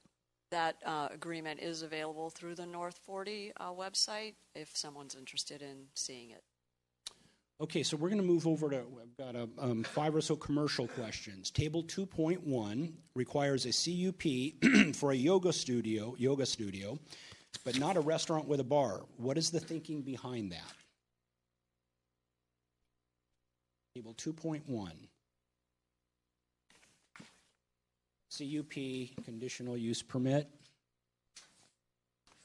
[SPEAKER 2] That agreement is available through the North 40 website if someone's interested in seeing it.
[SPEAKER 1] Okay, so we're going to move over to, we've got 5 or so commercial questions. Table 2.1 requires a CUP for a yoga studio, but not a restaurant with a bar. What is the thinking behind that? Table 2.1. CUP, conditional use permit,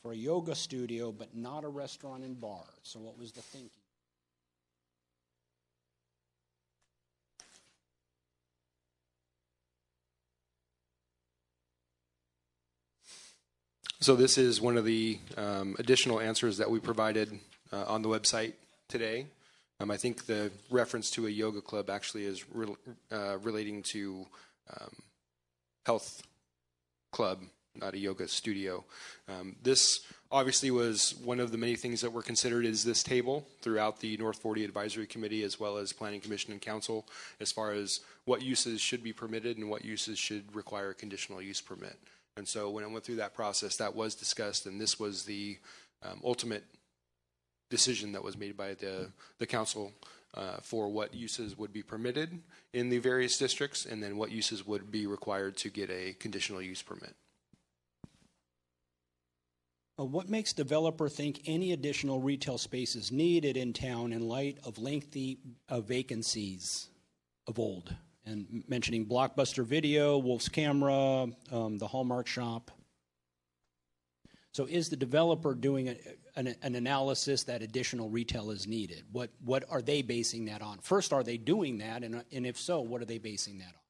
[SPEAKER 1] for a yoga studio, but not a restaurant and bar. So what was the thinking?
[SPEAKER 3] So this is one of the additional answers that we provided on the website today. I think the reference to a yoga club actually is relating to health club, not a yoga studio. This obviously was one of the many things that were considered is this table throughout the North 40 Advisory Committee as well as Planning Commission and Council as far as what uses should be permitted and what uses should require a conditional use permit. And so when I went through that process, that was discussed, and this was the ultimate decision that was made by the council for what uses would be permitted in the various districts and then what uses would be required to get a conditional use permit.
[SPEAKER 1] What makes developer think any additional retail space is needed in town in light of lengthy vacancies of old? And mentioning Blockbuster Video, Wolf's Camera, the Hallmark Shop. So is the developer doing an analysis that additional retail is needed? What are they basing that on? First, are they doing that? And if so, what are they basing that on?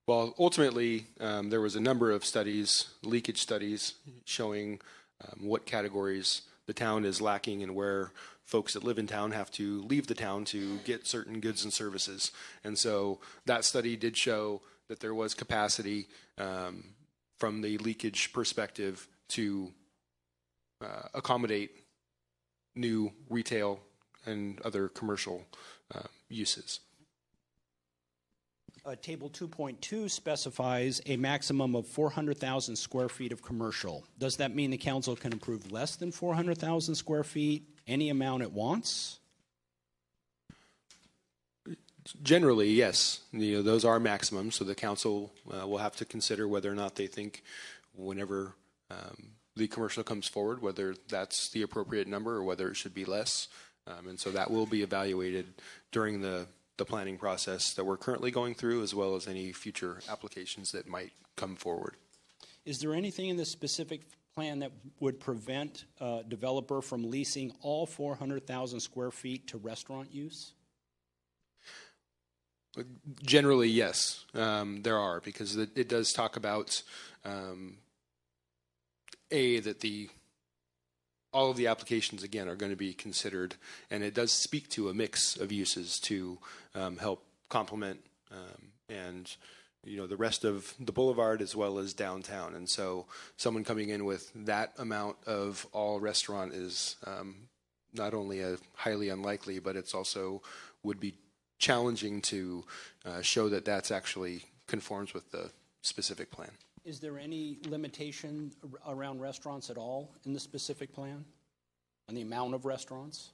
[SPEAKER 3] Well, ultimately, there was a number of studies, leakage studies, showing what categories the town is lacking and where folks that live in town have to leave the town to get certain goods and services. And so that study did show that there was capacity from the leakage perspective to accommodate new retail and other commercial uses.
[SPEAKER 1] Table 2.2 specifies a maximum of 400,000 square feet of commercial. Does that mean the council can approve less than 400,000 square feet, any amount it wants?
[SPEAKER 3] Generally, yes. Those are maximums, so the council will have to consider whether or not they think whenever the commercial comes forward, whether that's the appropriate number or whether it should be less. And so that will be evaluated during the planning process that we're currently going through, as well as any future applications that might come forward.
[SPEAKER 1] Is there anything in the specific plan that would prevent a developer from leasing all 400,000 square feet to restaurant use?
[SPEAKER 3] Generally, yes, there are, because it does talk about that all of the applications, again, are going to be considered, and it does speak to a mix of uses to help complement and the rest of the boulevard as well as downtown. And so someone coming in with that amount of all restaurant is not only a highly unlikely, but it's also would be challenging to show that that's actually conforms with the specific plan.
[SPEAKER 1] Is there any limitation around restaurants at all in the specific plan on the amount of restaurants?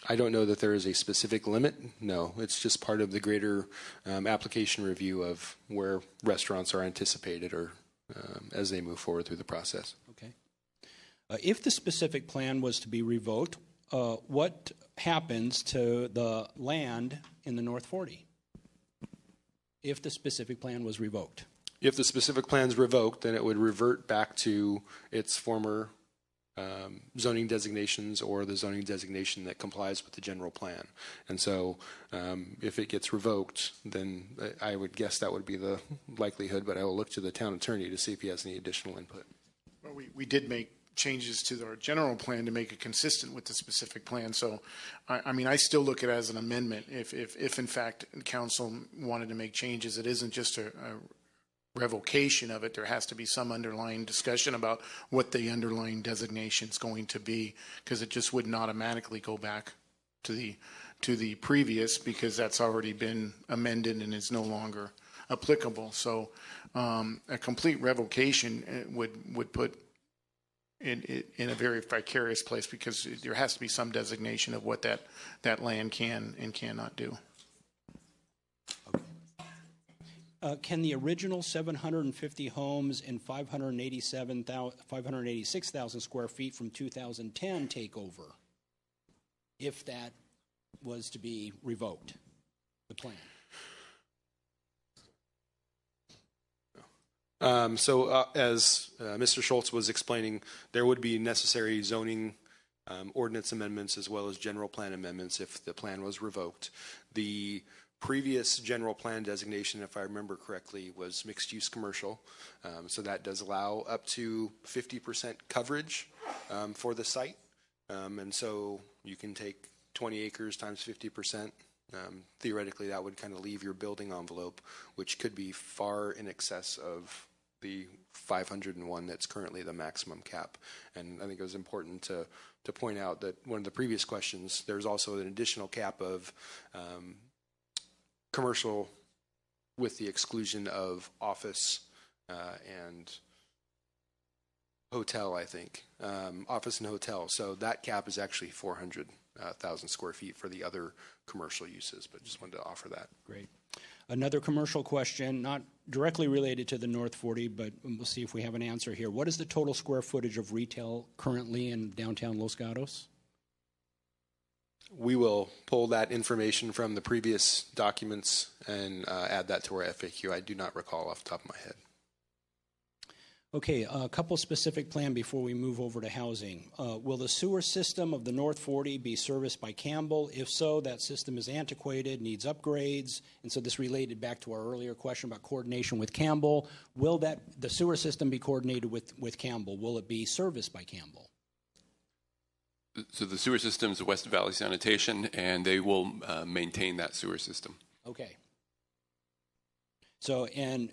[SPEAKER 3] I don't know that there is a specific limit. No, it's just part of the greater application review of where restaurants are anticipated or as they move forward through the process.
[SPEAKER 1] Okay. If the specific plan was to be revoked, what happens to the land in the North 40 if the specific plan was revoked?
[SPEAKER 3] If the specific plan is revoked, then it would revert back to its former zoning designations or the zoning designation that complies with the general plan. And so if it gets revoked, then I would guess that would be the likelihood, but I will look to the town attorney to see if he has any additional input.
[SPEAKER 4] Well, we did make changes to our general plan to make it consistent with the specific plan. So, I mean, I still look at it as an amendment. If in fact council wanted to make changes, it isn't just a revocation of it. There has to be some underlying discussion about what the underlying designation is going to be, because it just wouldn't automatically go back to the previous, because that's already been amended and is no longer applicable. So a complete revocation would put in a very precarious place, because there has to be some designation of what that land can and cannot do.
[SPEAKER 1] Can the original 750 homes and 586,000 square feet from 2010 take over if that was to be revoked, the plan?
[SPEAKER 3] As Mr. Schultz was explaining, there would be necessary zoning ordinance amendments as well as general plan amendments if the plan was revoked. The previous general plan designation, if I remember correctly, was mixed-use commercial. So that does allow up to 50% coverage for the site. And so you can take 20 acres times 50%. Theoretically, that would kind of leave your building envelope, which could be far in excess of the 501 that's currently the maximum cap. And I think it was important to point out that one of the previous questions, there's also an additional cap of commercial with the exclusion of office and hotel, I think. Office and hotel. So that cap is actually 400,000 square feet for the other commercial uses, but just wanted to offer that.
[SPEAKER 1] Great. Another commercial question, not directly related to the North 40, but we'll see if we have an answer here. What is the total square footage of retail currently in downtown Los Gatos?
[SPEAKER 3] We will pull that information from the previous documents and add that to our FAQ. I do not recall off the top of my head.
[SPEAKER 1] Okay, a couple specific plan before we move over to housing. Will the sewer system of the North 40 be serviced by Campbell? If so, that system is antiquated, needs upgrades, and so this related back to our earlier question about coordination with Campbell. Will the sewer system be coordinated with Campbell? Will it be serviced by Campbell?
[SPEAKER 5] So the sewer system is West Valley Sanitation, and they will maintain that sewer system.
[SPEAKER 1] Okay. So, and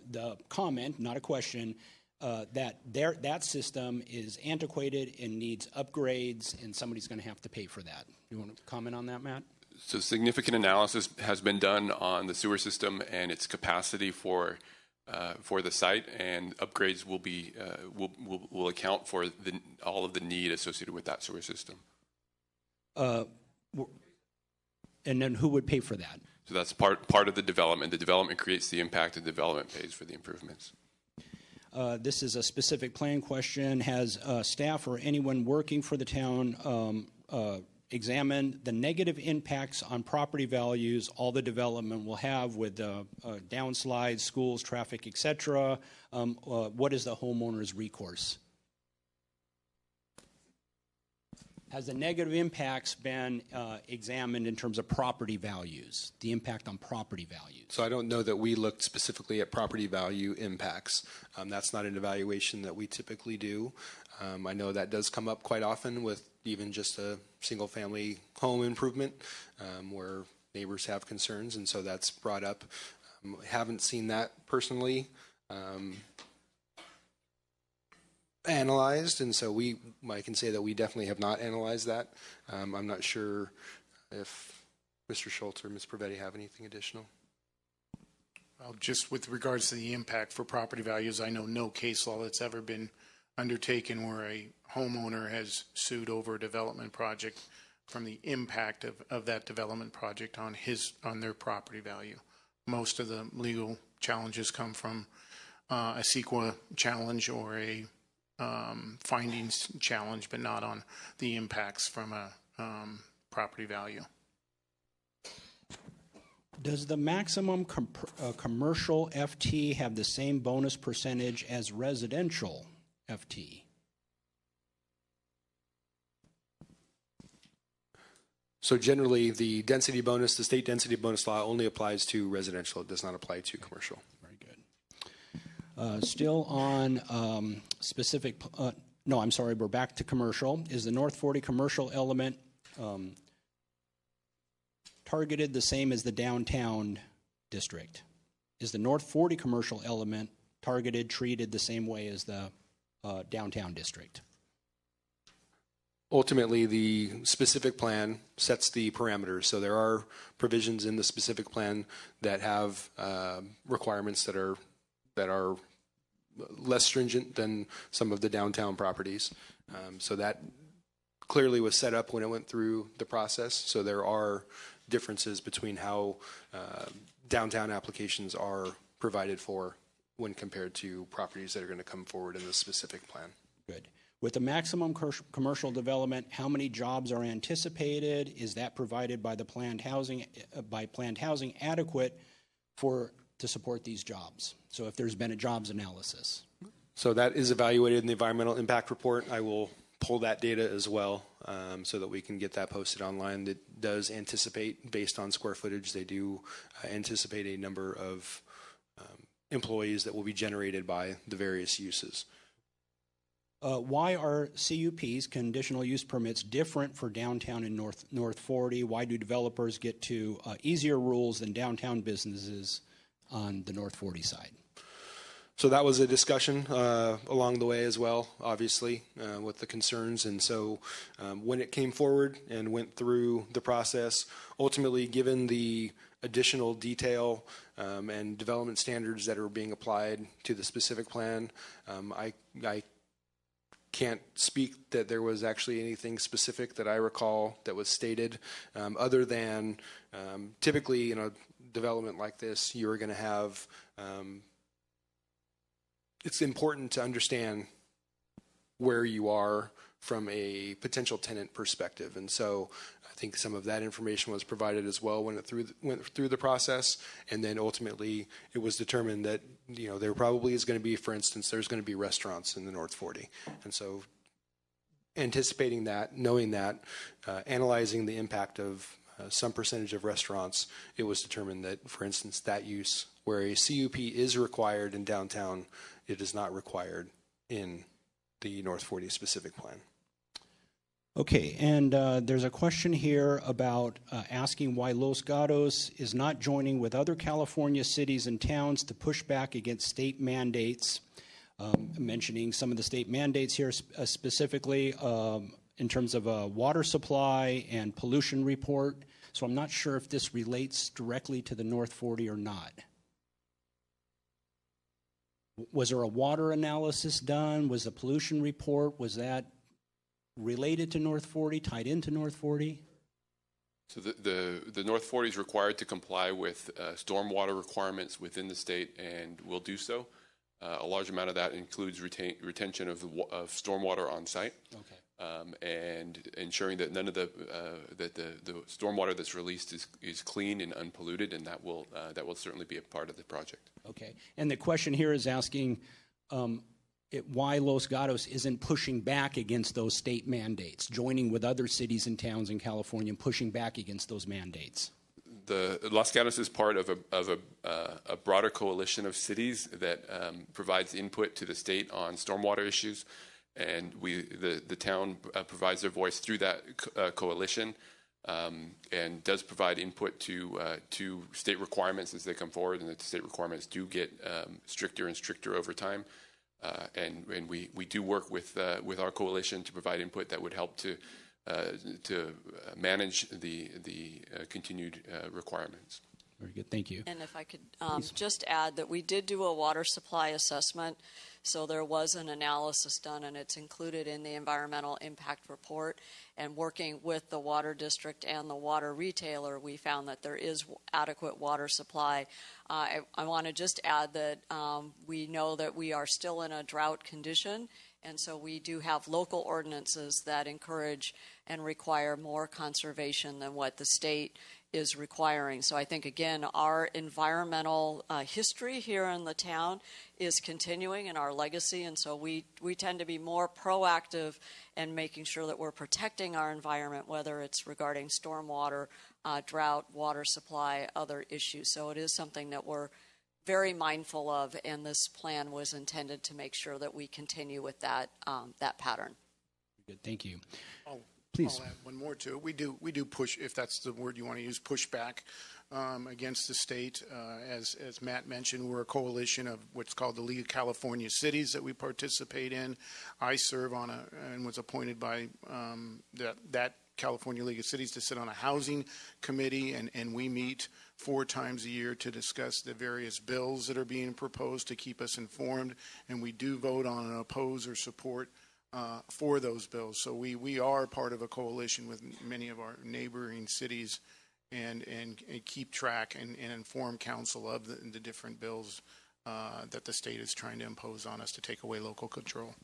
[SPEAKER 1] the comment, not a question, that system is antiquated and needs upgrades, and somebody's going to have to pay for that. You want to comment on that, Matt?
[SPEAKER 5] So significant analysis has been done on the sewer system and its capacity for the site, and upgrades will be will account for all of the need associated with that sewer system.
[SPEAKER 1] And then who would pay for that?
[SPEAKER 5] So that's part of the development. The development creates the impact, and the development pays for the improvements.
[SPEAKER 1] This is a specific plan question. Has staff or anyone working for the town examined the negative impacts on property values all the development will have with downslide, schools, traffic, etc.? What is the homeowner's recourse? Has the negative impacts been examined in terms of property values, the impact on property values?
[SPEAKER 3] So I don't know that we looked specifically at property value impacts. That's not an evaluation that we typically do. I know that does come up quite often with even just a single-family home improvement where neighbors have concerns, and so that's brought up. Haven't seen that personally analyzed, and so I can say that we definitely have not analyzed that. I'm not sure if Mr. Schultz or Ms. Provetti have anything additional.
[SPEAKER 4] Well, just with regards to the impact for property values, I know no case law that's ever been undertaken where a homeowner has sued over a development project from the impact of that development project on their property value. Most of the legal challenges come from a CEQA challenge or a findings challenge, but not on the impacts from a property value.
[SPEAKER 1] Does the maximum commercial FT have the same bonus percentage as residential FT?
[SPEAKER 3] So generally, the density bonus, the state density bonus law only applies to residential. It does not apply to commercial.
[SPEAKER 1] Very good. Still on specific, no, I'm sorry, we're back to commercial. Is the North 40 commercial element targeted the same as the downtown district? Is the North 40 commercial element targeted, treated the same way as the downtown district?
[SPEAKER 3] Ultimately, the specific plan sets the parameters. So there are provisions in the specific plan that have requirements that are less stringent than some of the downtown properties. So that clearly was set up when it went through the process. So there are differences between how downtown applications are provided for when compared to properties that are going to come forward in the specific plan.
[SPEAKER 1] Good. With the maximum commercial development, how many jobs are anticipated? Is that provided by the planned housing adequate to support these jobs? So if there's been a jobs analysis.
[SPEAKER 3] So that is evaluated in the environmental impact report. I will pull that data as well so that we can get that posted online. It does anticipate, based on square footage, they do anticipate a number of employees that will be generated by the various uses.
[SPEAKER 1] Why are CUPs, conditional use permits, different for downtown and North 40? Why do developers get to easier rules than downtown businesses on the North 40 side?
[SPEAKER 3] So that was a discussion along the way as well, obviously, with the concerns. And so when it came forward and went through the process, ultimately, given the additional detail and development standards that are being applied to the specific plan, I can't speak that there was actually anything specific that I recall that was stated, other than typically in a development like this, you're going to have, it's important to understand where you are from a potential tenant perspective. And so I think some of that information was provided as well when it went through the process. And then ultimately it was determined that, there probably is going to be, for instance, there's going to be restaurants in the North 40. And so anticipating that, knowing that, analyzing the impact of some percentage of restaurants, it was determined that, for instance, that use where a CUP is required in downtown, it is not required in the North 40 specific plan.
[SPEAKER 1] Okay, and there's a question here about asking why Los Gatos is not joining with other California cities and towns to push back against state mandates, mentioning some of the state mandates here specifically in terms of a water supply and pollution report. So I'm not sure if this relates directly to the North 40 or not. Was there a water analysis done? Was the pollution report, was that related to North 40, tied into North 40?
[SPEAKER 5] So the North 40 is required to comply with stormwater requirements within the state and will do so. A large amount of that includes retention of stormwater on site.
[SPEAKER 1] Okay.
[SPEAKER 5] And ensuring that none of the stormwater that's released is clean and unpolluted, and that will certainly be a part of the project.
[SPEAKER 1] Okay, and the question here is asking why Los Gatos isn't pushing back against those state mandates, joining with other cities and towns in California and pushing back against those mandates.
[SPEAKER 5] The Los Gatos is part of a broader coalition of cities that provides input to the state on stormwater issues. And the town provides their voice through that coalition and does provide input to state requirements as they come forward, and the state requirements do get stricter and stricter over time. And we do work with our coalition to provide input that would help to manage the continued requirements.
[SPEAKER 1] Very good, thank you.
[SPEAKER 2] And if I could just add that we did do a water supply assessment, so there was an analysis done, and it's included in the environmental impact report. And working with the water district and the water retailer, we found that there is adequate water supply. I want to just add that we know that we are still in a drought condition, and so we do have local ordinances that encourage and require more conservation than what the state is requiring. So I think, again, our environmental history here in the town is continuing in our legacy, and so we tend to be more proactive in making sure that we're protecting our environment, whether it's regarding stormwater, drought, water supply, other issues. So it is something that we're very mindful of, and this plan was intended to make sure that we continue with that pattern.
[SPEAKER 1] Good, thank you.
[SPEAKER 4] Please. I'll add one more to it. We do push, if that's the word you want to use, pushback against the state. As Matt mentioned, we're a coalition of what's called the League of California Cities that we participate in. I serve on and was appointed by that California League of Cities to sit on a housing committee, and we meet 4 times a year to discuss the various bills that are being proposed to keep us informed, and we do vote on and oppose or support for those bills. So we are part of a coalition with many of our neighboring cities and keep track and inform council of the different bills that the state is trying to impose on us to take away local control.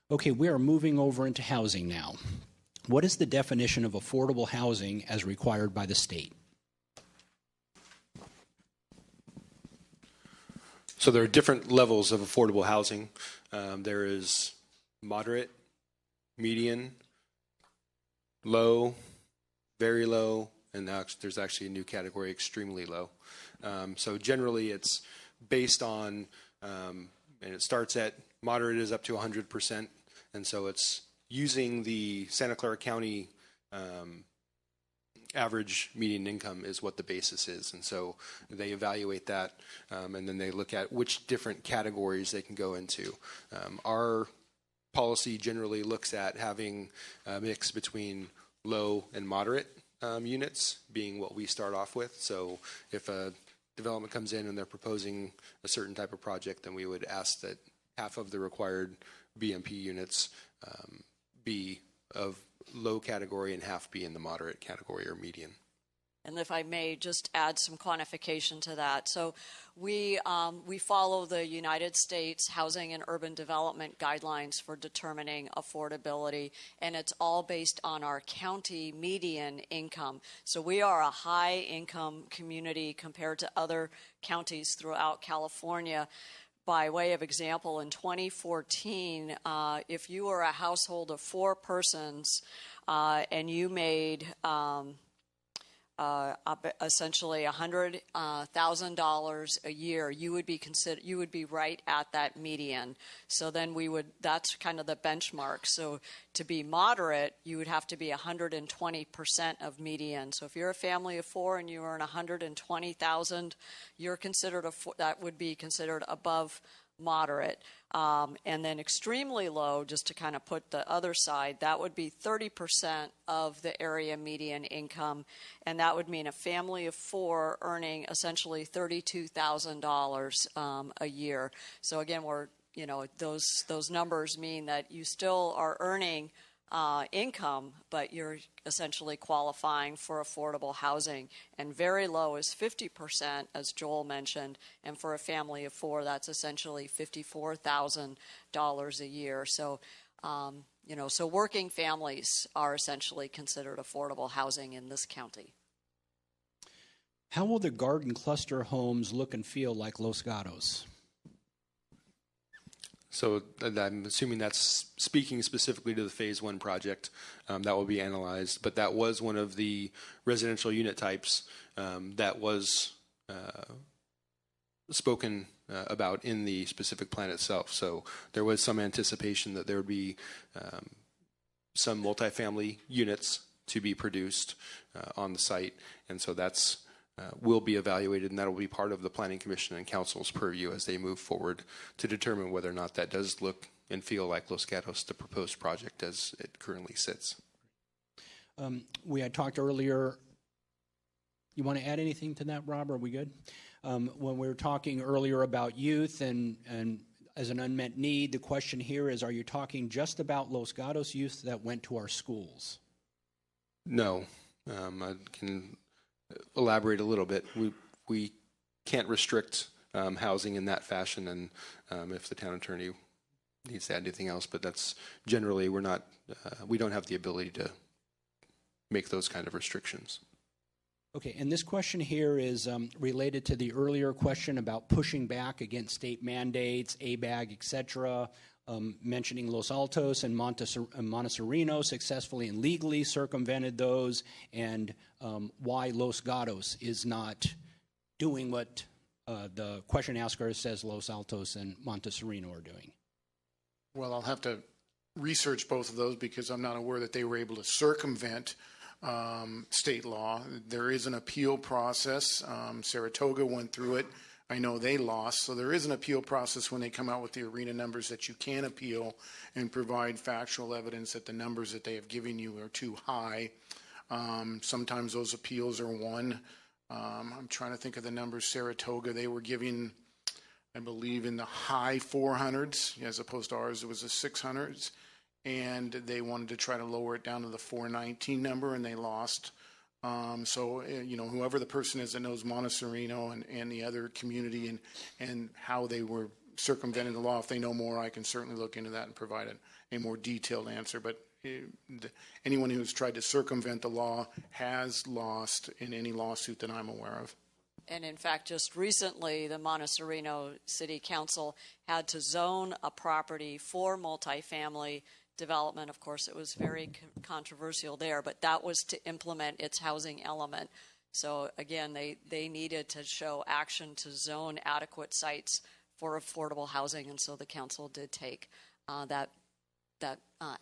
[SPEAKER 1] Okay, we are moving over into housing now. What is the definition of affordable housing as required by the state?
[SPEAKER 3] So there are different levels of affordable housing. There is moderate, median, low, very low, and now there's actually a new category, extremely low. So generally it's based on, and it starts at moderate is up to 100%, and so it's using the Santa Clara County average median income is what the basis is, and so they evaluate that, and then they look at which different categories they can go into. Our policy generally looks at having a mix between low and moderate units being what we start off with. So if a development comes in and they're proposing a certain type of project, then we would ask that half of the required BMP units be of low category and half be in the moderate category or median.
[SPEAKER 2] And if I may just add some quantification to that. So we follow the United States Housing and Urban Development Guidelines for determining affordability, and it's all based on our county median income. So we are a high income community compared to other counties throughout California. By way of example, in 2014, if you were a household of 4 persons and you made essentially $100,000 a year, you would be right at that median. So then that's kind of the benchmark. So to be moderate, you would have to be 120% of median. So if you're a family of 4 and you earn $120,000, that would be considered above moderate. And then extremely low, just to kind of put the other side, that would be 30% of the area median income, and that would mean a family of 4 earning essentially $32,000 a year. So again, those numbers mean that you still are earning income, but you're essentially qualifying for affordable housing. And very low is 50%, as Joel mentioned, and for a family of 4, that's essentially $54,000 a year. So, so working families are essentially considered affordable housing in this county.
[SPEAKER 1] How will the garden cluster homes look and feel like Los Gatos?
[SPEAKER 3] So I'm assuming that's speaking specifically to the Phase 1 project that will be analyzed, but that was one of the residential unit types that was spoken about in the specific plan itself. So there was some anticipation that there would be some multifamily units to be produced on the site, and so that's will be evaluated, and that will be part of the Planning Commission and Council's purview as they move forward to determine whether or not that does look and feel like Los Gatos, the proposed project as it currently sits.
[SPEAKER 1] We had talked earlier. You want to add anything to that, Rob? Are we good? When we were talking earlier about youth and as an unmet need, the question here is, are you talking just about Los Gatos youth that went to our schools?
[SPEAKER 3] No. I can elaborate a little bit. We can't restrict housing in that fashion, and if the town attorney needs to add anything else, but that's generally we don't have the ability to make those kind of restrictions.
[SPEAKER 1] Okay, and this question here is related to the earlier question about pushing back against state mandates, ABAG, et cetera, mentioning Los Altos and Montecito successfully and legally circumvented those, and why Los Gatos is not doing what the question asker says Los Altos and Montecito are doing.
[SPEAKER 4] Well, I'll have to research both of those because I'm not aware that they were able to circumvent state law. There is an appeal process. Saratoga went through it. I know they lost. So there is an appeal process when they come out with the arena numbers that you can appeal and provide factual evidence that the numbers that they have given you are too high. Sometimes those appeals are won. I'm trying to think of the numbers. Saratoga, they were giving, I believe, in the high 400s, as opposed to ours, it was the 600s. And they wanted to try to lower it down to the 419 number, and they lost. So, whoever the person is that knows Montecito and the other community and how they were circumventing the law, if they know more, I can certainly look into that and provide a more detailed answer. But anyone who has tried to circumvent the law has lost in any lawsuit that I'm aware of.
[SPEAKER 2] And in fact, just recently, the Montecito City Council had to zone a property for multifamily development. Of course, it was very controversial there, but that was to implement its housing element. So again, they needed to show action to zone adequate sites for affordable housing, and so the council did take that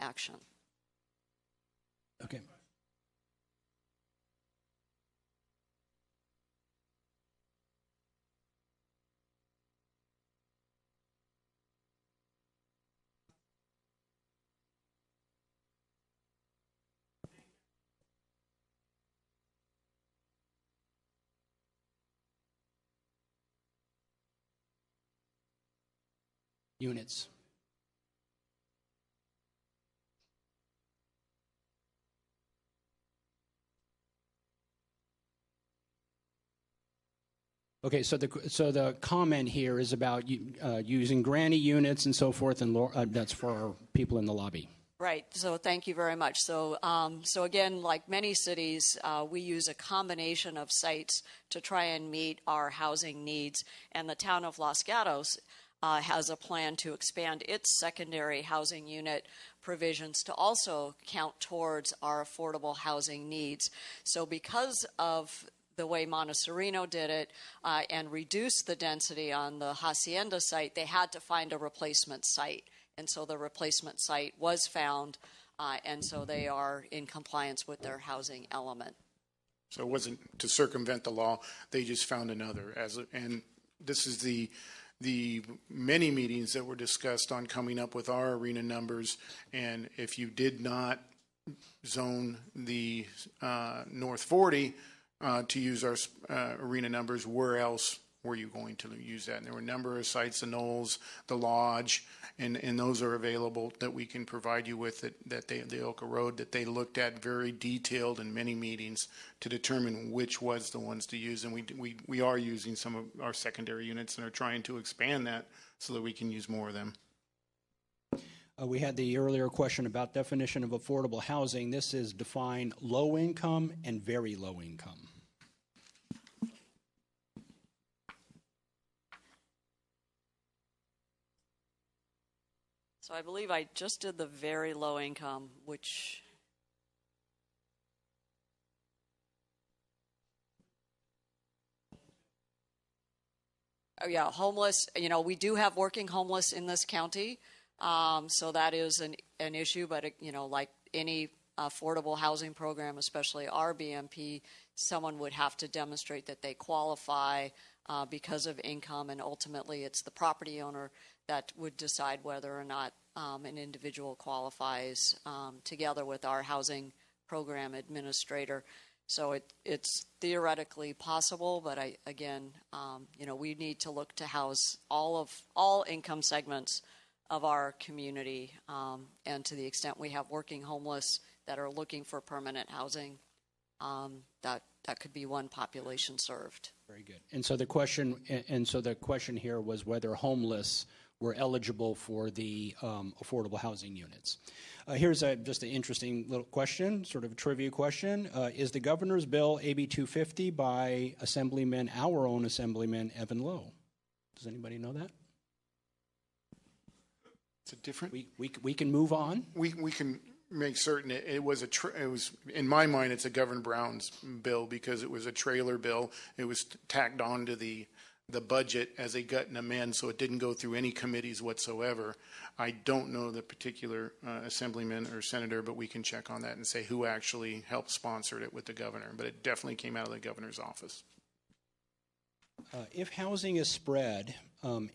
[SPEAKER 2] action.
[SPEAKER 1] Okay. Units. Okay, so the comment here is about using granny units and so forth, and that's for our people in the lobby.
[SPEAKER 2] Right. So thank you very much. So again, like many cities, we use a combination of sites to try and meet our housing needs, and the town of Los Gatos has a plan to expand its secondary housing unit provisions to also count towards our affordable housing needs. So because of the way Montecito did it and reduced the density on the Hacienda site, they had to find a replacement site. And so the replacement site was found, and so they are in compliance with their housing element.
[SPEAKER 4] So it wasn't to circumvent the law, they just found another. And this is the many meetings that were discussed on coming up with our arena numbers, and if you did not zone the North 40 to use our arena numbers, where else were you going to use that? And there were a number of sites, the Knolls, the Lodge, and those are available that we can provide you with the Oka Road, that they looked at very detailed in many meetings to determine which was the ones to use. And we are using some of our secondary units and are trying to expand that so that we can use more of them.
[SPEAKER 1] We had the earlier question about definition of affordable housing. This is define low income and very low income.
[SPEAKER 2] So I believe I just did the very low income, which homeless. We do have working homeless in this county, so that is an issue. But like any affordable housing program, especially our BMP, someone would have to demonstrate that they qualify because of income, and ultimately it's the property owner that would decide whether or not an individual qualifies together with our housing program administrator. So it's theoretically possible, but we need to look to house all income segments of our community, and to the extent we have working homeless that are looking for permanent housing, that could be one population served.
[SPEAKER 1] Very good. And so the question here was whether homeless were eligible for the affordable housing units. Here's just an interesting little question, sort of a trivia question. Is the governor's bill AB 250 by our own Assemblyman Evan Lowe? Does anybody know that?
[SPEAKER 4] It's a different.
[SPEAKER 1] We can move on.
[SPEAKER 4] We can make certain it was in my mind it's a Governor Brown's bill because it was a trailer bill. It was tacked on to the budget as a gut and amend, so it didn't go through any committees whatsoever. I don't know the particular assemblyman or senator, but we can check on that and say who actually helped sponsor it with the governor. But it definitely came out of the governor's office.
[SPEAKER 1] If housing is spread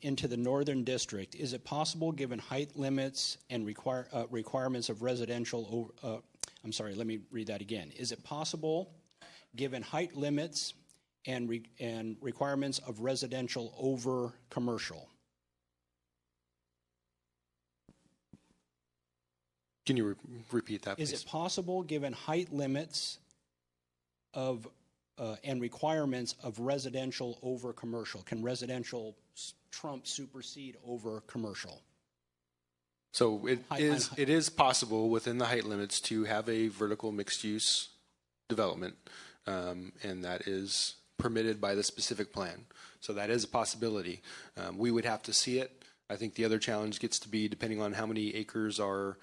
[SPEAKER 1] into the northern district, is it possible, given height limits and requirements of residential? Let me read that again. Is it possible, given height limits and requirements of residential over commercial?
[SPEAKER 3] Can you repeat that, please?
[SPEAKER 1] Is it possible, given height limits of and requirements of residential over commercial? Can residential trump supersede over commercial?
[SPEAKER 3] So it is possible within the height limits to have a vertical mixed-use development, and that is permitted by the specific plan. So that is a possibility. We would have to see it. I think the other challenge gets to be, depending on how many acres are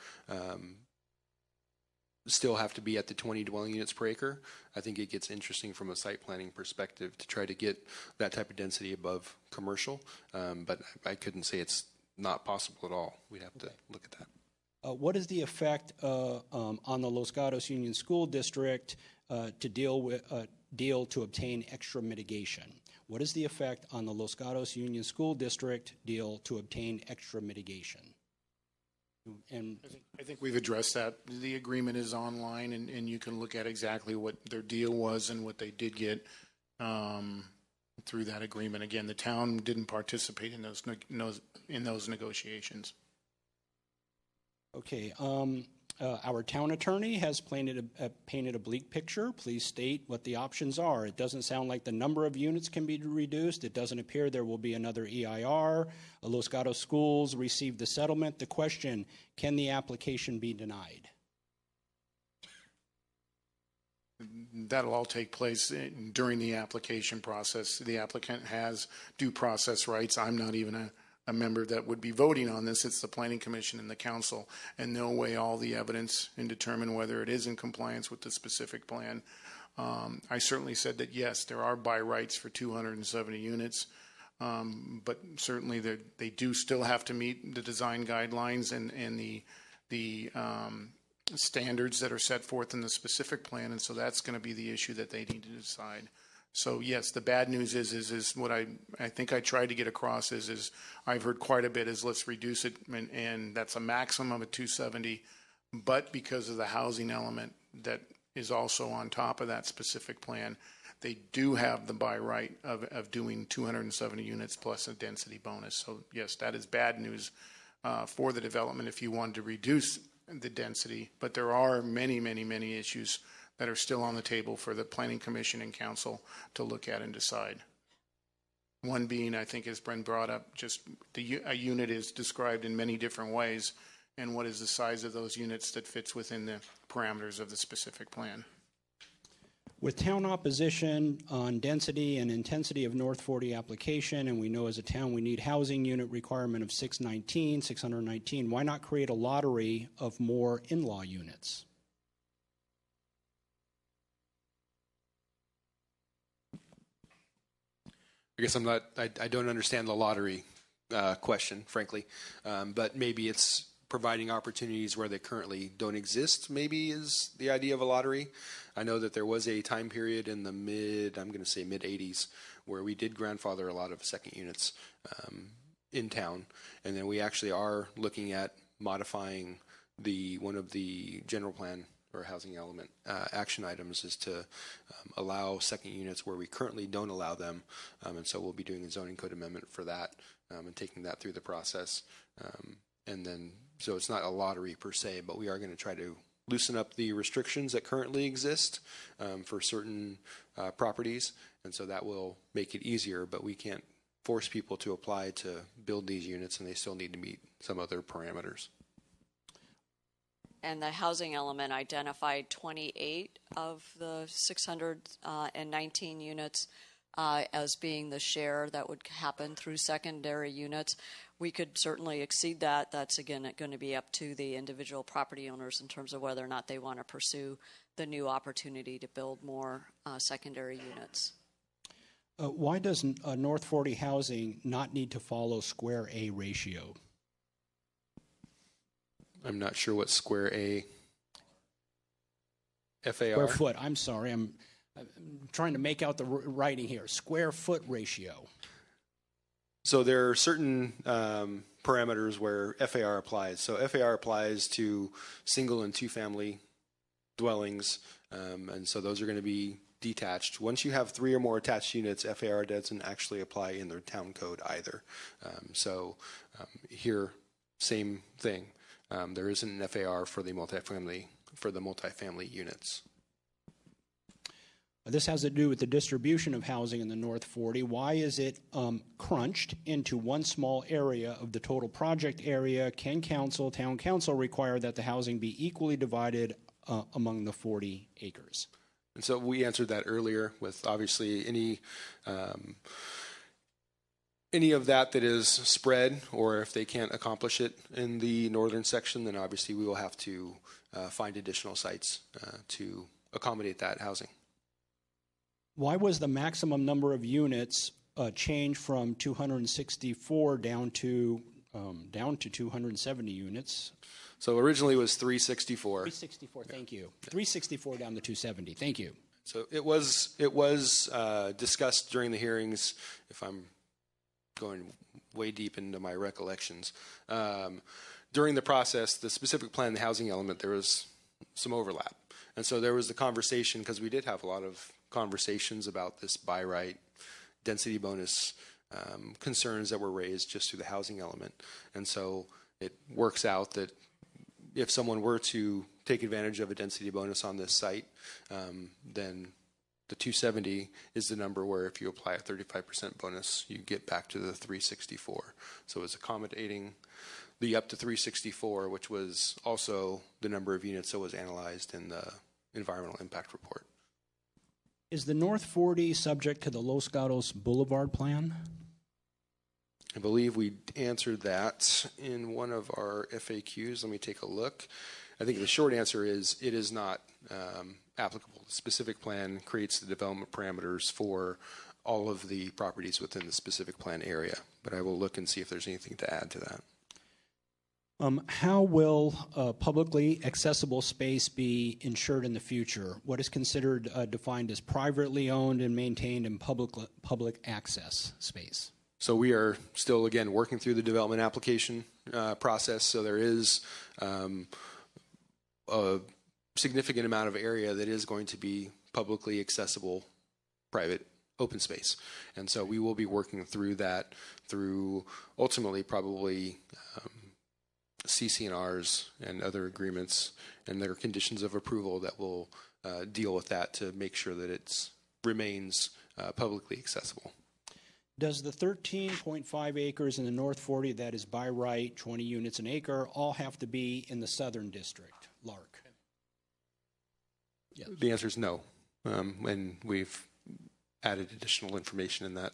[SPEAKER 3] still have to be at the 20 dwelling units per acre. I think it gets interesting from a site planning perspective to try to get that type of density above commercial. But I couldn't say it's not possible at all. We'd have to look at that.
[SPEAKER 1] What is the effect on the Los Gatos Union School District to deal to obtain extra mitigation? What is the effect on the Los Gatos Union School District deal to obtain extra mitigation? And
[SPEAKER 4] I think we've addressed that. The agreement is online, and you can look at exactly what their deal was and what they did get through that agreement. Again, the town didn't participate in those negotiations.
[SPEAKER 1] Okay. Our town attorney has painted a bleak picture. Please state what the options are. It doesn't sound like the number of units can be reduced. It doesn't appear there will be another EIR. Los Gatos Schools received the settlement. The question, can the application be denied?
[SPEAKER 4] That'll all take place during the application process. The applicant has due process rights. I'm not even a member that would be voting on this. It's the Planning Commission and the Council, and they'll weigh all the evidence and determine whether it is in compliance with the specific plan. I certainly said that, yes, there are by rights for 270 units, but certainly they do still have to meet the design guidelines and the standards that are set forth in the specific plan, and so that's going to be the issue that they need to decide. So yes, the bad news is what I think I tried to get across is I've heard quite a bit is let's reduce it, and that's a maximum of 270, but because of the housing element that is also on top of that specific plan, they do have the by right of doing 270 units plus a density bonus. So yes, that is bad news for the development if you wanted to reduce the density, but there are many, many, many issues that are still on the table for the Planning Commission and Council to look at and decide. One being, I think, as Brent brought up, just a unit is described in many different ways, and what is the size of those units that fits within the parameters of the specific plan.
[SPEAKER 1] With town opposition on density and intensity of North 40 application, and we know as a town we need housing unit requirement of 619, why not create a lottery of more in-law units?
[SPEAKER 3] I guess I don't understand the lottery question, frankly, but maybe it's providing opportunities where they currently don't exist, maybe is the idea of a lottery. I know that there was a time period in the mid-80s where we did grandfather a lot of second units in town, and then we actually are looking at modifying one of the general plan or housing element action items is to allow second units where we currently don't allow them, and so we'll be doing a zoning code amendment for that and taking that through the process. And then, so it's not a lottery per se, but we are going to try to loosen up the restrictions that currently exist for certain properties, and so that will make it easier, but we can't force people to apply to build these units, and they still need to meet some other parameters.
[SPEAKER 2] And the housing element identified 28 of the 619 units as being the share that would happen through secondary units. We could certainly exceed that. That's, again, going to be up to the individual property owners in terms of whether or not they want to pursue the new opportunity to build more secondary units.
[SPEAKER 1] Why does North 40 housing not need to follow square A ratio?
[SPEAKER 3] I'm not sure what square A FAR.
[SPEAKER 1] Square foot. I'm sorry. I'm trying to make out the writing here. Square foot ratio.
[SPEAKER 3] So there are certain parameters where FAR applies. So FAR applies to single and two-family dwellings, and so those are going to be detached. Once you have 3 or more attached units, FAR doesn't actually apply in their town code either. Here, same thing. There isn't an FAR for the multifamily units.
[SPEAKER 1] This has to do with the distribution of housing in the North 40. Why is it crunched into one small area of the total project area? Can town council require that the housing be equally divided among the 40 acres?
[SPEAKER 3] And so we answered that earlier with obviously any of that is spread, or if they can't accomplish it in the northern section, then obviously we will have to find additional sites to accommodate that housing.
[SPEAKER 1] Why was the maximum number of units changed from 264 down to 270 units?
[SPEAKER 3] So originally it was 364.
[SPEAKER 1] 364, thank you. 364 down to 270, thank you.
[SPEAKER 3] So it was discussed during the hearings, if I'm going way deep into my recollections. During the process, the specific plan, the housing element, there was some overlap. And so there was the conversation, because we did have a lot of conversations about this by right density bonus concerns that were raised just through the housing element. And so it works out that if someone were to take advantage of a density bonus on this site, then the 270 is the number where if you apply a 35% bonus, you get back to the 364. So it's accommodating the up to 364, which was also the number of units that was analyzed in the environmental impact report.
[SPEAKER 1] Is the North 40 subject to the Los Gatos Boulevard plan?
[SPEAKER 3] I believe we answered that in one of our FAQs. Let me take a look. I think the short answer is it is not applicable. The specific plan creates the development parameters for all of the properties within the specific plan area, but I will look and see if there's anything to add to that.
[SPEAKER 1] How will publicly accessible space be insured in the future? What is considered defined as privately owned and maintained and public access space?
[SPEAKER 3] So we are still, again, working through the development application process. So there is a significant amount of area that is going to be publicly accessible, private, open space. And so we will be working through that through ultimately probably CC&Rs and other agreements and their conditions of approval that will deal with that to make sure that it remains publicly accessible.
[SPEAKER 1] Does the 13.5 acres in the North 40 that is by right, 20 units an acre, all have to be in the Southern District, Lark? Yes.
[SPEAKER 3] The answer is no. And we've added additional information in that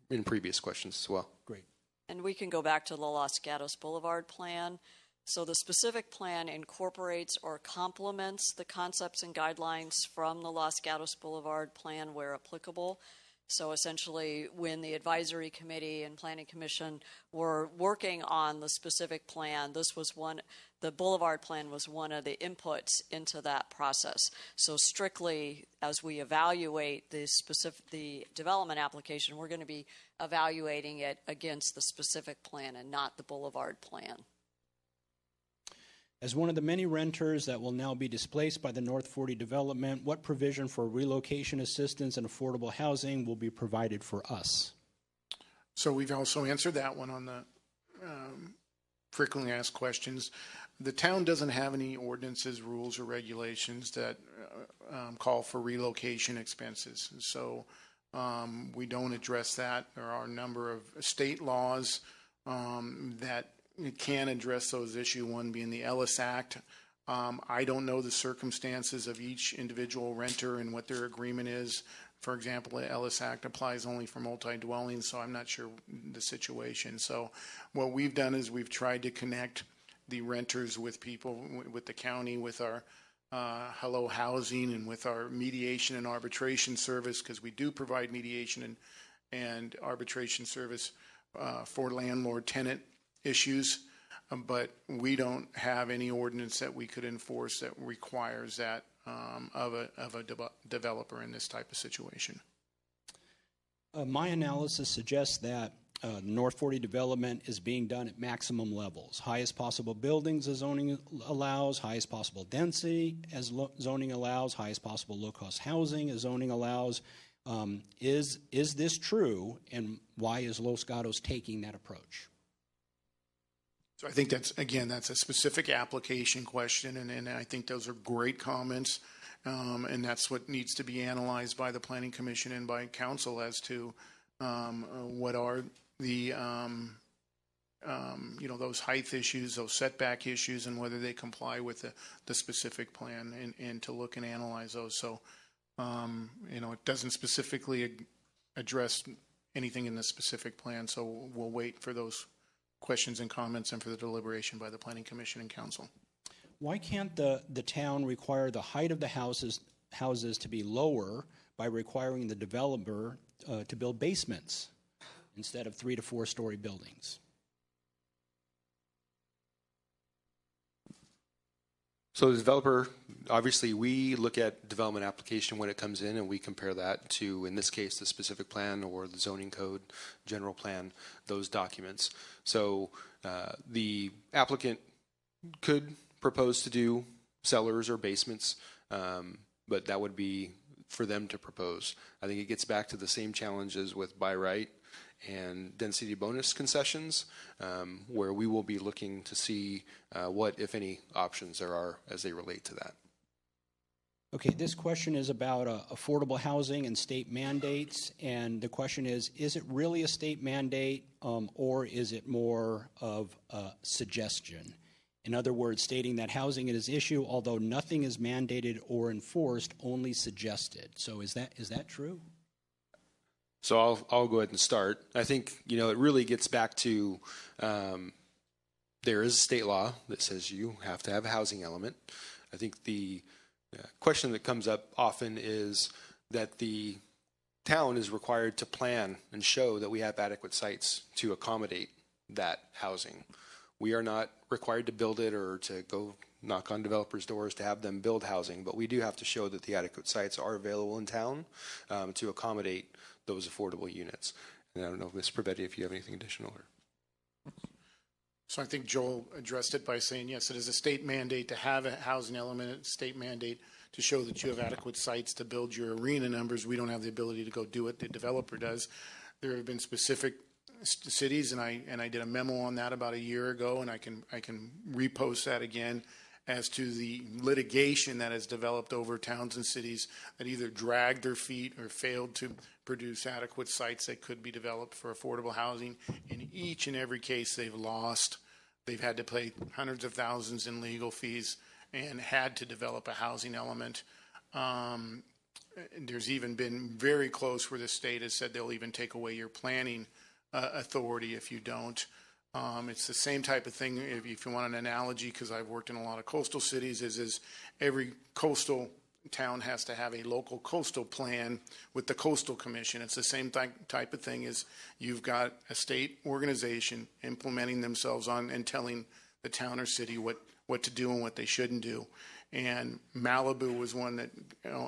[SPEAKER 3] in previous questions as well.
[SPEAKER 1] Great.
[SPEAKER 2] And we can go back to the Los Gatos Boulevard plan. So the specific plan incorporates or complements the concepts and guidelines from the Los Gatos Boulevard plan where applicable. So essentially, when the advisory committee and planning commission were working on the specific plan, the Boulevard plan was one of the inputs into that process. So strictly, as we evaluate the development application, we're going to be evaluating it against the specific plan and not the Boulevard plan.
[SPEAKER 1] As one of the many renters that will now be displaced by the North 40 development, what provision for relocation assistance and affordable housing will be provided for us?
[SPEAKER 4] So we've also answered that one on the frequently asked questions. The town doesn't have any ordinances, rules, or regulations that call for relocation expenses. So We don't address that. There are a number of state laws that can address those issues, one being the Ellis Act. I don't know the circumstances of each individual renter and what their agreement is. For example, the Ellis Act applies only for multi-dwellings, so I'm not sure the situation. So what we've done is we've tried to connect the renters with people, with the county, with our Hello Housing, and with our mediation and arbitration service, because we do provide mediation and arbitration service for landlord-tenant issues. But we don't have any ordinance that we could enforce that requires that of a developer in this type of situation.
[SPEAKER 1] My analysis suggests that North 40 development is being done at maximum levels. Highest possible buildings as zoning allows, highest possible density as zoning allows, highest possible low-cost housing as zoning allows. Is this true, and why is Los Gatos taking that approach?
[SPEAKER 4] So I think that's a specific application question, and I think those are great comments, and that's what needs to be analyzed by the Planning Commission and by Council as to what are the those height issues, those setback issues, and whether they comply with the specific plan, and to look and analyze those. So it doesn't specifically address anything in the specific plan, so we'll wait for those questions and comments and for the deliberation by the Planning Commission and Council.
[SPEAKER 1] Why can't the town require the height of the houses to be lower by requiring the developer to build basements instead of 3 to 4 story buildings?
[SPEAKER 3] So the developer, obviously, we look at development application when it comes in, and we compare that to, in this case, the specific plan or the zoning code, general plan, those documents. So the applicant could propose to do cellars or basements, but that would be for them to propose. I think it gets back to the same challenges with by right and density bonus concessions, where we will be looking to see what, if any, options there are as they relate to that.
[SPEAKER 1] Okay, this question is about affordable housing and state mandates, and the question is it really a state mandate, or is it more of a suggestion? In other words, stating that housing is an issue, although nothing is mandated or enforced, only suggested. So is that true?
[SPEAKER 3] So I'll go ahead and start. I think, it really gets back to there is a state law that says you have to have a housing element. I think the question that comes up often is that the town is required to plan and show that we have adequate sites to accommodate that housing. We are not required to build it or to go knock on developers' doors to have them build housing, but we do have to show that the adequate sites are available in town to accommodate those affordable units. And I don't know, Ms. Privetti, if you have anything additional.
[SPEAKER 4] So I think Joel addressed it by saying, yes, it is a state mandate to have a housing element, a state mandate to show that you have adequate sites to build your arena numbers. We don't have the ability to go do it. The developer does. There have been specific cities, and I did a memo on that about a year ago, and I can repost that again, as to the litigation that has developed over towns and cities that either dragged their feet or failed to produce adequate sites that could be developed for affordable housing. In each and every case, they've lost. They've had to pay hundreds of thousands in legal fees and had to develop a housing element. There's even been very close where the state has said they'll even take away your planning authority if you don't. It's the same type of thing, if you want an analogy, because I've worked in a lot of coastal cities, is every coastal town has to have a local coastal plan with the Coastal Commission. It's the same type of thing as you've got a state organization implementing themselves on and telling the town or city what to do and what they shouldn't do. And Malibu was one that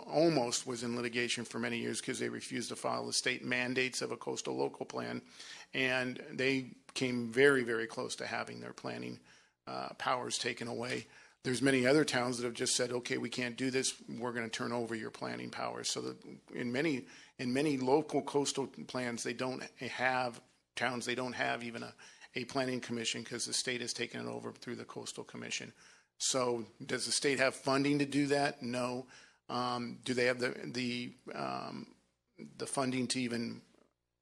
[SPEAKER 4] almost was in litigation for many years because they refused to follow the state mandates of a coastal local plan. And they came very, very close to having their planning powers taken away. There's many other towns that have just said, okay, we can't do this. We're going to turn over your planning powers. So that in many local coastal plans, they don't have towns. They don't have even a planning commission because the state has taken it over through the Coastal Commission. So does the state have funding to do that? No. Do they have the the funding to even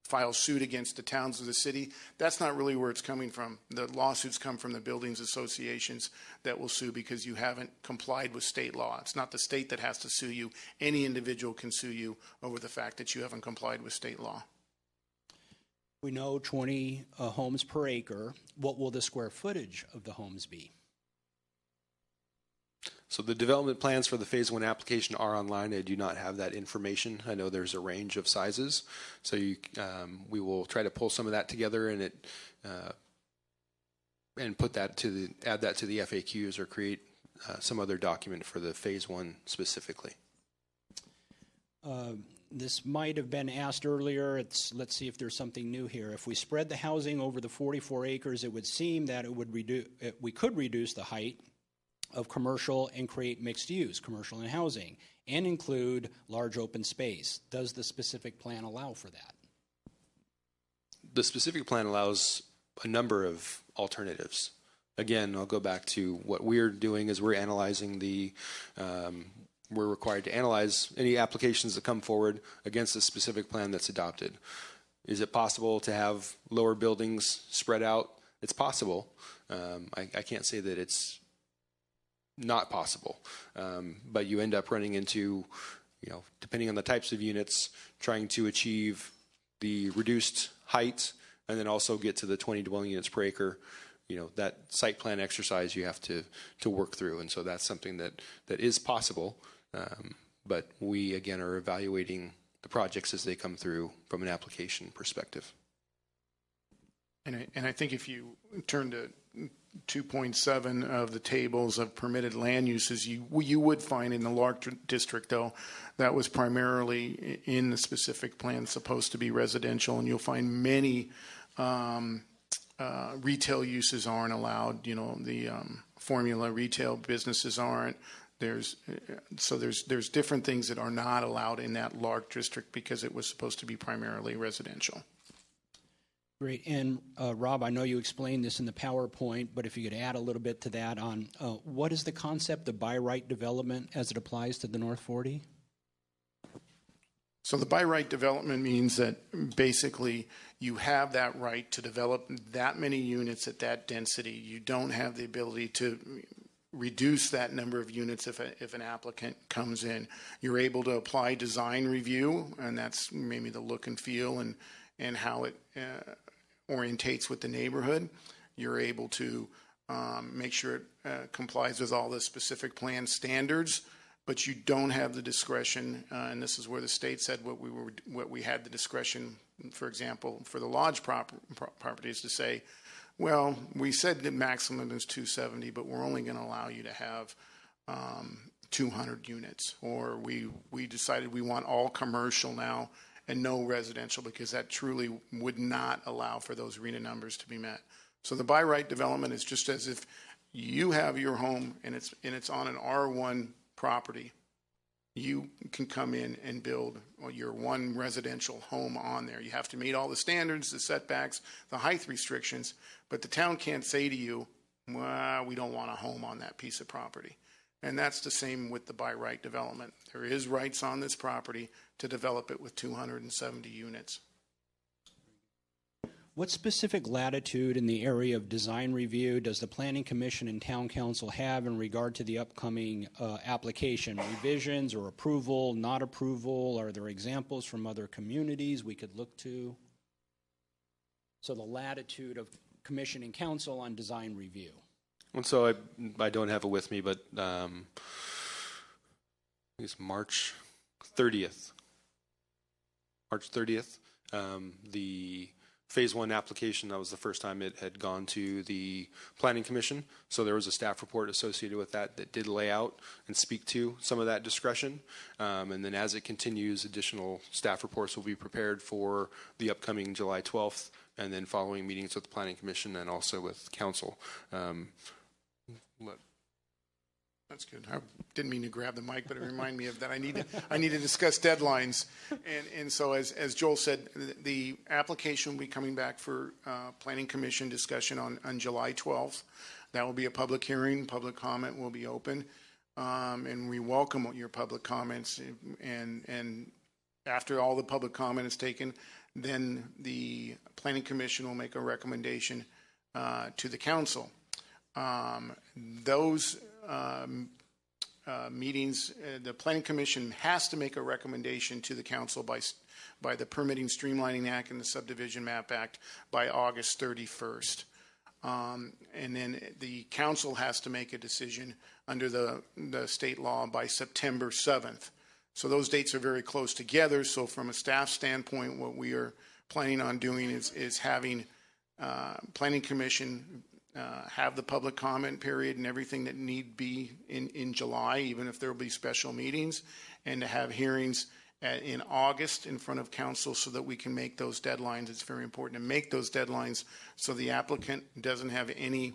[SPEAKER 4] file suit against the towns of the city. That's not really where it's coming from. The lawsuits come from the buildings associations that will sue because you haven't complied with state law. It's not the state that has to sue you. Any individual can sue you over the fact that you haven't complied with state law.
[SPEAKER 1] We know 20 homes per acre. What will the square footage of the homes be?
[SPEAKER 3] So the development plans for the phase 1 application are online. I do not have that information. I know there's a range of sizes, so we will try to pull some of that together and put that add that to the FAQs or create some other document for the phase 1 specifically.
[SPEAKER 1] This might have been asked earlier. Let's see if there's something new here. If we spread the housing over the 44 acres, it would seem that we could reduce the height of commercial and create mixed use, commercial and housing, and include large open space. Does the specific plan allow for that?
[SPEAKER 3] The specific plan allows a number of alternatives. Again, I'll go back to what we're doing is we're analyzing we're required to analyze any applications that come forward against the specific plan that's adopted. Is it possible to have lower buildings spread out? It's possible. I can't say that it's not possible, but you end up running into, depending on the types of units, trying to achieve the reduced height and then also get to the 20 dwelling units per acre. That site plan exercise you have to work through, and so that's something that is possible, but we again are evaluating the projects as they come through from an application perspective.
[SPEAKER 4] And I think if you turn to 2.7 of the tables of permitted land uses, you would find in the Lark District, though, that was primarily in the specific plan supposed to be residential, and you'll find many retail uses aren't allowed. The formula retail businesses aren't. There's different things that are not allowed in that Lark District because it was supposed to be primarily residential.
[SPEAKER 1] Great. And Rob, I know you explained this in the PowerPoint, but if you could add a little bit to that on what is the concept of by right development as it applies to the North 40?
[SPEAKER 4] So the by right development means that basically you have that right to develop that many units at that density. You don't have the ability to reduce that number of units if an applicant comes in. You're able to apply design review, and that's maybe the look and feel and how it orientates with the neighborhood. You're able to make sure it complies with all the specific plan standards, but you don't have the discretion, and this is where the state said what we had the discretion, for example, for the lodge properties to say, well, we said the maximum is 270, but we're only going to allow you to have 200 units, or we decided we want all commercial now and no residential because that truly would not allow for those RHNA numbers to be met. So the by right development is just as if you have your home and it's on an R1 property. You can come in and build your one residential home on there. You have to meet all the standards, the setbacks, the height restrictions, but the town can't say to you, well, we don't want a home on that piece of property. And that's the same with the by right development. There is rights on this property to develop it with 270 units.
[SPEAKER 1] What specific latitude in the area of design review does the Planning Commission and Town Council have in regard to the upcoming application? Revisions or approval, not approval? Are there examples from other communities we could look to? So the latitude of Commission and Council on design review.
[SPEAKER 3] And so I don't have it with me, but I think it's March 30th. March 30th. The Phase 1 application, that was the first time it had gone to the Planning Commission. So there was a staff report associated with that did lay out and speak to some of that discretion. And then as it continues, additional staff reports will be prepared for the upcoming July 12th and then following meetings with the Planning Commission and also with Council.
[SPEAKER 4] That's good. I didn't mean to grab the mic, but it reminded me of that. I need to discuss deadlines. And so as Joel said, the application will be coming back for Planning Commission discussion on July 12th. That will be a public hearing. Public comment will be open. And we welcome your public comments and after all the public comment is taken, then the Planning Commission will make a recommendation to the council. Those meetings, the Planning Commission has to make a recommendation to the council by the Permitting Streamlining Act and the Subdivision Map Act by August 31st. And then the council has to make a decision under the state law by September 7th. So those dates are very close together. So from a staff standpoint, what we are planning on doing is having Planning Commission have the public comment period and everything that need be in July, even if there will be special meetings, and to have hearings in August in front of council so that we can make those deadlines. It's very important to make those deadlines so the applicant doesn't have any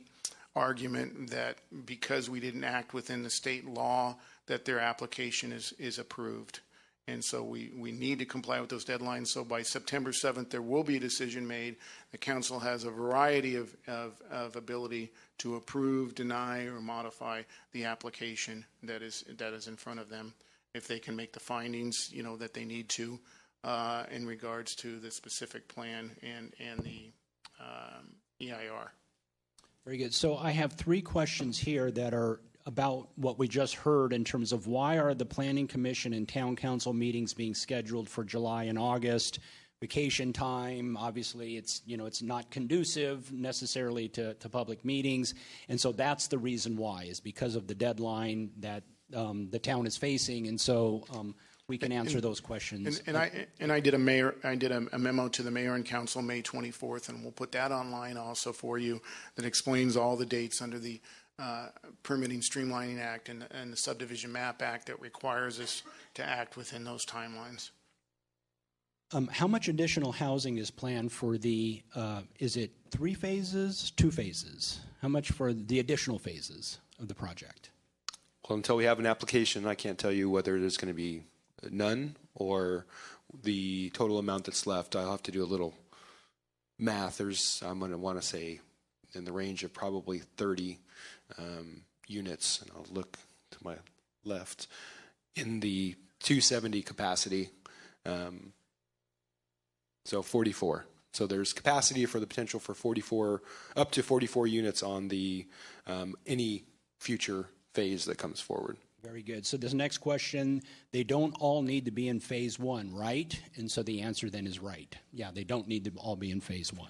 [SPEAKER 4] argument that because we didn't act within the state law that their application is approved. And so we need to comply with those deadlines. So by September 7th, there will be a decision made. The council has a variety of ability to approve, deny, or modify the application that is in front of them if they can make the findings, that they need to in regards to the specific plan and the EIR.
[SPEAKER 1] Very good. So I have 3 questions here that are about what we just heard in terms of why are the Planning Commission and Town Council meetings being scheduled for July and August. Vacation time, obviously it's not conducive necessarily to public meetings, and so that's the reason why, is because of the deadline that the town is facing, and so we can answer those questions.
[SPEAKER 4] And I did a memo to the mayor and council May 24th, and we'll put that online also for you, that explains all the dates under the Permitting Streamlining Act and the Subdivision Map Act that requires us to act within those timelines.
[SPEAKER 1] How much additional housing is planned for the, is it 3 phases, 2 phases? How much for the additional phases of the project?
[SPEAKER 3] Well, until we have an application, I can't tell you whether there's going to be none or the total amount that's left. I'll have to do a little math. I'm going to want to say in the range of probably 30 units, and I'll look to my left, in the 270 capacity. So 44. So there's capacity for the potential for 44, up to 44 units on the any future phase that comes forward.
[SPEAKER 1] Very good. So this next question, they don't all need to be in phase 1, right? And so the answer then is right. Yeah, they don't need to all be in phase 1.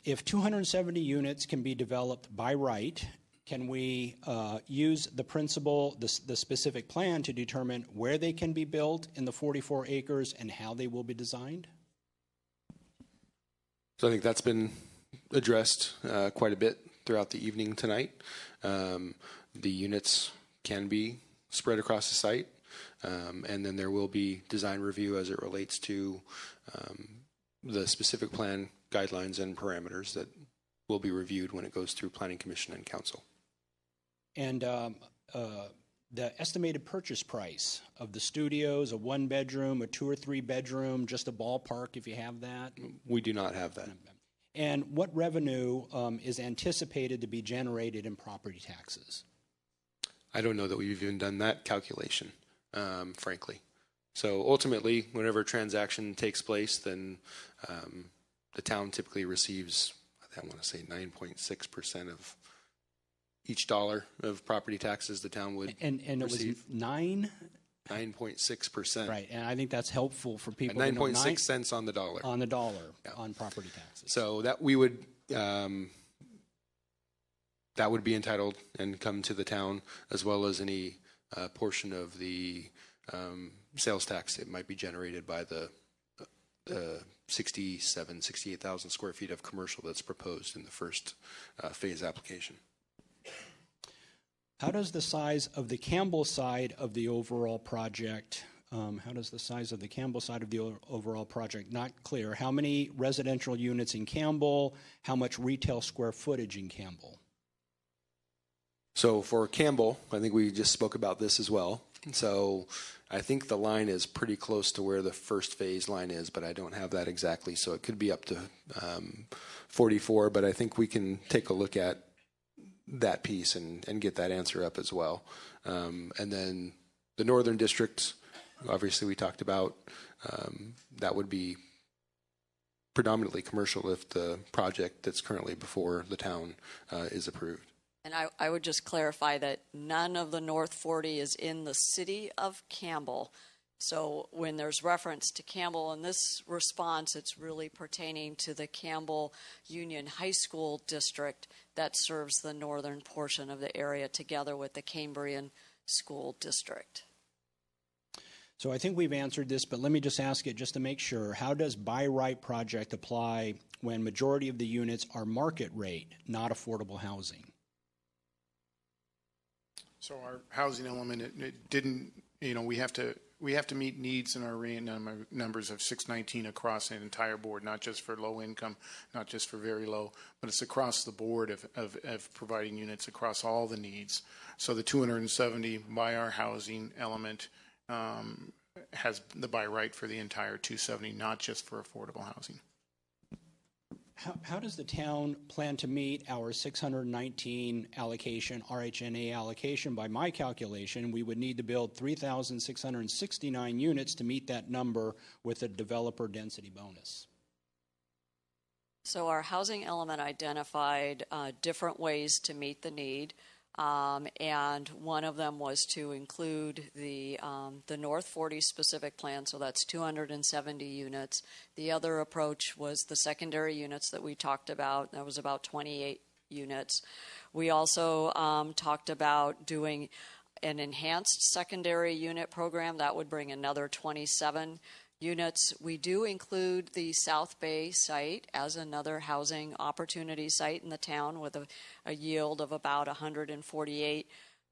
[SPEAKER 1] If 270 units can be developed by right, can we use the principle, the specific plan, to determine where they can be built in the 44 acres and how they will be designed?
[SPEAKER 3] So I think that's been addressed quite a bit throughout the evening tonight. The units can be spread across the site, and then there will be design review as it relates to the specific plan guidelines and parameters that will be reviewed when it goes through Planning Commission and Council.
[SPEAKER 1] And the estimated purchase price of the studios, a 1-bedroom, a 2 or 3 bedroom, just a ballpark if you have that?
[SPEAKER 3] We do not have that.
[SPEAKER 1] And what revenue is anticipated to be generated in property taxes?
[SPEAKER 3] I don't know that we've even done that calculation, frankly. So ultimately, whenever a transaction takes place, then the town typically receives, I want to say 9.6% of each dollar of property taxes the town would receive.
[SPEAKER 1] It was
[SPEAKER 3] 9.6%.
[SPEAKER 1] Right, and I think that's helpful for people.
[SPEAKER 3] 9.6 cents on the dollar.
[SPEAKER 1] On the dollar,
[SPEAKER 3] yeah.
[SPEAKER 1] On property taxes.
[SPEAKER 3] So that we would that would be entitled and come to the town, as well as any portion of the sales tax that might be generated by the 68,000 square feet of commercial that's proposed in the first phase application.
[SPEAKER 1] How does the size of the Campbell side of the overall project, how does the size of the Campbell side of the overall project, not clear, how many residential units in Campbell, how much retail square footage in Campbell?
[SPEAKER 3] So for Campbell, I think we just spoke about this as well. So I think the line is pretty close to where the first phase line is, but I don't have that exactly. So it could be up to 44, but I think we can take a look at that piece and get that answer up as well. And then the Northern District obviously we talked about that would be predominantly commercial if the project that's currently before the town is approved.
[SPEAKER 2] And I would just clarify that none of the North 40 is in the city of Campbell. So when there's reference to Campbell in this response, it's really pertaining to the Campbell Union High School district that serves the northern portion of the area together with the Cambrian School District.
[SPEAKER 1] So I think we've answered this, but let me just ask it just to make sure. How does by right project apply when majority of the units are market rate, not affordable housing?
[SPEAKER 4] So our housing element, it didn't, we have to meet needs in our numbers of 619 across the entire board, not just for low income, not just for very low, but it's across the board of providing units across all the needs. So the 270 by our housing element has the by right for the entire 270, not just for affordable housing.
[SPEAKER 1] How does the town plan to meet our 619 allocation, RHNA allocation? By my calculation, we would need to build 3,669 units to meet that number with a developer density bonus.
[SPEAKER 2] So our housing element identified different ways to meet the need. And one of them was to include the North 40 specific plan, so that's 270 units. The other approach was the secondary units that we talked about. That was about 28 units. We also talked about doing an enhanced secondary unit program. That would bring another 27 units. We do include the South Bay site as another housing opportunity site in the town with a yield of about 148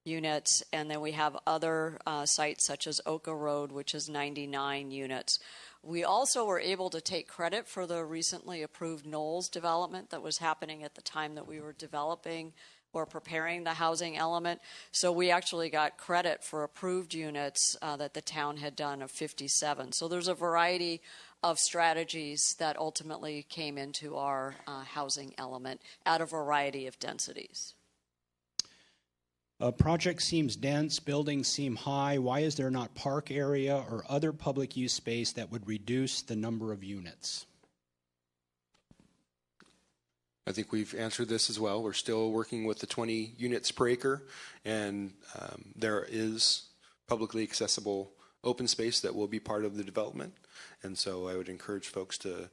[SPEAKER 2] units. And then we have other sites such as Oka Road, which is 99 units. We also were able to take credit for the recently approved Knowles development that was happening at the time that we were developing or preparing the housing element. So we actually got credit for approved units that the town had done of 57. So there's a variety of strategies that ultimately came into our housing element at a variety of densities.
[SPEAKER 1] Project seems dense, buildings seem high. Why is there not park area or other public use space that would reduce the number of units?
[SPEAKER 3] I think we've answered this as well. We're still working with the 20 units per acre, and there is publicly accessible open space that will be part of the development. And so I would encourage folks to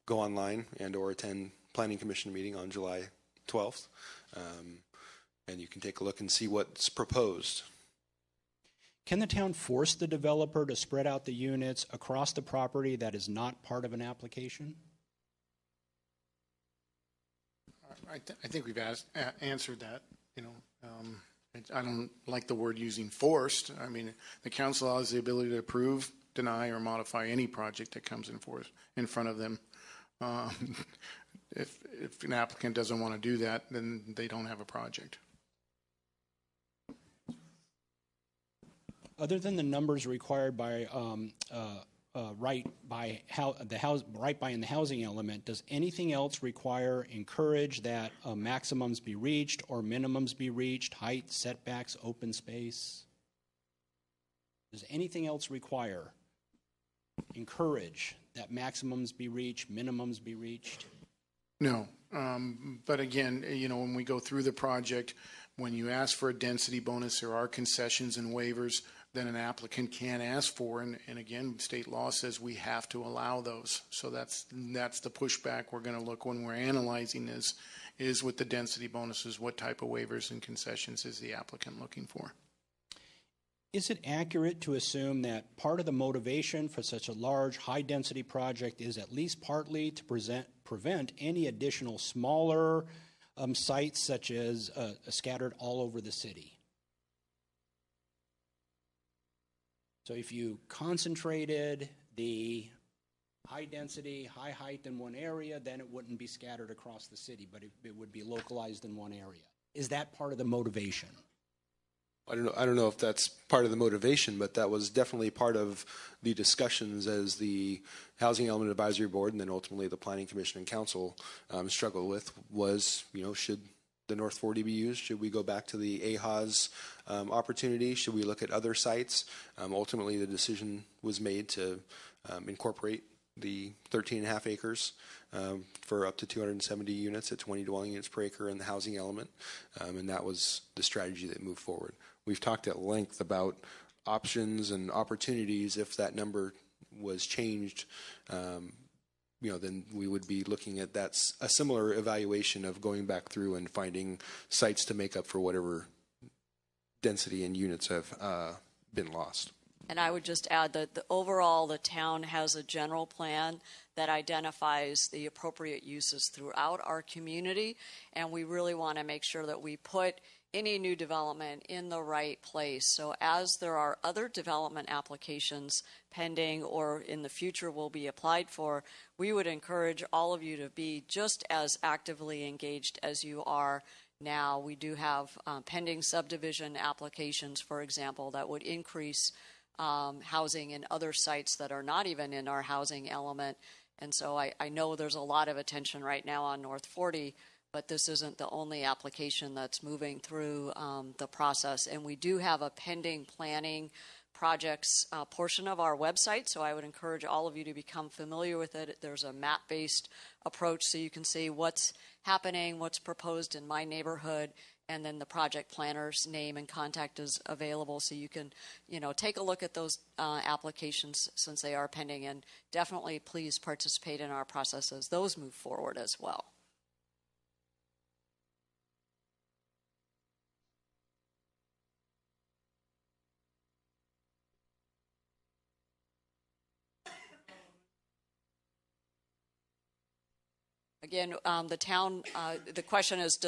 [SPEAKER 3] go online and or attend Planning Commission meeting on July 12th. And you can take a look and see what's proposed.
[SPEAKER 1] Can the town force the developer to spread out the units across the property that is not part of an application?
[SPEAKER 4] I think we've answered that. I don't like the word using forced. I mean, the council has the ability to approve, deny, or modify any project that comes in front of them. If an applicant doesn't want to do that, then they don't have a project.
[SPEAKER 1] Other than the numbers required by right by in the housing element, does anything else encourage that maximums be reached or minimums be reached? Height, setbacks, open space. Does anything else encourage that maximums be reached, minimums be reached?
[SPEAKER 4] No, but again, when we go through the project, when you ask for a density bonus, there are concessions and waivers that an applicant can ask for, and again, state law says we have to allow those. So that's the pushback we're going to look when we're analyzing this, is with the density bonuses, what type of waivers and concessions is the applicant looking for?
[SPEAKER 1] Is it accurate to assume that part of the motivation for such a large, high-density project is at least partly to prevent any additional smaller sites such as scattered all over the city? So if you concentrated the high density, high height in one area, then it wouldn't be scattered across the city, but it would be localized in one area. Is that part of the motivation?
[SPEAKER 3] I don't know if that's part of the motivation, but that was definitely part of the discussions as the Housing Element Advisory Board and then ultimately the Planning Commission and Council struggled with was, should the North 40 be used? Should we go back to the AHAS opportunity? Should we look at other sites? Ultimately, the decision was made to incorporate the 13.5 acres for up to 270 units at 20 dwelling units per acre in the housing element, and that was the strategy that moved forward. We've talked at length about options and opportunities. If that number was changed, then we would be looking at a similar evaluation of going back through and finding sites to make up for whatever density and units have been lost.
[SPEAKER 2] And I would just add that overall, the town has a general plan that identifies the appropriate uses throughout our community, and we really want to make sure that we put any new development in the right place. So as there are other development applications pending or in the future will be applied for, we would encourage all of you to be just as actively engaged as you are now. We do have pending subdivision applications, for example, that would increase housing in other sites that are not even in our housing element. And so I know there's a lot of attention right now on North 40, but this isn't the only application that's moving through the process. And we do have a pending planning projects portion of our website, so I would encourage all of you to become familiar with it. There's a map-based approach so you can see what's happening, what's proposed in my neighborhood, and then the project planner's name and contact is available, so you can, take a look at those applications since they are pending, and definitely please participate in our process as those move forward as well. Again, the town, the question is,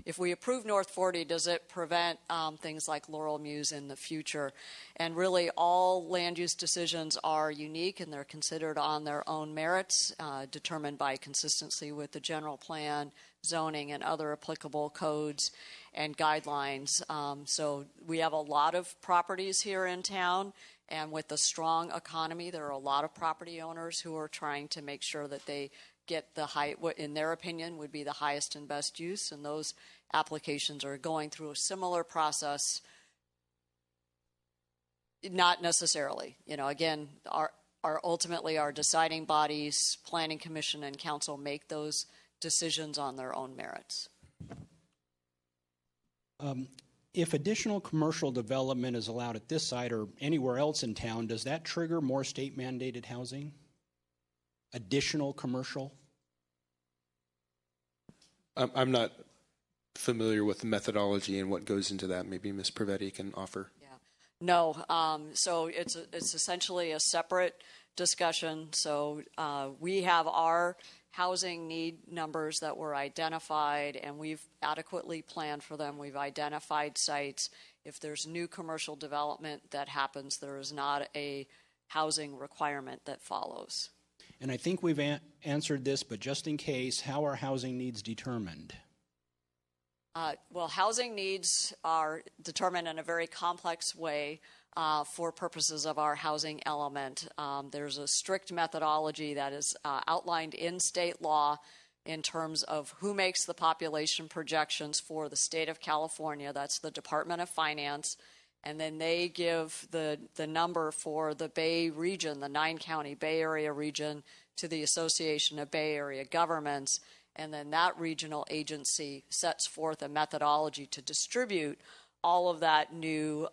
[SPEAKER 2] if we approve North 40, does it prevent things like Laurel Mews in the future? And really, all land use decisions are unique, and they're considered on their own merits, determined by consistency with the general plan, zoning, and other applicable codes and guidelines. So we have a lot of properties here in town, and with a strong economy, there are a lot of property owners who are trying to make sure that they get what in their opinion would be the highest and best use, and those applications are going through a similar process. Not necessarily, again, ultimately our deciding bodies, Planning Commission and Council, make those decisions on their own merits.
[SPEAKER 1] If additional commercial development is allowed at this site or anywhere else in town, does that trigger more state mandated housing? Additional commercial?
[SPEAKER 3] I'm not familiar with the methodology and what goes into that. Maybe Ms. Privetti can offer.
[SPEAKER 2] Yeah. No. So it's essentially a separate discussion. So we have our housing need numbers that were identified, and we've adequately planned for them. We've identified sites. If there's new commercial development that happens, there is not a housing requirement that follows.
[SPEAKER 1] And I think we've answered this, but just in case, how are housing needs determined?
[SPEAKER 2] Well, housing needs are determined in a very complex way for purposes of our housing element. There's a strict methodology that is outlined in state law in terms of who makes the population projections for the state of California. That's the Department of Finance. And then they give the number for the Bay region, the 9-county Bay Area region, to the Association of Bay Area Governments. And then that regional agency sets forth a methodology to distribute all of that new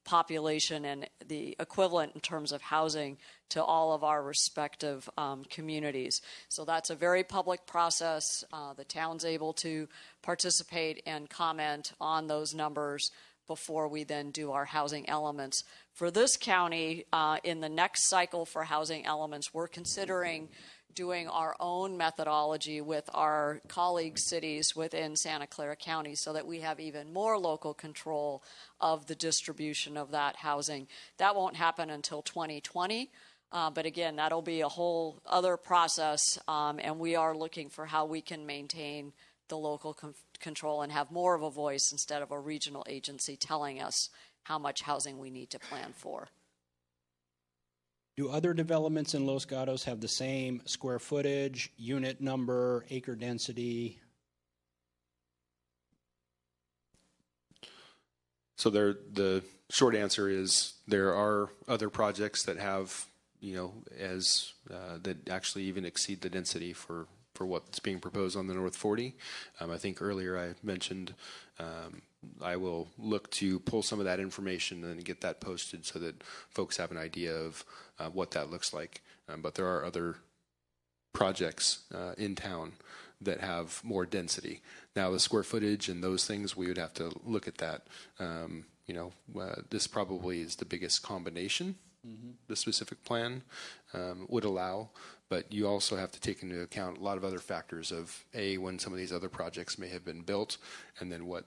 [SPEAKER 2] population and the equivalent in terms of housing to all of our respective communities. So that's a very public process. The town's able to participate and comment on those numbers before we then do our housing elements. For this county, in the next cycle for housing elements, we're considering doing our own methodology with our colleague cities within Santa Clara County so that we have even more local control of the distribution of that housing. That won't happen until 2020, but again, that'll be a whole other process, and we are looking for how we can maintain the local control and have more of a voice instead of a regional agency telling us how much housing we need to plan for.
[SPEAKER 1] Do other developments in Los Gatos have the same square footage, unit number, acre density?
[SPEAKER 3] So the short answer is there are other projects that have, that actually even exceed the density for what's being proposed on the North 40. I think earlier I mentioned I will look to pull some of that information and get that posted so that folks have an idea of what that looks like. But there are other projects in town that have more density. Now, the square footage and those things, we would have to look at that. This probably is the biggest combination the specific plan would allow, but you also have to take into account a lot of other factors of, A, when some of these other projects may have been built, and then what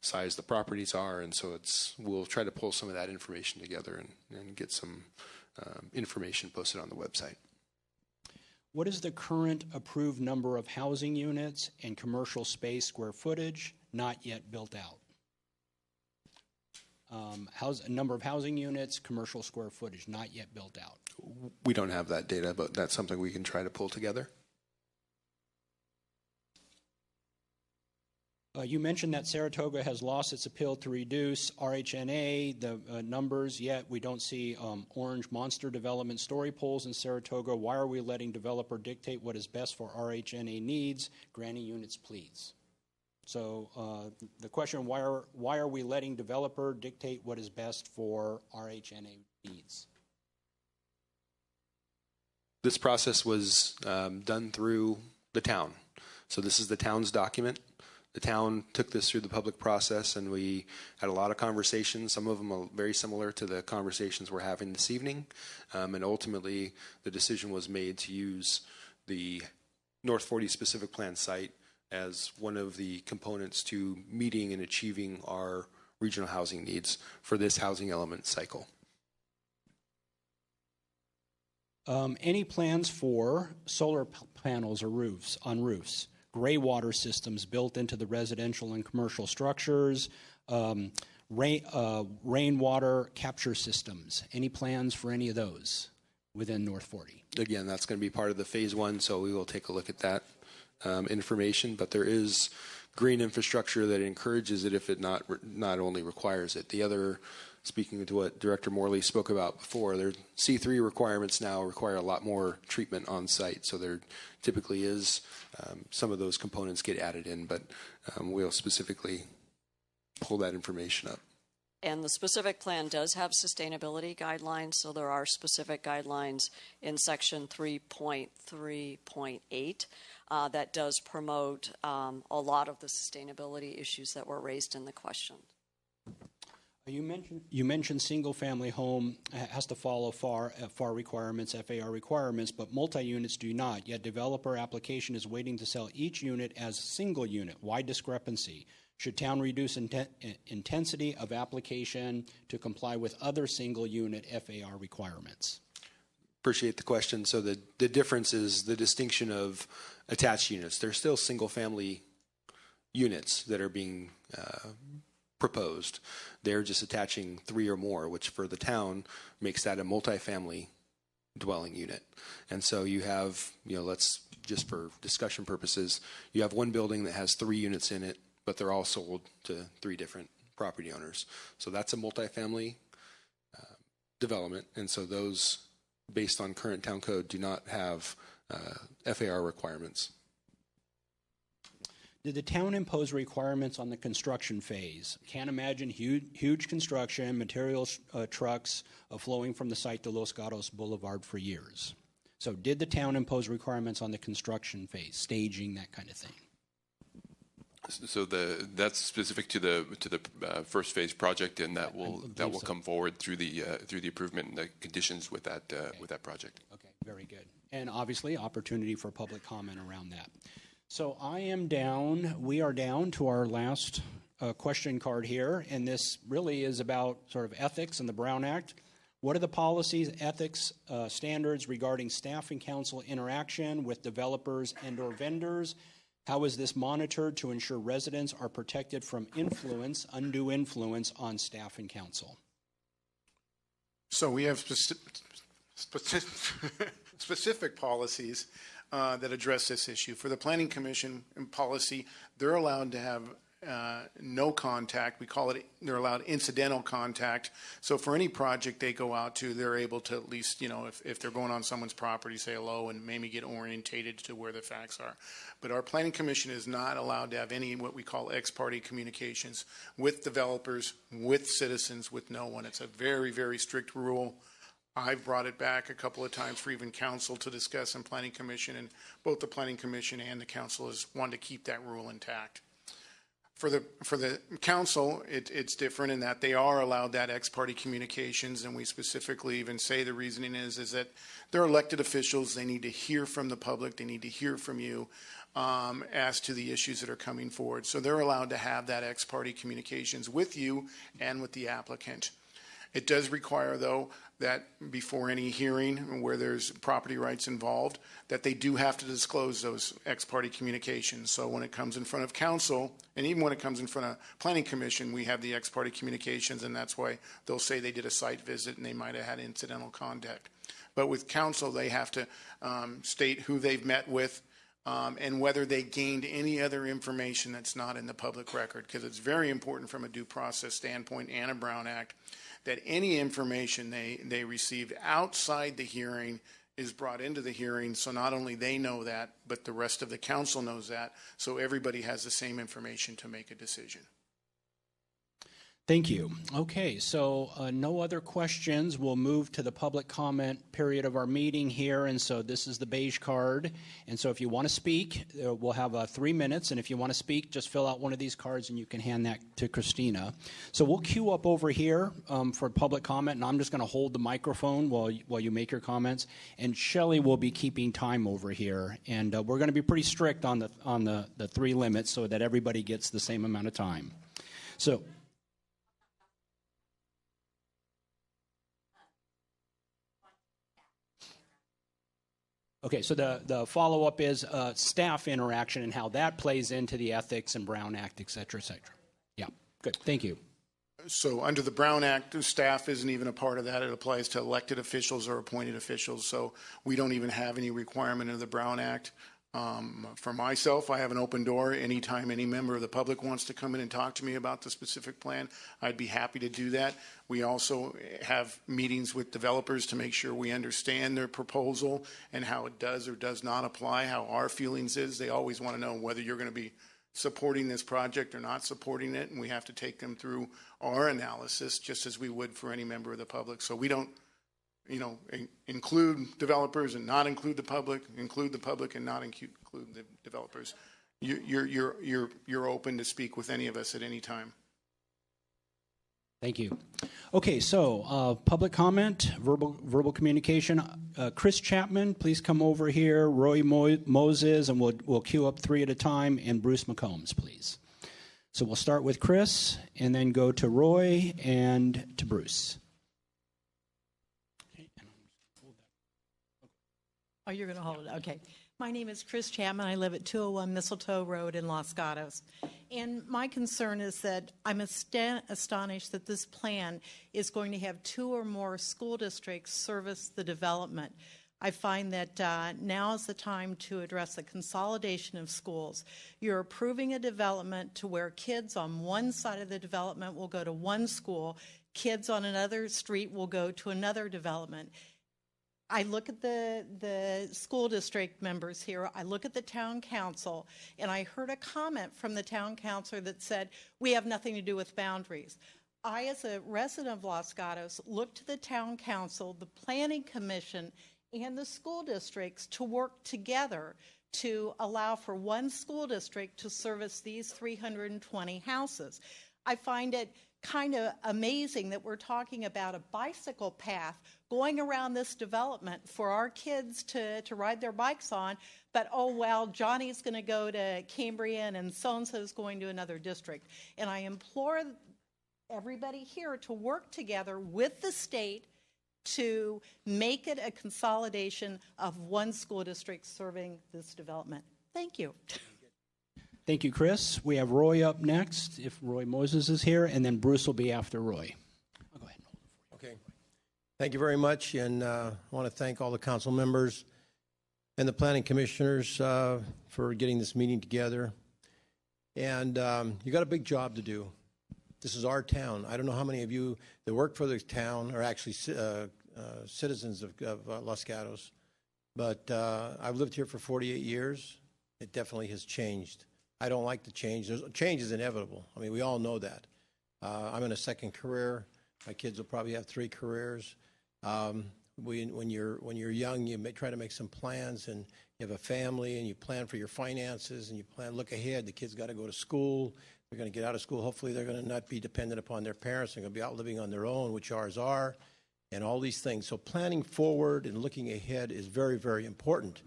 [SPEAKER 3] size the properties are, and so we'll try to pull some of that information together and get some information posted on the website.
[SPEAKER 1] What is the current approved number of housing units and commercial space square footage not yet built out? Number of housing units, commercial square footage not yet built out.
[SPEAKER 3] We don't have that data, but that's something we can try to pull together.
[SPEAKER 1] You mentioned that Saratoga has lost its appeal to reduce RHNA, the numbers, yet we don't see orange monster development story poles in Saratoga. Why are we letting developer dictate what is best for RHNA needs? Granting units, please. So the question, why are we letting developer dictate what is best for RHNA needs?
[SPEAKER 3] This process was done through the town. So this is the town's document. The town took this through the public process, and we had a lot of conversations. Some of them are very similar to the conversations we're having this evening. And ultimately, the decision was made to use the North 40 specific plan site as one of the components to meeting and achieving our regional housing needs for this housing element cycle.
[SPEAKER 1] Any plans for solar panels or roofs on roofs? Gray water systems built into the residential and commercial structures, rainwater capture systems. Any plans for any of those within North 40?
[SPEAKER 3] Again, that's going to be part of the phase one, so we will take a look at that information. But there is green infrastructure that encourages it if it not only requires it. The other, speaking to what Director Morley spoke about before, their C3 requirements now require a lot more treatment on site. So there typically is some of those components get added in, but we'll specifically pull that information up.
[SPEAKER 2] And the specific plan does have sustainability guidelines, so there are specific guidelines in section 3.3.8 that does promote a lot of the sustainability issues that were raised in the question.
[SPEAKER 1] You mentioned single-family home has to follow FAR requirements, FAR requirements, but multi-units do not. Yet developer application is waiting to sell each unit as a single unit. Why discrepancy? Should town reduce intensity of application to comply with other single-unit FAR requirements?
[SPEAKER 3] Appreciate the question. So the difference is the distinction of attached units. They're still single-family units that are being proposed. They're just attaching 3 or more, which for the town makes that a multifamily dwelling unit. And so you have, let's just for discussion purposes, you have one building that has 3 units in it, but they're all sold to 3 different property owners. So that's a multifamily development. And so those, based on current town code, do not have FAR requirements.
[SPEAKER 1] Did the town impose requirements on the construction phase? Can't imagine huge construction, materials trucks flowing from the site to Los Gatos Boulevard for years. So did the town impose requirements on the construction phase, staging, that kind of thing?
[SPEAKER 5] So that's specific to the first phase project, and that will come forward through the improvement and the conditions with that with that project.
[SPEAKER 1] Okay, very good. And obviously, opportunity for public comment around that. So we are down to our last question card here, and this really is about sort of ethics and the Brown Act. What are the policies, ethics, standards regarding staff and council interaction with developers and/or vendors? How is this monitored to ensure residents are protected from undue influence on staff and council?
[SPEAKER 4] So we have specific policies that address this issue. For the Planning Commission and policy, they're allowed to have no contact. We call it, they're allowed incidental contact. So for any project they go out to, they're able to at least, if they're going on someone's property, say hello and maybe get orientated to where the facts are. But our Planning Commission is not allowed to have any what we call ex parte communications with developers, with citizens, with no one. It's a very, very strict rule. I've brought it back a couple of times for even council to discuss in Planning Commission, and both the Planning Commission and the council has wanted to keep that rule intact. For the council, it's different in that they are allowed that ex parte communications, and we specifically even say the reasoning is that they're elected officials. They need to hear from the public. They need to hear from you as to the issues that are coming forward. So they're allowed to have that ex parte communications with you and with the applicant. It does require, though, that before any hearing where there's property rights involved, that they do have to disclose those ex parte communications. So when it comes in front of council, and even when it comes in front of Planning Commission, we have the ex parte communications, and that's why they'll say they did a site visit and they might have had incidental contact. But with council, they have to state who they've met with, and whether they gained any other information that's not in the public record, because it's very important from a due process standpoint and a Brown Act that any information they received outside the hearing is brought into the hearing, so not only they know that, but the rest of the council knows that, so everybody has the same information to make a decision.
[SPEAKER 1] Thank you. Okay, so no other questions. We'll move to the public comment period of our meeting here, and so this is the beige card. And so if you want to speak, we'll have 3 minutes, and if you want to speak, just fill out one of these cards and you can hand that to Christina. So we'll queue up over here for public comment, and I'm just going to hold the microphone while you make your comments. And Shelley will be keeping time over here, and we're going to be pretty strict on the 3 limits so that everybody gets the same amount of time. So. Okay, so the follow-up is staff interaction and how that plays into the ethics and Brown Act, et cetera, et cetera. Yeah, good. Thank you.
[SPEAKER 4] So under the Brown Act, the staff isn't even a part of that. It applies to elected officials or appointed officials. So we don't even have any requirement of the Brown Act. For myself, I have an open door. Anytime any member of the public wants to come in and talk to me about the specific plan, I'd be happy to do that. We also have meetings with developers to make sure we understand their proposal and how it does or does not apply, how our feelings is. They always want to know whether you're going to be supporting this project or not supporting it, and we have to take them through our analysis just as we would for any member of the public. So we don't include developers and not include the public and not include the developers. You're open to speak with any of us at any time.
[SPEAKER 1] Thank you. Okay, so public comment, verbal communication. Chris Chapman, please come over here. Roy Moses, and we'll queue up 3 at a time, and Bruce McCombs, please. So we'll start with Chris, and then go to Roy and to Bruce.
[SPEAKER 6] Oh, you're going to hold it. Okay. My name is Chris Chapman. I live at 201 Mistletoe Road in Los Gatos. And my concern is that I'm astonished that this plan is going to have 2 or more school districts service the development. I find that now is the time to address the consolidation of schools. You're approving a development to where kids on one side of the development will go to one school, kids on another street will go to another development. I look at the school district members here, I look at the town council, and I heard a comment from the town councilor that said, we have nothing to do with boundaries. I, as a resident of Los Gatos, look to the town council, the planning commission, and the school districts to work together to allow for one school district to service these 320 houses. I find it kind of amazing that we're talking about a bicycle path going around this development for our kids to ride their bikes on, but oh well, Johnny's going to go to Cambrian and so-and-so's going to another district. And I implore everybody here to work together with the state to make it a consolidation of one school district serving this development. Thank you.
[SPEAKER 1] Thank you, Chris. We have Roy up next, if Roy Moses is here, and then Bruce will be after Roy. I'll go ahead and hold it for you.
[SPEAKER 7] Okay. Thank you very much, and I want to thank all the council members and the planning commissioners for getting this meeting together. And you got a big job to do. This is our town. I don't know how many of you that work for the town are actually citizens of Los Gatos, but I've lived here for 48 years. It definitely has changed. I don't like the change. Change is inevitable. I mean, we all know that. I'm in a second career. My kids will probably have 3 careers. When you're young, you try to make some plans, and you have a family, and you plan for your finances, and you look ahead. The kids got to go to school. They're going to get out of school. Hopefully, they're going to not be dependent upon their parents. They're going to be out living on their own, which ours are, and all these things. So planning forward and looking ahead is very, very important.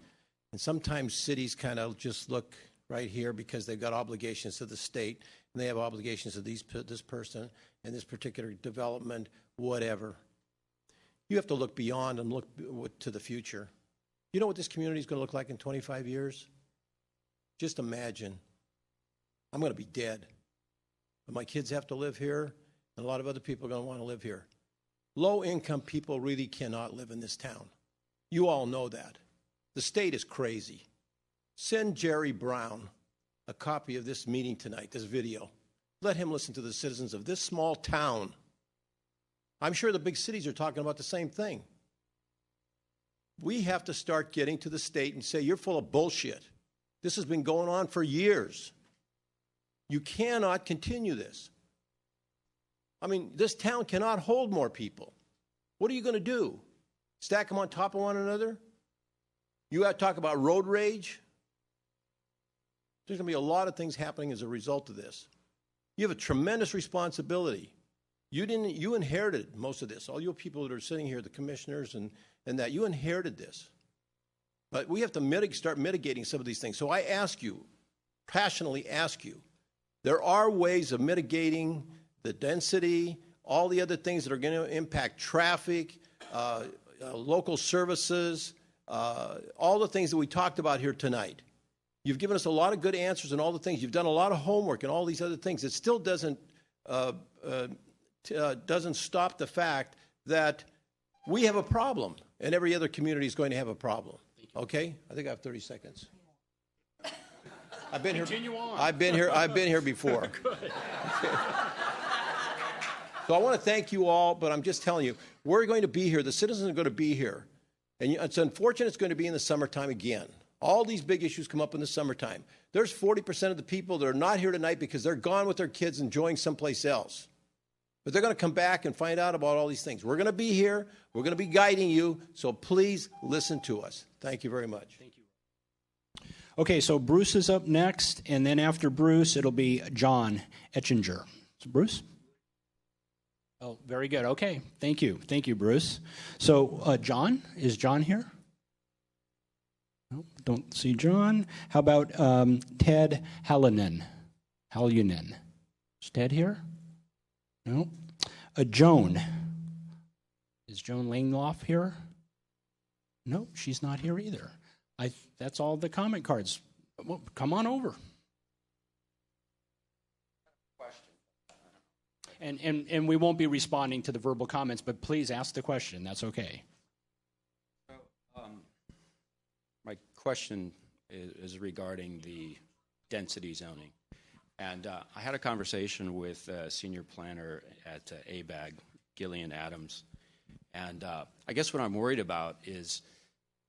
[SPEAKER 7] And sometimes cities kind of just look right here because they've got obligations to the state, and they have obligations to this person and this particular development, whatever. You have to look beyond and look to the future. You know what this community is going to look like in 25 years? Just imagine. I'm going to be dead. But my kids have to live here, and a lot of other people are going to want to live here. Low-income people really cannot live in this town. You all know that. The state is crazy. Send Jerry Brown a copy of this meeting tonight, this video. Let him listen to the citizens of this small town. I'm sure the big cities are talking about the same thing. We have to start getting to the state and say, you're full of bullshit. This has been going on for years. You cannot continue this. I mean, this town cannot hold more people. What are you going to do? Stack them on top of one another? You got to talk about road rage? There's going to be a lot of things happening as a result of this. You have a tremendous responsibility. You inherited most of this. All you people that are sitting here, the commissioners and that, you inherited this. But we have to start mitigating some of these things. So I ask you, passionately ask you, there are ways of mitigating the density, all the other things that are going to impact traffic, local services, all the things that we talked about here tonight. You've given us a lot of good answers and all the things. You've done a lot of homework and all these other things. It still doesn't stop the fact that we have a problem, and every other community is going to have a problem. Okay? I think I have 30 seconds. I've been
[SPEAKER 1] Continue on.
[SPEAKER 7] I've been here before.
[SPEAKER 1] Good.
[SPEAKER 7] So I want to thank you all, but I'm just telling you, we're going to be here. The citizens are going to be here. And it's unfortunate it's going to be in the summertime again. All these big issues come up in the summertime. There's 40% of the people that are not here tonight because they're gone with their kids enjoying someplace else. But they're going to come back and find out about all these things. We're going to be here. We're going to be guiding you. So please listen to us. Thank you very much.
[SPEAKER 1] Thank you. Okay, so Bruce is up next, and then after Bruce, it'll be John Etchinger. So Bruce? Oh, very good. Okay, thank you. Thank you, Bruce. So John, is John here? Nope, don't see John. How about Ted Hallinan? Is Ted here? No. Joan. Is Joan Langloff here? Nope, she's not here either. That's all the comment cards. Well, come on over. And we won't be responding to the verbal comments, but please ask the question. That's okay.
[SPEAKER 8] My question is regarding the density zoning. And I had a conversation with a senior planner at ABAG, Gillian Adams. And I guess what I'm worried about is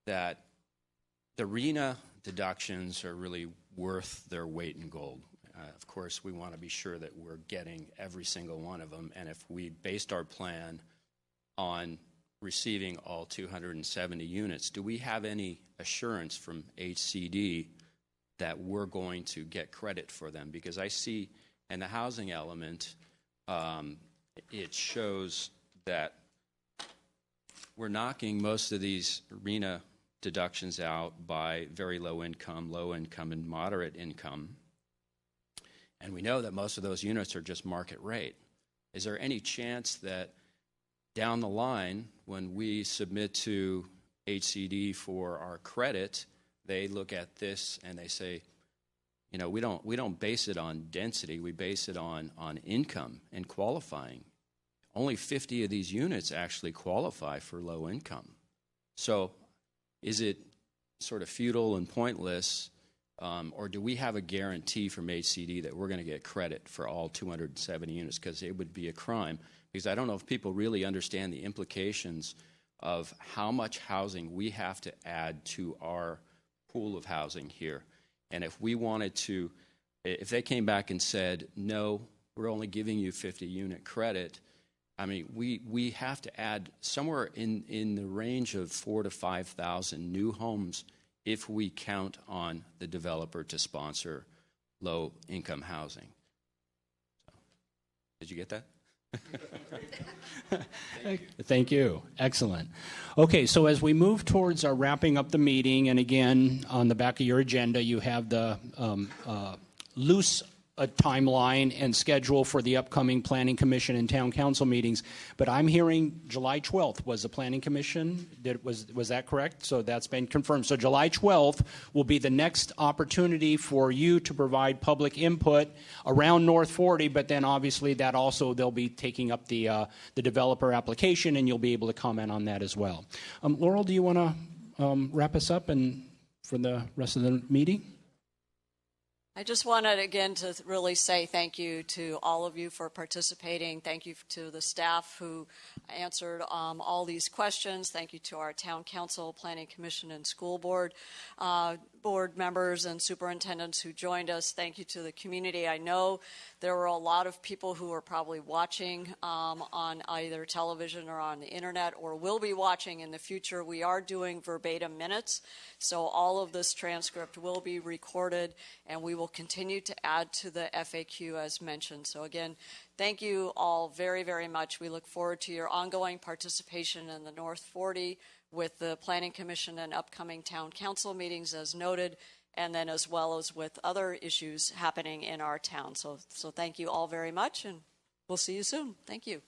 [SPEAKER 8] that the RHNA deductions are really worth their weight in gold. Of course, we want to be sure that we're getting every single one of them. And if we based our plan on receiving all 270 units, do we have any assurance from HCD that we're going to get credit for them? Because I see in the housing element, it shows that we're knocking most of these RHNA deductions out by very low income, and moderate income. And we know that most of those units are just market rate. Is there any chance that down the line, when we submit to HCD for our credit, they look at this and they say, you know, we don't base it on density, we base it on income and qualifying. Only 50 of these units actually qualify for low income. So is it sort of futile and pointless Or do we have a guarantee from HCD that we're going to get credit for all 270 units? Because it would be a crime. Because I don't know if people really understand the implications of how much housing we have to add to our pool of housing here. And if we wanted to, if they came back and said, no, we're only giving you 50-unit credit, I mean, we have to add somewhere in the range of 4,000 to 5,000 new homes if we count on the developer to sponsor low-income housing. So, did you get that?
[SPEAKER 1] Thank you. Excellent. Okay, so as we move towards our wrapping up the meeting, and again, on the back of your agenda, you have the loose timeline and schedule for the upcoming Planning Commission and Town Council meetings. But I'm hearing July 12th was the Planning Commission. Was that correct? So that's been confirmed. So July 12th will be the next opportunity for you to provide public input around North 40, but then obviously that also they'll be taking up the developer application, and you'll be able to comment on that as well. Laurel, do you want to wrap us up and for the rest of the meeting?
[SPEAKER 2] I just wanted, again, to really say thank you to all of you for participating. Thank you to the staff who answered all these questions. Thank you to our Town Council, Planning Commission, and School Board board members and superintendents who joined us. Thank you to the community. I know there were a lot of people who are probably watching on either television or on the internet or will be watching in the future. We are doing verbatim minutes, so all of this transcript will be recorded, and we will continue to add to the FAQ as mentioned. So again, thank you all very, very much. We look forward to your ongoing participation in the North 40 with the Planning Commission and upcoming Town Council meetings as noted, and then as well as with other issues happening in our town. So thank you all very much, and we'll see you soon. Thank you.